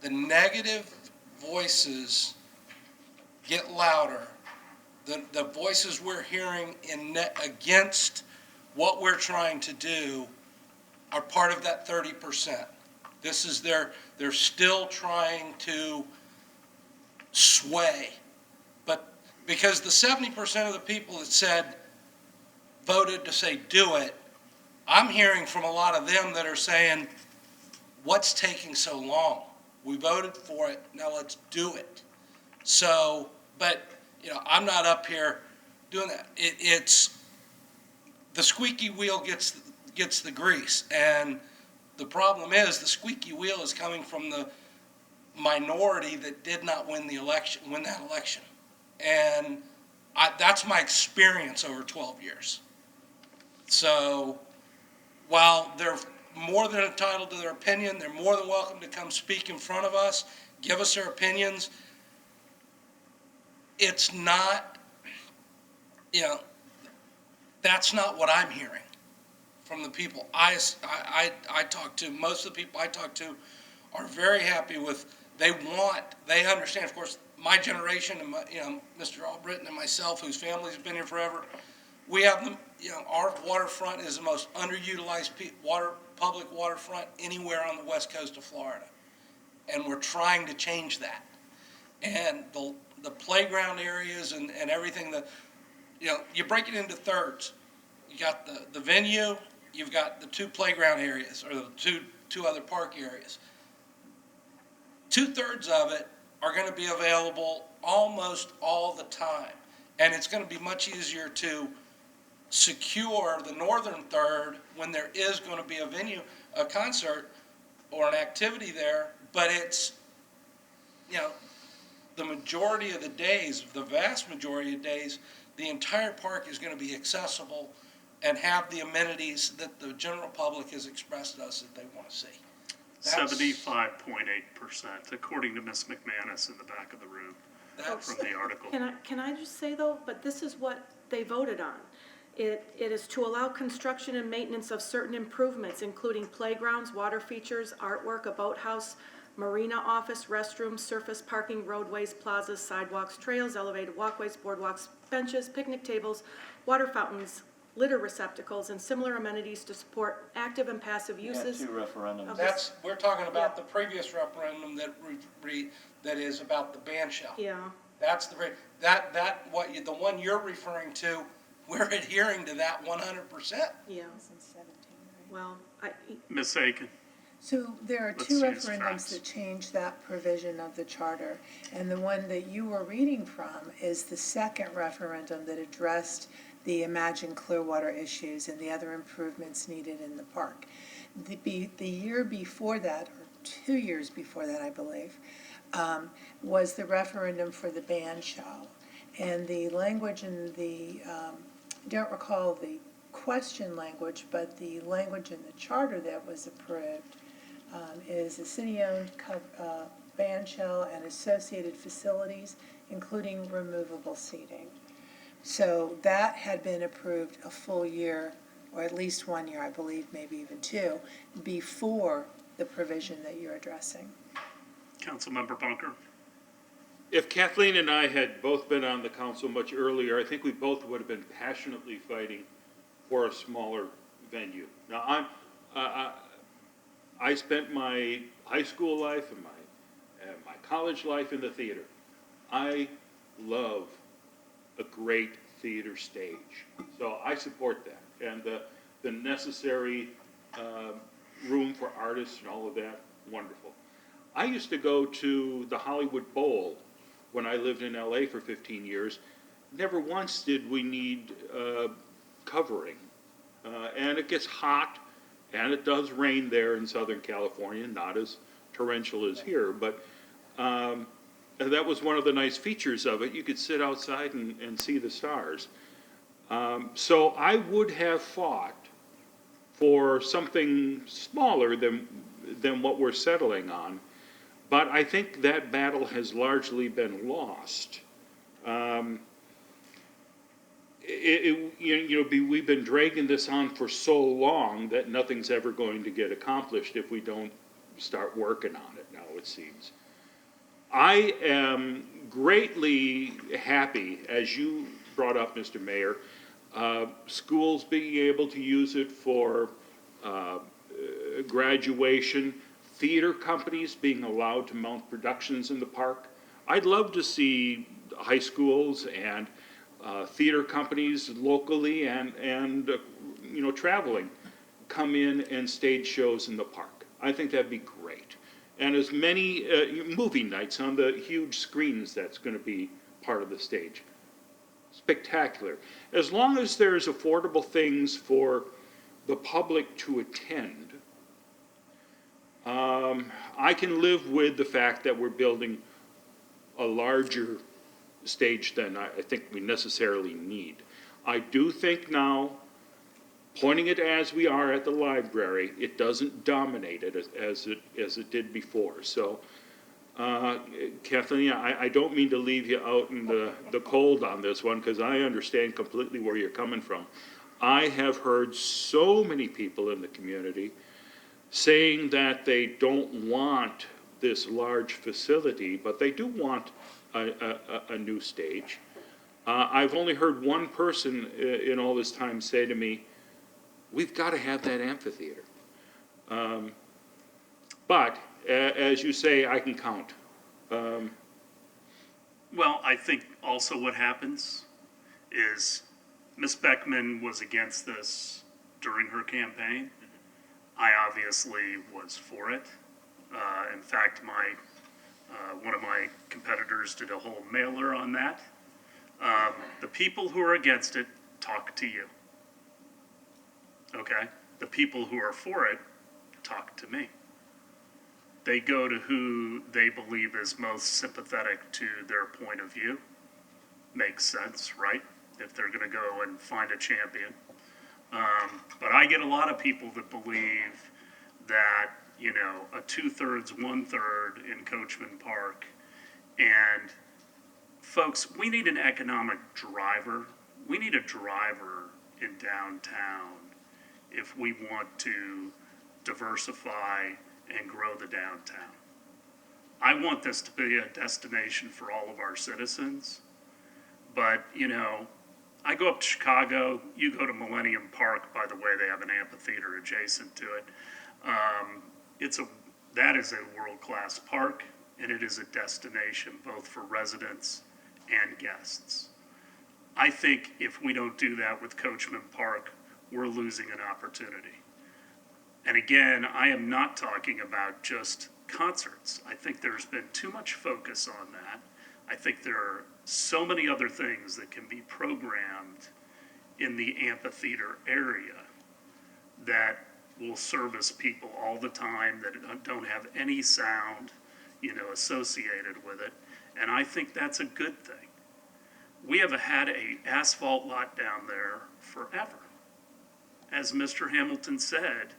the negative voices get louder. The voices we're hearing against what we're trying to do are part of that 30%. This is they're still trying to sway. But because the 70% of the people that voted to say do it, I'm hearing from a lot of them that are saying, what's taking so long? We voted for it, now let's do it. So, but I'm not up here doing that. It's the squeaky wheel gets the grease, and the problem is the squeaky wheel is coming from the minority that did not win that election, and that's my experience over 12 years. So, while they're more than entitled to their opinion, they're more than welcome to come speak in front of us, give us their opinions. It's not, that's not what I'm hearing from the people I talk to. Most of the people I talk to are very happy with, they understand, of course, my generation and Mr. Albritton and myself, whose families have been here forever, we have them, our waterfront is the most underutilized public waterfront anywhere on the west coast of Florida. and we're trying to change that. And the playground areas and everything, you break it into thirds. You got the venue, you've got the two playground areas, or the two other park areas. 2/3 of it are going to be available almost all the time. And it's going to be much easier to secure the northern third when there is going to be a venue, a concert, or an activity there. But it's, the majority of the days, the vast majority of days, the entire park is going to be accessible and have the amenities that the general public has expressed to us that they want to see. 75.8%, according to Ms. McManus in the back of the room from the article. Can I just say though, but this is what they voted on. It is to allow construction and maintenance of certain improvements, including playgrounds, water features, artwork, a boathouse, marina office, restrooms, surface parking, roadways, plazas, sidewalks, trails, elevated walkways, boardwalks, benches, picnic tables, water fountains, litter receptacles, and similar amenities to support active and passive You had uses. two referendums. We're talking about the previous referendum that is about the band shell. Yeah, That's the one you're referring to, we're adhering to that 100%. yeah. Well, Ms. Aiken? So there are Let's two see its referendums facts. that change that provision of the charter. And the one that you were reading from is the second referendum that addressed the Imagine Clearwater issues and the other improvements needed in the park. The year before that, or 2 years before that, I believe, was the referendum for the band shell. And the language in the, I don't recall the question language, but the language in the charter that was approved is a city-owned band shell and associated facilities, including removable seating. So that had been approved a full year, or at least 1 year, I believe, maybe even 2, before the provision that you're addressing. Councilmember Bunker? If Kathleen and I had both been on the council much earlier, I think we both would have been passionately fighting for a smaller venue. Now, I spent my high school life and my college life in the theater. I love a great theater stage, so I support that, and the necessary room for artists and all of that, wonderful. I used to go to the Hollywood Bowl when I lived in LA for 15 years. Never once did we need covering. And it gets hot, and it does rain there in Southern California, not as torrential as here, but that was one of the nice features of it. You could sit outside and see the stars. So I would have fought for something smaller than what we're settling on, but I think that battle has largely been lost. We've been dragging this on for so long that nothing's ever going to get accomplished if we don't start working on it now, it seems. I am greatly happy, as you brought up, Mr. Mayor, schools being able to use it for graduation, theater companies being allowed to mount productions in the park. I'd love to see high schools and theater companies locally and traveling come in and stage shows in the park. I think that'd be great. And as many movie nights on the huge screens that's going to be part of the stage. Spectacular. As long as there's affordable things for the public to attend, I can live with the fact that we're building a larger stage than I think we necessarily need. I do think now, pointing it as we are at the library, it doesn't dominate it as it did before. So, Kathleen, I don't mean to leave you out in the cold on this one, because I understand completely where you're coming from. I have heard so many people in the community saying that they don't want this large facility, but they do want a new stage. I've only heard one person in all this time say to me, we've got to have that amphitheater. But as you say, I can count. Well, I think also what happens is Ms. Beckman was against this during her campaign. I obviously was for it. In fact, one of my competitors did a whole mailer on that. The people who are against it talk to you. Okay? The people who are for it talk to me. They go to who they believe is most sympathetic to their point of view. Makes sense, right? If they're going to go and find a champion. But I get a lot of people that believe that, you know, a 2/3, 1/3 in Coachmen Park. And folks, we need an economic driver. We need a driver in downtown if we want to diversify and grow the downtown. I want this to be a destination for all of our citizens. But, you know, I go up to Chicago, you go to Millennium Park, by the way, they have an amphitheater adjacent to it. That is a world-class park, and it is a destination both for residents and guests. I think if we don't do that with Coachmen Park, we're losing an opportunity. And again, I am not talking about just concerts. I think there's been too much focus on that. I think there are so many other things that can be programmed in the amphitheater area that will service people all the time, that don't have any sound, you know, associated with it. And I think that's a good thing. We have had a asphalt lot down there forever. As Mr. Hamilton said,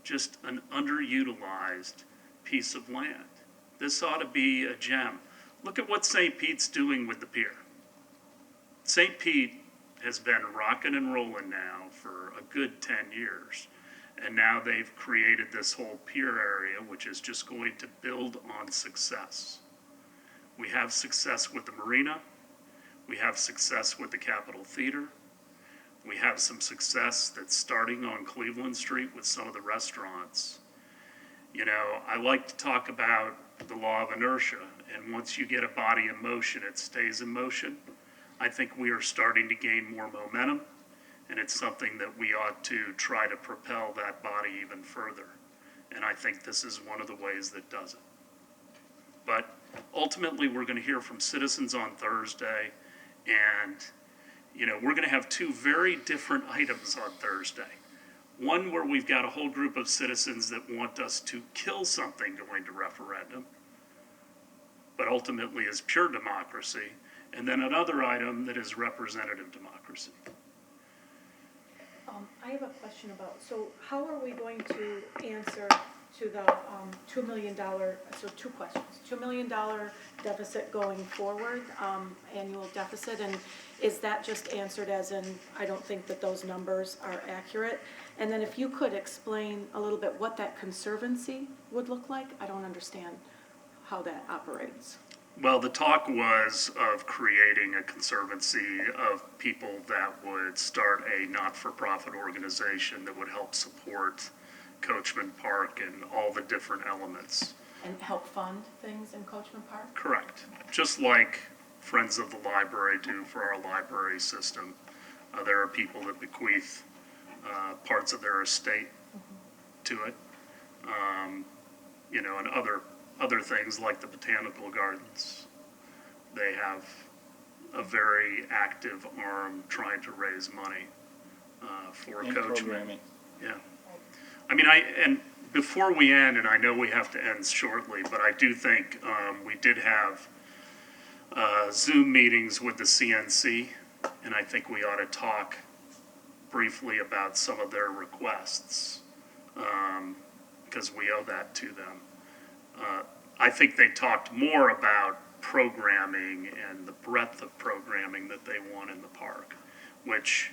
just an underutilized piece of land. This ought to be a gem. Look at what St. Pete's doing with the pier. St. Pete has been rocking and rolling now for a good 10 years. And now they've created this whole pier area, which is just going to build on success. We have success with the marina. We have success with the Capitol Theater. We have some success that's starting on Cleveland Street with some of the restaurants. You know, I like to talk about the law of inertia, and once you get a body in motion, it stays in motion. I think we are starting to gain more momentum, and it's something that we ought to try to propel that body even further. And I think this is one of the ways that does it. But ultimately, we're going to hear from citizens on Thursday, and you know, we're going to have two very different items on Thursday. One where we've got a whole group of citizens that want us to kill something going to referendum, but ultimately is pure democracy. And then another item that is representative democracy. I have a question about, so how are we going to answer to the $2 million, so two questions. $2 million deficit going forward, annual deficit, and is that just answered as in, I don't think that those numbers are accurate? And then if you could explain a little bit what that conservancy would look like, I don't understand how that operates. Well, the talk was of creating a conservancy of people that would start a not-for-profit organization that would help support Coachmen Park and all the different elements. And help fund things in Coachmen Park? Correct. Just like Friends of the Library do for our library system. There are people that bequeath parts of their estate to it. You know, and other things like the botanical gardens. They have a very active arm trying to raise money for Coachmen. Yeah. I mean, and before we end, and I know we have to end shortly, but I do think we did have Zoom meetings with the CNC, and I think we ought to talk briefly about some of their requests, because we owe that to them. I think they talked more about programming and the breadth of programming that they want in the park, which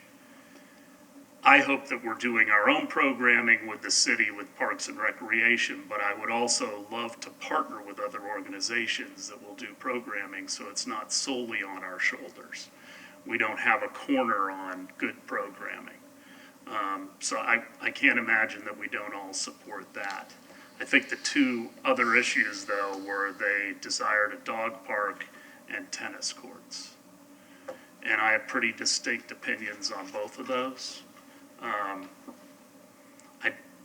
I hope that we're doing our own programming with the city, with Parks and Recreation, but I would also love to partner with other organizations that will do programming so it's not solely on our shoulders. We don't have a corner on good programming. So I can't imagine that we don't all support that. I think the two other issues, though, were they desired a dog park and tennis courts. And I have pretty distinct opinions on both of those. I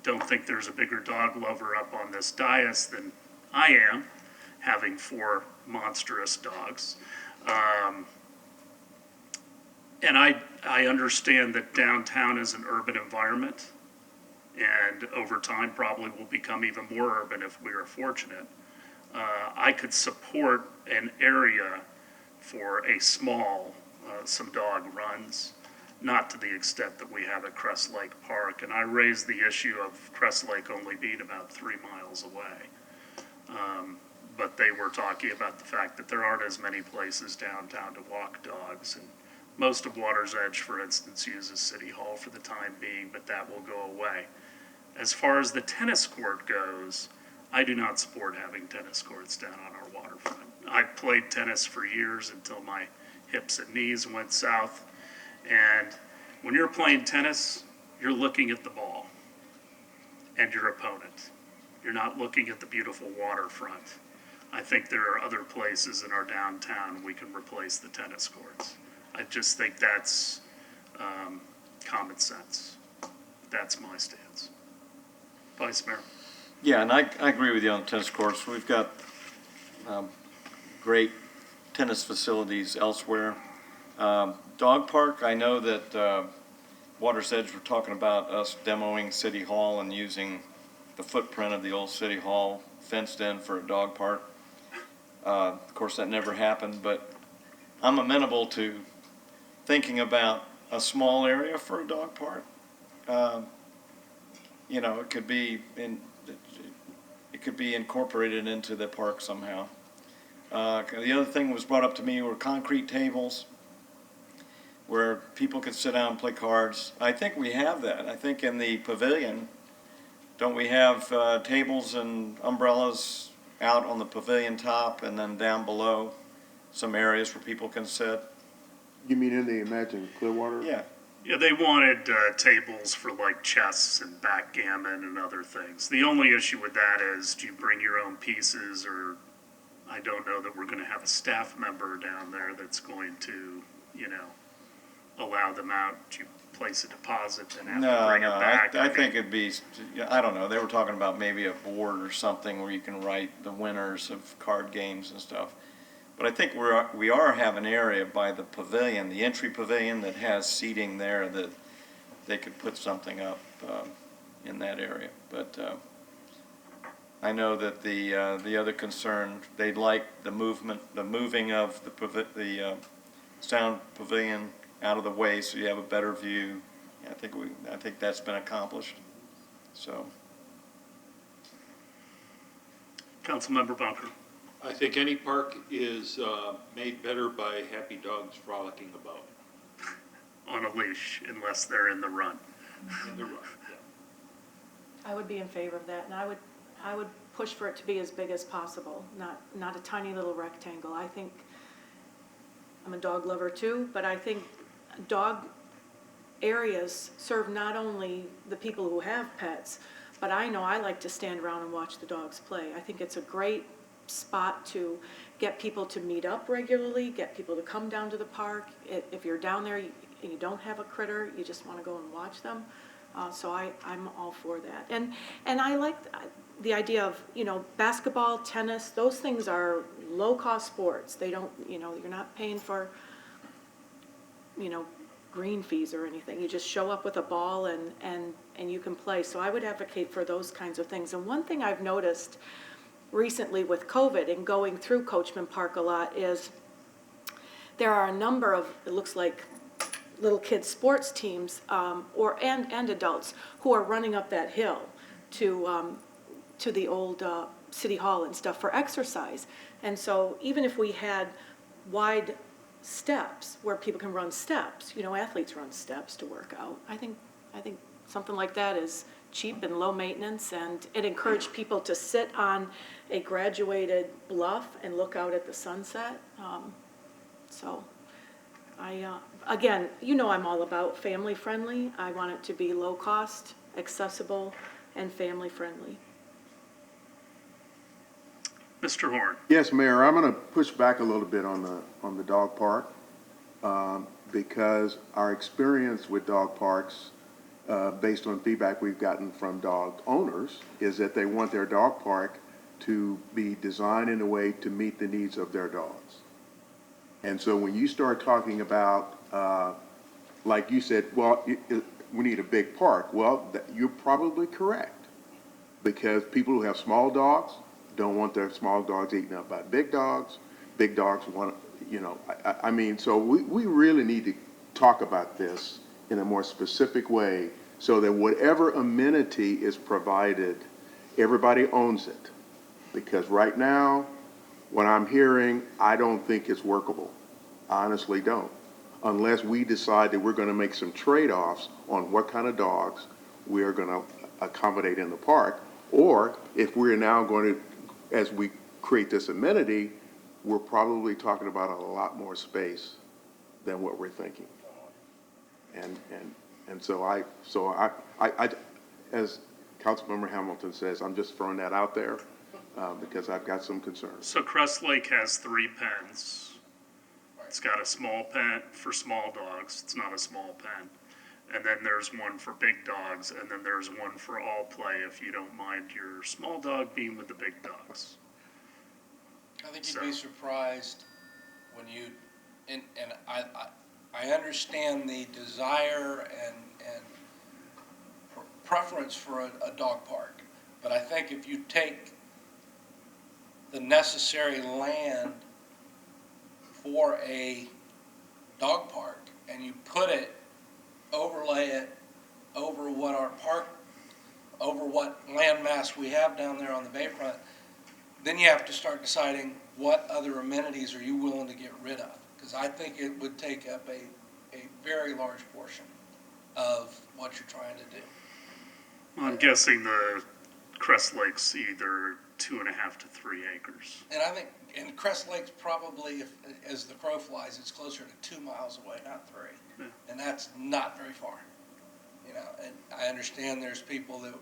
don't think there's a bigger dog lover up on this dais than I am, having 4 monstrous dogs. And I understand that downtown is an urban environment, and over time probably will become even more urban if we are fortunate. I could support an area for a small, some dog runs, not to the extent that we have at Crest Lake Park. And I raised the issue of Crest Lake only being about 3 miles away. But they were talking about the fact that there aren't as many places downtown to walk dogs. And most of Water's Edge, for instance, uses City Hall for the time being, but that will go away. As far as the tennis court goes, I do not support having tennis courts down on our waterfront. I played tennis for years until my hips and knees went south. And when you're playing tennis, you're looking at the ball and your opponent. You're not looking at the beautiful waterfront. I think there are other places in our downtown we can replace the tennis courts. I just think that's common sense. That's my stance. Vice Mayor. Yeah, and I agree with you on the tennis courts. We've got great tennis facilities elsewhere. Dog park, I know that Water's Edge were talking about us demoing City Hall and using the footprint of the old City Hall fenced in for a dog park. Of course, that never happened, but I'm amenable to thinking about a small area for a dog park. You know, it could be incorporated into the park somehow. The other thing was brought up to me were concrete tables where people could sit down and play cards. I think we have that. I think in the pavilion, don't we have tables and umbrellas out on the pavilion top and then down below some areas where people can sit? You mean in the Imagine Clearwater? Yeah. Yeah, they wanted tables for like chess and backgammon and other things. The only issue with that is, do you bring your own pieces, or I don't know that we're going to have a staff member down there that's going to, you know, allow them out. Do you place a deposit and have to bring it back? I think it'd be, I don't know, they were talking about maybe a board or something where you can write the winners of card games and stuff. But I think we have an area by the pavilion, the entry pavilion, that has seating there that they could put something up in that area. But I know that the other concern, they'd like the moving of the sound pavilion out of the way so you have a better view. I think that's been accomplished. So, Councilmember Bunker. I think any park is made better by happy dogs frolicking about On a leash, unless they're in the run. in the run. Yeah. I would be in favor of that, and I would push for it to be as big as possible, not a tiny little rectangle. I think, I'm a dog lover too, but I think dog areas serve not only the people who have pets, but I know I like to stand around and watch the dogs play. I think it's a great spot to get people to meet up regularly, get people to come down to the park. If you're down there and you don't have a critter, you just want to go and watch them. So I'm all for that. And I like the idea of, you know, basketball, tennis, those things are low-cost sports. They don't, you know, you're not paying for, you know, green fees or anything. You just show up with a ball and you can play. So I would advocate for those kinds of things. And one thing I've noticed recently with COVID and going through Coachmen Park a lot is there are a number of, it looks like, little kids sports teams and adults who are running up that hill to the old City Hall and stuff for exercise. And so even if we had wide steps where people can run steps, you know, athletes run steps to work out. I think something like that is cheap and low maintenance, and it encouraged people to sit on a graduated bluff and look out at the sunset. So again, you know, I'm all about family friendly. I want it to be low cost, accessible, and family friendly. Mr. Horn. Yes, Mayor, I'm going to push back a little bit on the dog park, because our experience with dog parks, based on feedback we've gotten from dog owners, is that they want their dog park to be designed in a way to meet the needs of their dogs. And so when you start talking about, like you said, well, we need a big park, well, you're probably correct, because people who have small dogs don't want their small dogs eaten up by big dogs. Big dogs want, I mean, so we really need to talk about this in a more specific way so that whatever amenity is provided, everybody owns it. Because right now, what I'm hearing, I don't think it's workable. I honestly don't. Unless we decide that we're going to make some trade-offs on what kind of dogs we are going to accommodate in the park, or if we're now going to, as we create this amenity, we're probably talking about a lot more space than what we're thinking. And so I, as Councilmember Hamilton says, I'm just throwing that out there because I've got some concerns. So Crest Lake has 3 pens. It's got a small pen for small dogs. It's not a small pen. And then there's one for big dogs, and then there's one for all play if you don't mind your small dog being with the big dogs. I think you'd be surprised when you, and I understand the desire and preference for a dog park, but I think if you take the necessary land for a dog park and you overlay it over what our park, over what landmass we have down there on the bayfront, then you have to start deciding what other amenities are you willing to get rid of. Because I think it would take up a very large portion of what you're trying to do. I'm guessing the Crest Lake's either 2.5 to 3 acres. And I think, and Crest Lake's probably, as the crow flies, it's closer to 2 miles away, not 3. Yeah. And that's not very far. And I understand there's people that,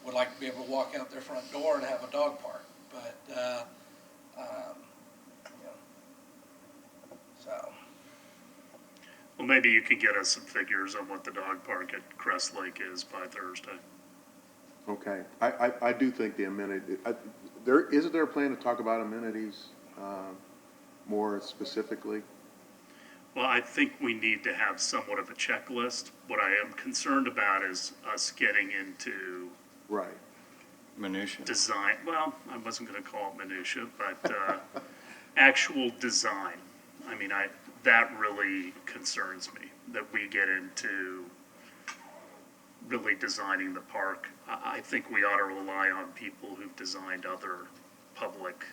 would like to be able to walk out their front door and have a dog park. But, so. Well, maybe you could get us some figures on what the dog park at Crest Lake is by Thursday. Okay, I do think the amenity, isn't there a plan to talk about amenities more specifically? Well, I think we need to have somewhat of a checklist. What I am concerned about is us getting into Right. Minutia. design. Well, I wasn't going to call it minutia, but actual design. I mean, that really concerns me, that we get into really designing the park. I think we ought to rely on people who've designed other public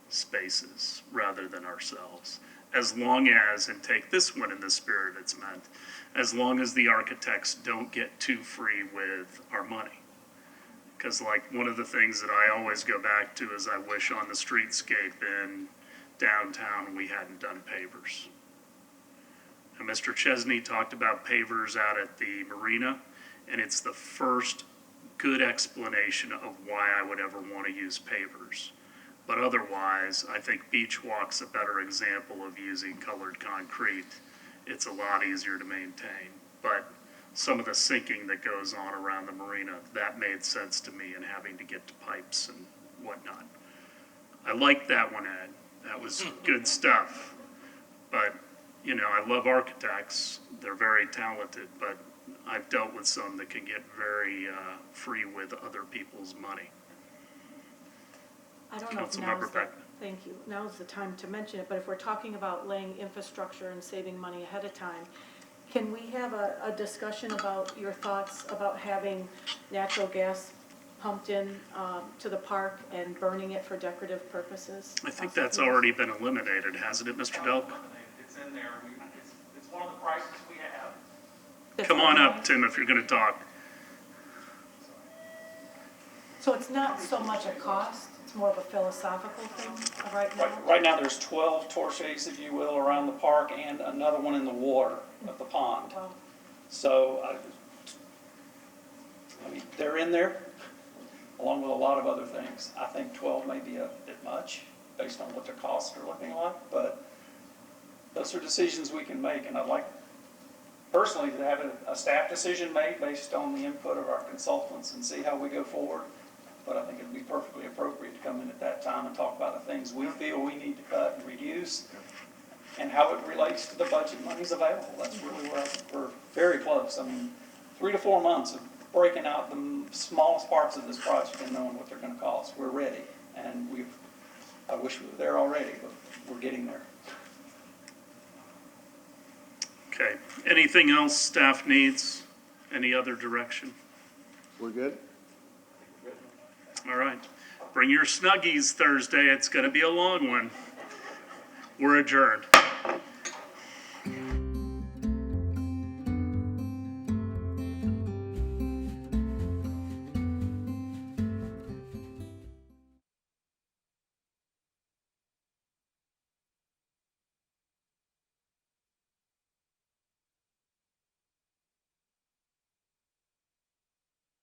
spaces rather than ourselves. As long as, and take this one in the spirit it's meant, as long as the architects don't get too free with our money. Because like one of the things that I always go back to is I wish on the streetscape in downtown we hadn't done pavers. And Mr. Chesney talked about pavers out at the marina, and it's the first good explanation of why I would ever want to use pavers. But otherwise, I think Beach Walk's a better example of using colored concrete. It's a lot easier to maintain. But some of the sinking that goes on around the marina, that made sense to me, and having to get to pipes and whatnot. I liked that one, Ed. That was good stuff. But, I love architects. They're very talented, but I've dealt with some that can get very free with other people's money. I don't know if Councilmember Beck. thank you, now's the time to mention it, but if we're talking about laying infrastructure and saving money ahead of time, can we have a discussion about your thoughts about having natural gas pumped in to the park and burning it for decorative purposes? I think that's already been eliminated, hasn't it, Mr. Delk? It's in there. It's one of the prices we have. Come on up, Tim, if you're going to talk. So it's not so much a cost, it's more of a philosophical thing right now? Right now, there's 12 torches, if you will, around the park and another one in the water of the pond. So, I mean, they're in there. along with a lot of other things. I think 12 may be a bit much, based on what the costs are looking like, but those are decisions we can make, and I'd like personally to have a staff decision made based on the input of our consultants and see how we go forward. But I think it'd be perfectly appropriate to come in at that time and talk about the things we feel we need to cut and reduce and how it relates to the budget monies available. That's really where we're very close. I mean, 3 to 4 months of breaking out the smallest parts of this project and knowing what they're gonna cost. We're ready, and I wish we were there already, but we're getting there. Okay, anything else staff needs? Any other direction? We're good? All right, bring your Snuggies Thursday, it's gonna be a long one. We're adjourned.